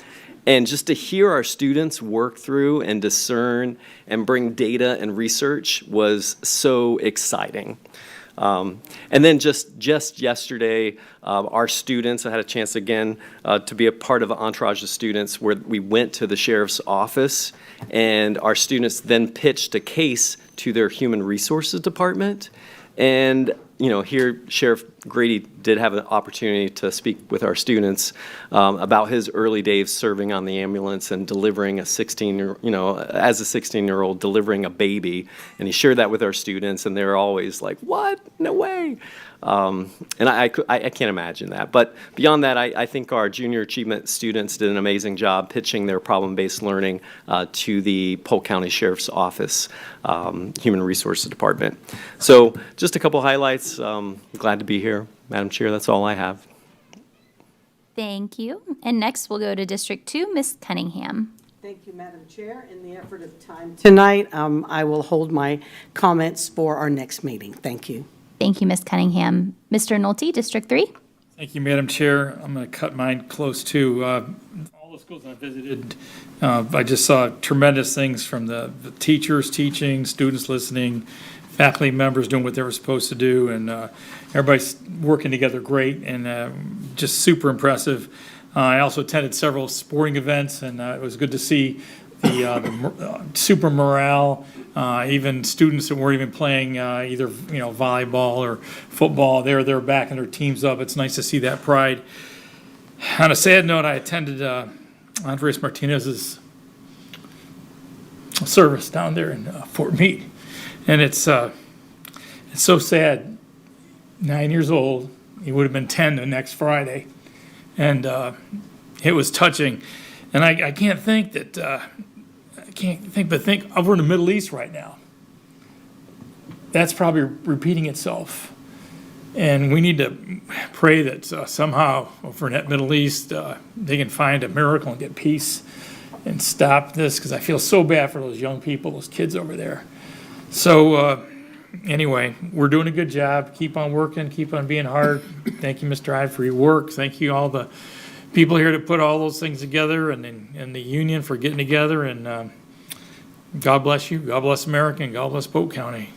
[SPEAKER 23] And just to hear our students work through and discern and bring data and research was so exciting. And then just yesterday, our students, I had a chance again to be a part of an entourage of students where we went to the sheriff's office, and our students then pitched a case to their human resources department. And here Sheriff Grady did have an opportunity to speak with our students about his early days serving on the ambulance and delivering as a 16-year-old, delivering a baby. And he shared that with our students, and they're always like, what? No way. And I can't imagine that. But beyond that, I think our junior achievement students did an amazing job pitching their problem-based learning to the Polk County Sheriff's Office Human Resources Department. So just a couple highlights. Glad to be here. Madam Chair, that's all I have.
[SPEAKER 1] Thank you. And next we'll go to District 2, Ms. Cunningham.
[SPEAKER 2] Thank you, Madam Chair. In the effort of time tonight, I will hold my comments for our next meeting. Thank you.
[SPEAKER 1] Thank you, Ms. Cunningham. Mr. Nolte, District 3.
[SPEAKER 8] Thank you, Madam Chair. I'm going to cut mine close to all the schools I visited. I just saw tremendous things from the teachers teaching, students listening, faculty members doing what they were supposed to do, and everybody's working together great, and just super impressive. I also attended several sporting events, and it was good to see the super morale. Even students that weren't even playing either volleyball or football, they're backing their teams up. It's nice to see that pride. On a sad note, I attended Andres Martinez's service down there in Fort Meade, and it's so sad. 9 years old, he would have been 10 the next Friday, and it was touching. And I can't think that. Think over in the Middle East right now. That's probably repeating itself. And we need to pray that somehow over in that Middle East, they can find a miracle and get peace and stop this, because I feel so bad for those young people, those kids over there. So anyway, we're doing a good job. Keep on working, keep on being hard. Thank you, Mr. Hyde, for your work. Thank you all the people here to put all those things together, and the union for getting together, and God bless you, God bless America, and God bless Polk County.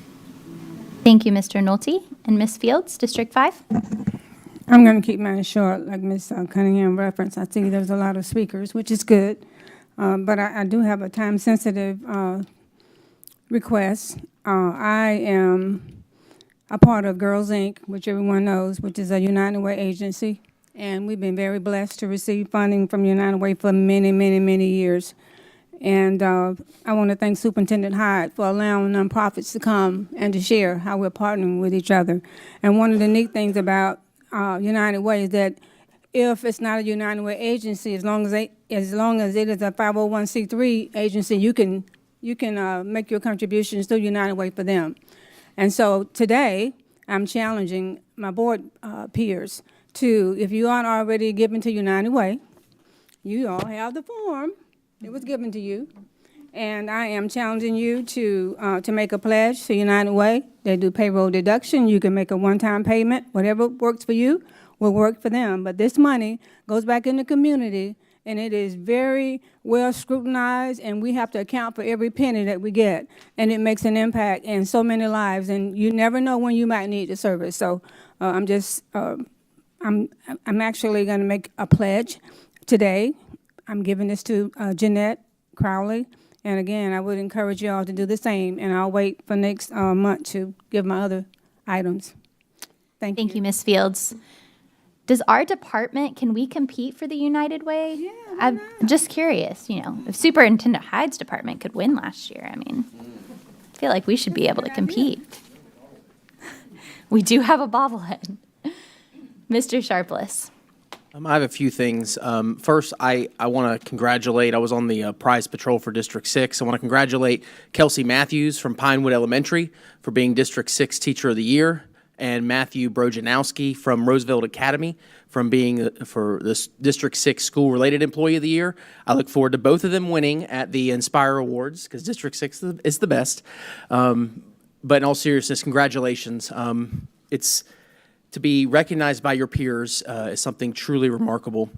[SPEAKER 1] Thank you, Mr. Nolte. And Ms. Fields, District 5?
[SPEAKER 9] I'm going to keep mine short, like Ms. Cunningham referenced. I see there's a lot of speakers, which is good, but I do have a time-sensitive request. I am a part of Girls Inc., which everyone knows, which is a United Way agency, and we've been very blessed to receive funding from United Way for many, many, many years. And I want to thank Superintendent Hyde for allowing nonprofits to come and to share how we're partnering with each other. And one of the neat things about United Way is that if it's not a United Way agency, as long as it is a 501c3 agency, you can make your contributions through United Way for them. And so today, I'm challenging my board peers to, if you aren't already given to United Way, you all have the form. It was given to you. And I am challenging you to make a pledge to United Way. They do payroll deduction. You can make a one-time payment. Whatever works for you will work for them. But this money goes back in the community, and it is very well scrutinized, and we have to account for every penny that we get. And it makes an impact in so many lives, and you never know when you might need the service. So I'm actually going to make a pledge today. I'm giving this to Jeanette Crowley. And again, I would encourage you all to do the same, and I'll wait for next month to give my other items. Thank you.
[SPEAKER 1] Thank you, Ms. Fields. Does our department, can we compete for the United Way? Yeah. I'm just curious, if Superintendent Hyde's department could win last year, I feel like we should be able to compete. We do have a bobblehead. Mr. Sharpless.
[SPEAKER 3] I have a few things. First, I want to congratulate, I was on the prize patrol for District 6. I want to congratulate Kelsey Matthews from Pinewood Elementary for being District 6 Teacher of the Year, and Matthew Brojanowski from Roosevelt Academy from being for this District 6 School-Related Employee of the Year. I look forward to both of them winning at the Inspire Awards, because District 6 is the best. But in all seriousness, congratulations. It's to be recognized by your peers is something truly remarkable.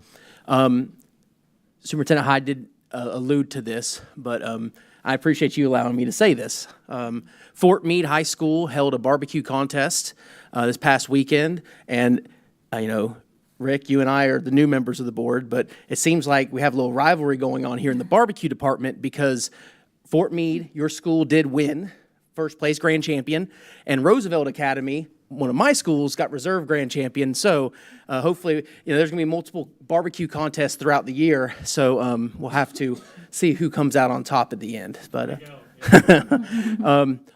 [SPEAKER 3] Superintendent Hyde did allude to this, but I appreciate you allowing me to say this. Fort Meade High School held a barbecue contest this past weekend, and Rick, you and I are the new members of the board, but it seems like we have a little rivalry going on here in the barbecue department, because Fort Meade, your school, did win first place grand champion, and Roosevelt Academy, one of my schools, got reserve grand champion. So hopefully, there's going to be multiple barbecue contests throughout the year. So we'll have to see who comes out on top at the end. But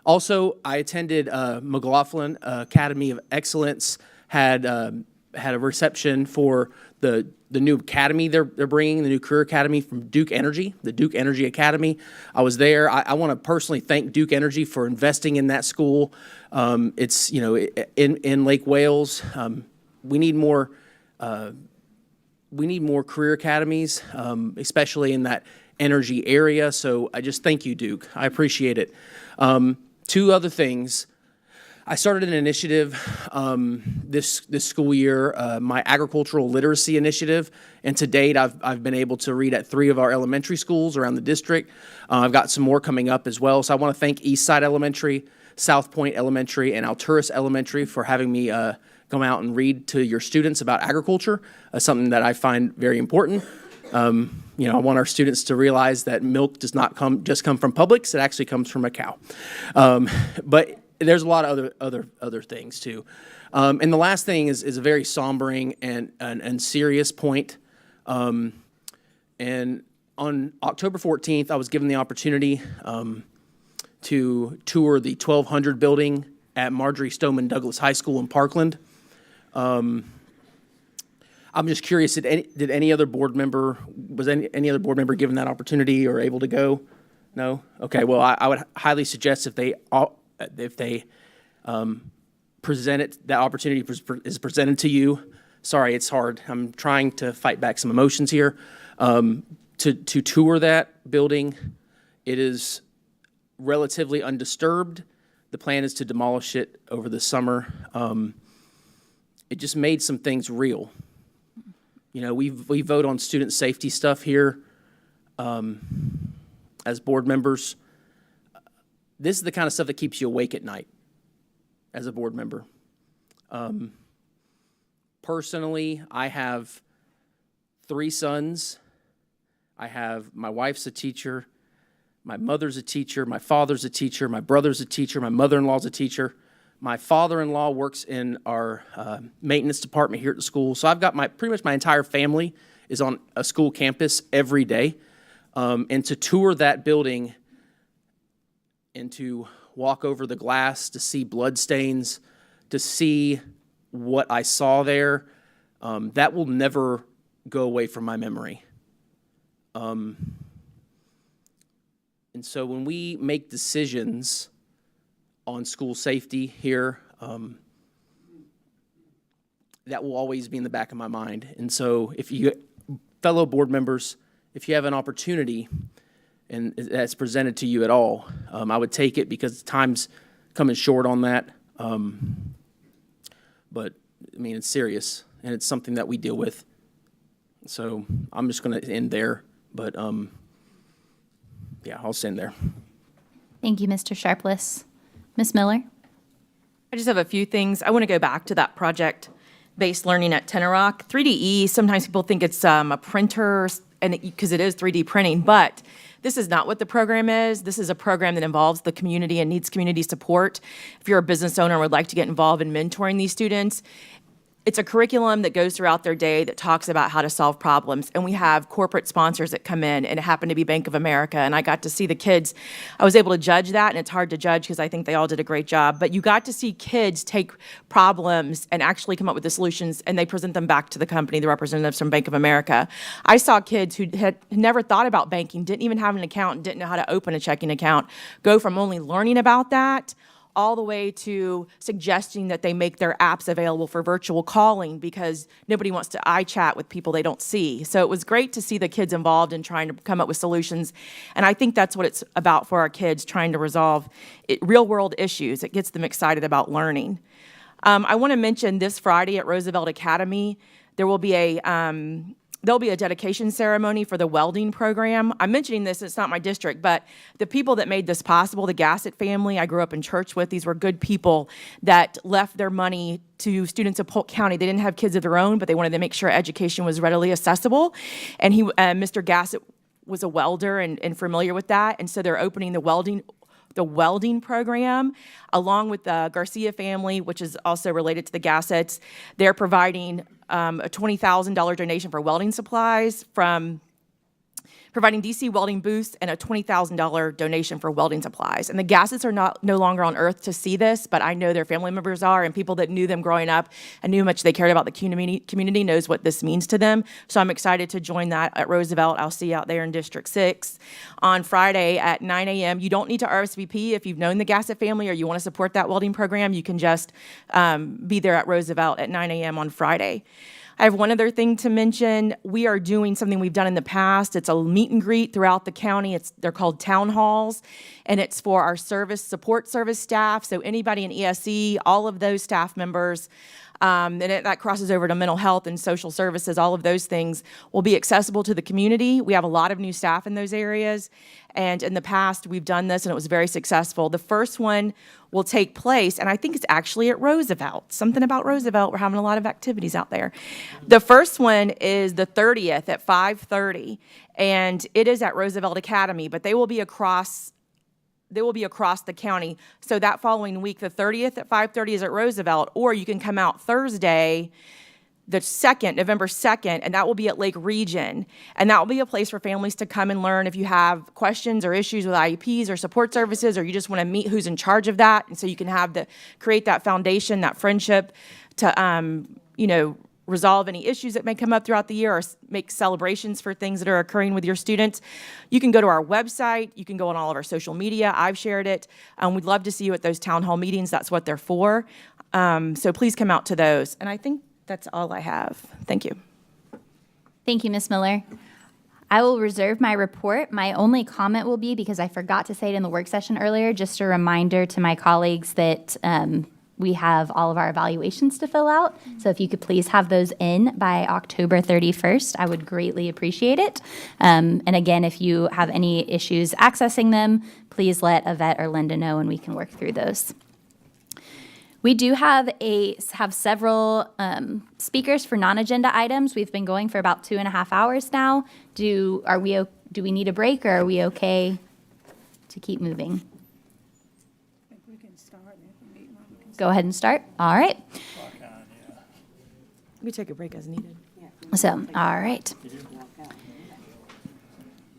[SPEAKER 3] also, I attended McLaughlin Academy of Excellence. Had a reception for the new academy they're bringing, the new career academy from Duke Energy, the Duke Energy Academy. I was there. I want to personally thank Duke Energy for investing in that school. It's in Lake Wales. We need more career academies, especially in that energy area. So I just thank you, Duke. I appreciate it. Two other things. I started an initiative this school year, my agricultural literacy initiative, and to date I've been able to read at 3 of our elementary schools around the district. I've got some more coming up as well, so I want to thank Eastside Elementary, South Point Elementary, and Alturas Elementary for having me come out and read to your students about agriculture, something that I find very important. I want our students to realize that milk does not just come from Publix; it actually comes from a cow. But there's a lot of other things too. And the last thing is a very sombering and serious point. And on October 14th, I was given the opportunity to tour the 1200 building at Marjorie Stoneman Douglas High School in Parkland. I'm just curious, did any other board member, was any other board member given that opportunity or able to go? No? Okay, well, I would highly suggest if they present it, that opportunity is presented to you. Sorry, it's hard. I'm trying to fight back some emotions here. To tour that building, it is relatively undisturbed. The plan is to demolish it over the summer. It just made some things real. You know, we vote on student safety stuff here as board members. This is the kind of stuff that keeps you awake at night as a board member. Personally, I have 3 sons. My wife's a teacher. My mother's a teacher. My father's a teacher. My brother's a teacher. My mother-in-law's a teacher. My father-in-law works in our maintenance department here at the school. So I've got pretty much my entire family is on a school campus every day. And to tour that building and to walk over the glass, to see blood stains, to see what I saw there, that will never go away from my memory. And so when we make decisions on school safety here, that will always be in the back of my mind. And so if you, fellow board members, if you have an opportunity and that's presented to you at all, I would take it because time's coming short on that. But I mean, it's serious and it's something that we deal with. So I'm just going to end there, but yeah, I'll stand there.
[SPEAKER 1] Thank you, Mr. Sharpless. Ms. Miller?
[SPEAKER 22] I just have a few things. I want to go back to that project-based learning at Tenorock. 3DE, sometimes people think it's a printer, and because it is 3D printing, but this is not what the program is. This is a program that involves the community and needs community support. If you're a business owner and would like to get involved in mentoring these students, it's a curriculum that goes throughout their day that talks about how to solve problems. And we have corporate sponsors that come in, and it happened to be Bank of America. And I got to see the kids. I was able to judge that, and it's hard to judge because I think they all did a great job. But you got to see kids take problems and actually come up with the solutions, and they present them back to the company, the representatives from Bank of America. I saw kids who had never thought about banking, didn't even have an account, didn't know how to open a checking account, go from only learning about that all the way to suggesting that they make their apps available for virtual calling because nobody wants to iChat with people they don't see. So it was great to see the kids involved in trying to come up with solutions. And I think that's what it's about for our kids, trying to resolve real-world issues. It gets them excited about learning. I want to mention this Friday at Roosevelt Academy, there'll be a dedication ceremony for the welding program. I'm mentioning this, it's not my district, but the people that made this possible, the Gassett family, I grew up in church with, these were good people that left their money to students of Polk County. They didn't have kids of their own, but they wanted to make sure education was readily accessible. And Mr. Gassett was a welder and familiar with that, and so they're opening the welding program, along with the Garcia family, which is also related to the Gassetts. They're providing a $20,000 donation for welding supplies, from providing DC welding booths, and a $20,000 donation for welding supplies. And the Gassetts are no longer on earth to see this, but I know their family members are, and people that knew them growing up and knew how much they cared about the community knows what this means to them. So I'm excited to join that at Roosevelt. I'll see you out there in District 6 on Friday at 9 a.m. You don't need to RSVP if you've known the Gassett family or you want to support that welding program. You can just be there at Roosevelt at 9 a.m. on Friday. I have one other thing to mention. We are doing something we've done in the past. It's a meet and greet throughout the county. They're called town halls, and it's for our support service staff. So anybody in ESE, all of those staff members, and that crosses over to mental health and social services, all of those things will be accessible to the community. We have a lot of new staff in those areas, and in the past we've done this and it was very successful. The first one will take place, and I think it's actually at Roosevelt. Something about Roosevelt, we're having a lot of activities out there. The first one is the 30th at 5:30, and it is at Roosevelt Academy, but they will be across the county. So that following week, the 30th at 5:30 is at Roosevelt, or you can come out Thursday, the 2nd, November 2nd, and that will be at Lake Region. And that will be a place for families to come and learn if you have questions or issues with IEPs or support services, or you just want to meet who's in charge of that. And so you can create that foundation, that friendship to, resolve any issues that may come up throughout the year or make celebrations for things that are occurring with your students. You can go to our website. You can go on all of our social media. I've shared it. We'd love to see you at those town hall meetings. That's what they're for. So please come out to those. And I think that's all I have. Thank you.
[SPEAKER 1] Thank you, Ms. Miller. I will reserve my report. My only comment will be, because I forgot to say it in the work session earlier, just a reminder to my colleagues that we have all of our evaluations to fill out. So if you could please have those in by October 31st, I would greatly appreciate it. And again, if you have any issues accessing them, please let Yvette or Linda know and we can work through those. We do have several speakers for non-agenda items. We've been going for about 2.5 hours now. Do we need a break, or are we okay to keep moving? Go ahead and start. All right.
[SPEAKER 22] We take a break as needed.
[SPEAKER 1] So, all right.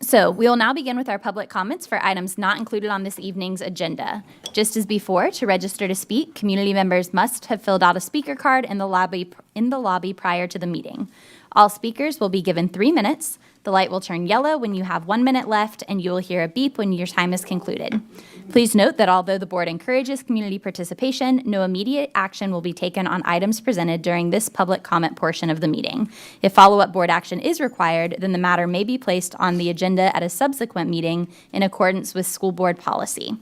[SPEAKER 1] So we will now begin with our public comments for items not included on this evening's agenda. Just as before, to register to speak, community members must have filled out a speaker card in the lobby prior to the meeting. All speakers will be given 3 minutes. The light will turn yellow when you have 1 minute left, and you will hear a beep when your time is concluded. Please note that although the board encourages community participation, no immediate action will be taken on items presented during this public comment portion of the meeting. If follow-up board action is required, then the matter may be placed on the agenda at a subsequent meeting in accordance with school board policy.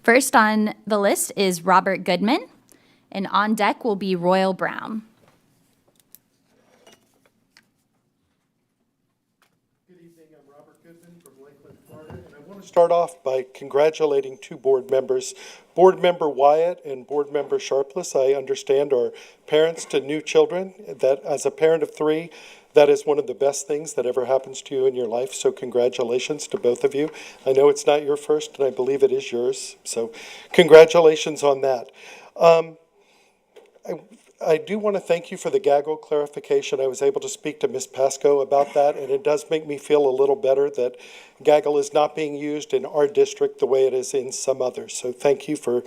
[SPEAKER 1] First on the list is Robert Goodman, and on deck will be Royal Brown.
[SPEAKER 10] Start off by congratulating two board members. Board Member Wyatt and Board Member Sharpless, I understand, are parents to new children. That, as a parent of 3, that is one of the best things that ever happens to you in your life, so congratulations to both of you. I know it's not your first, and I believe it is yours, so congratulations on that. I do want to thank you for the gaggle clarification. I was able to speak to Ms. Pasco about that, and it does make me feel a little better that gaggle is not being used in our district the way it is in some others. So thank you for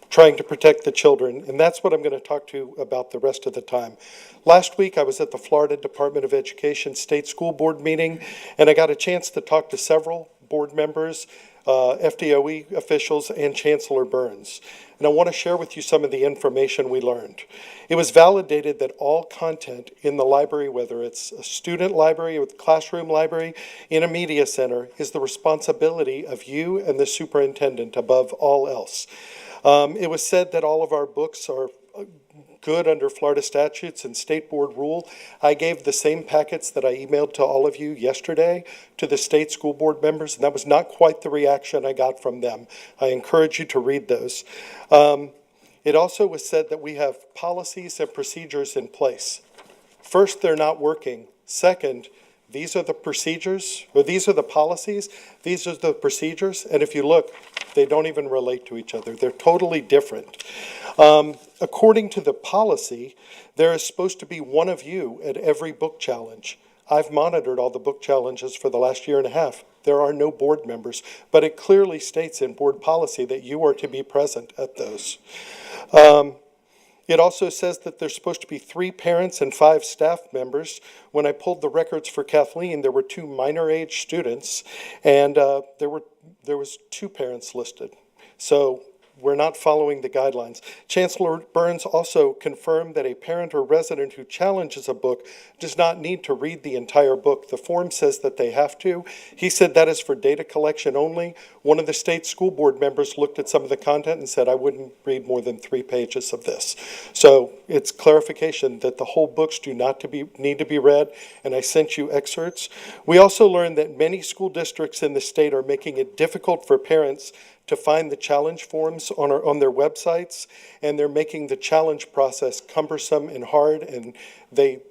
[SPEAKER 10] trying to protect the children, and that's what I'm going to talk to you about the rest of the time. Last week, I was at the Florida Department of Education State School Board meeting, and I got a chance to talk to several board members, FDOE officials, and Chancellor Burns. And I want to share with you some of the information we learned. It was validated that all content in the library, whether it's a student library or a classroom library, in a media center, is the responsibility of you and the superintendent above all else. It was said that all of our books are good under Florida statutes and state board rule. I gave the same packets that I emailed to all of you yesterday to the state school board members, and that was not quite the reaction I got from them. I encourage you to read those. It also was said that we have policies and procedures in place. First, they're not working. Second, these are the procedures, or these are the policies, these are the procedures, and if you look, they don't even relate to each other. They're totally different. According to the policy, there is supposed to be one of you at every book challenge. I've monitored all the book challenges for the last 1.5 years. There are no board members, but it clearly states in board policy that you are to be present at those. It also says that there's supposed to be 3 parents and 5 staff members. When I pulled the records for Kathleen, there were 2 minor age students, and there was 2 parents listed. So we're not following the guidelines. Chancellor Burns also confirmed that a parent or resident who challenges a book does not need to read the entire book. The form says that they have to. He said that is for data collection only. One of the state school board members looked at some of the content and said, I wouldn't read more than 3 pages of this. So it's clarification that the whole books do not need to be read, and I sent you excerpts. We also learned that many school districts in the state are making it difficult for parents to find the challenge forms on their websites, and they're making the challenge process cumbersome and hard, and they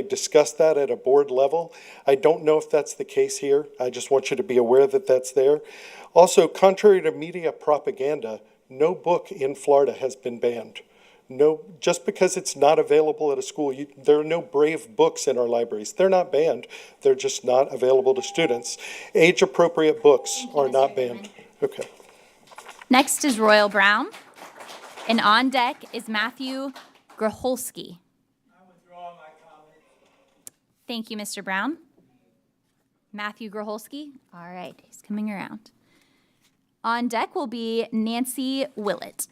[SPEAKER 10] discuss that at a board level. I don't know if that's the case here. I just want you to be aware that that's there. Also, contrary to media propaganda, no book in Florida has been banned. No, just because it's not available at a school, there are no brave books in our libraries. They're not banned. They're just not available to students. Age-appropriate books are not banned. Okay.
[SPEAKER 1] Next is Royal Brown, and on deck is Matthew Gracholski. I withdraw my comment. Thank you, Mr. Brown. Matthew Gracholski. All right, he's coming around. On deck will be Nancy Willett.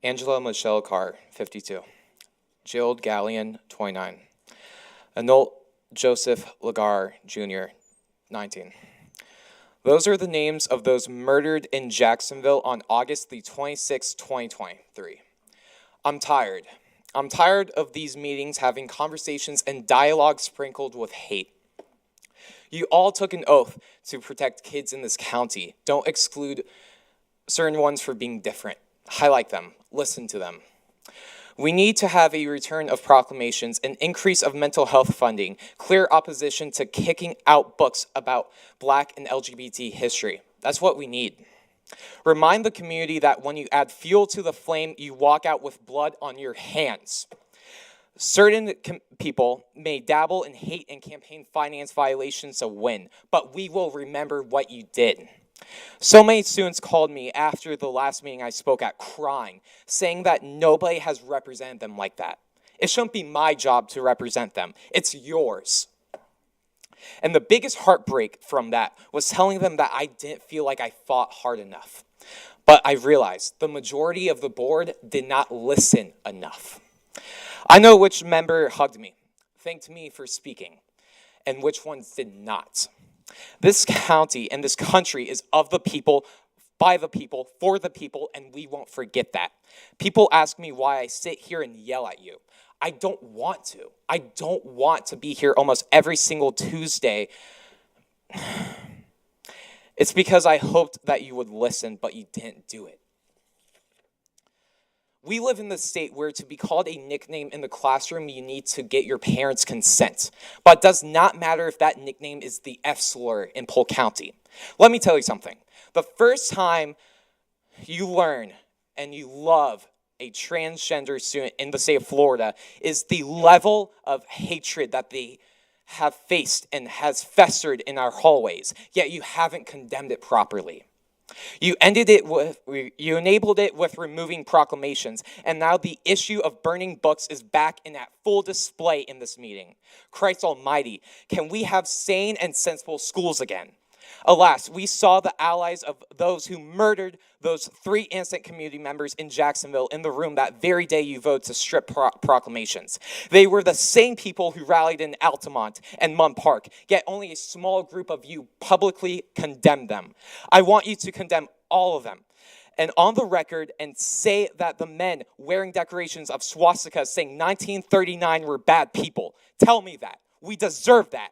[SPEAKER 5] Angela Michelle Carr, 52. Gerald Gallion, 29. Anult Joseph Lagar, Jr., 19. Those are the names of those murdered in Jacksonville on August the 26th, 2023. I'm tired. I'm tired of these meetings having conversations and dialogue sprinkled with hate. You all took an oath to protect kids in this county. Don't exclude certain ones for being different. Highlight them. Listen to them. We need to have a return of proclamations, an increase of mental health funding, clear opposition to kicking out books about Black and LGBT history. That's what we need. Remind the community that when you add fuel to the flame, you walk out with blood on your hands. Certain people may dabble in hate and campaign finance violations to win, but we will remember what you did. So many students called me after the last meeting I spoke at crying, saying that nobody has represented them like that. It shouldn't be my job to represent them. It's yours. And the biggest heartbreak from that was telling them that I didn't feel like I fought hard enough. But I realized the majority of the board did not listen enough. I know which member hugged me, thanked me for speaking, and which ones did not. This county and this country is of the people, by the people, for the people, and we won't forget that. People ask me why I sit here and yell at you. I don't want to. I don't want to be here almost every single Tuesday. It's because I hoped that you would listen, but you didn't do it. We live in the state where to be called a nickname in the classroom, you need to get your parents' consent. But it does not matter if that nickname is the F slur in Polk County. Let me tell you something. The first time you learn and you love a transgender student in the state of Florida is the level of hatred that they have faced and has festered in our hallways, yet you haven't condemned it properly. You enabled it with removing proclamations, and now the issue of burning books is back in at full display in this meeting. Christ Almighty, can we have sane and sensible schools again? Alas, we saw the allies of those who murdered those 3 innocent community members in Jacksonville in the room that very day you voted to strip proclamations. They were the same people who rallied in Altamont and Munn Park, yet only a small group of you publicly condemned them. I want you to condemn all of them and on the record and say that the men wearing decorations of swastikas saying 1939 were bad people. Tell me that. We deserve that.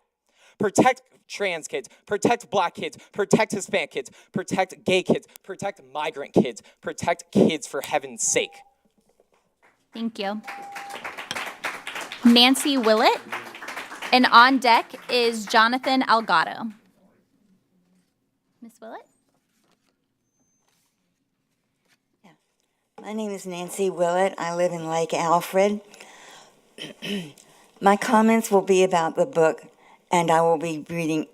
[SPEAKER 5] Protect trans kids, protect Black kids, protect Hispanic kids, protect gay kids, protect migrant kids, protect kids for heaven's sake.
[SPEAKER 1] Thank you. Nancy Willett. And on deck is Jonathan Algato. Ms. Willett?
[SPEAKER 15] My name is Nancy Willett. I live in Lake Alfred. My comments will be about the book, and I will be reading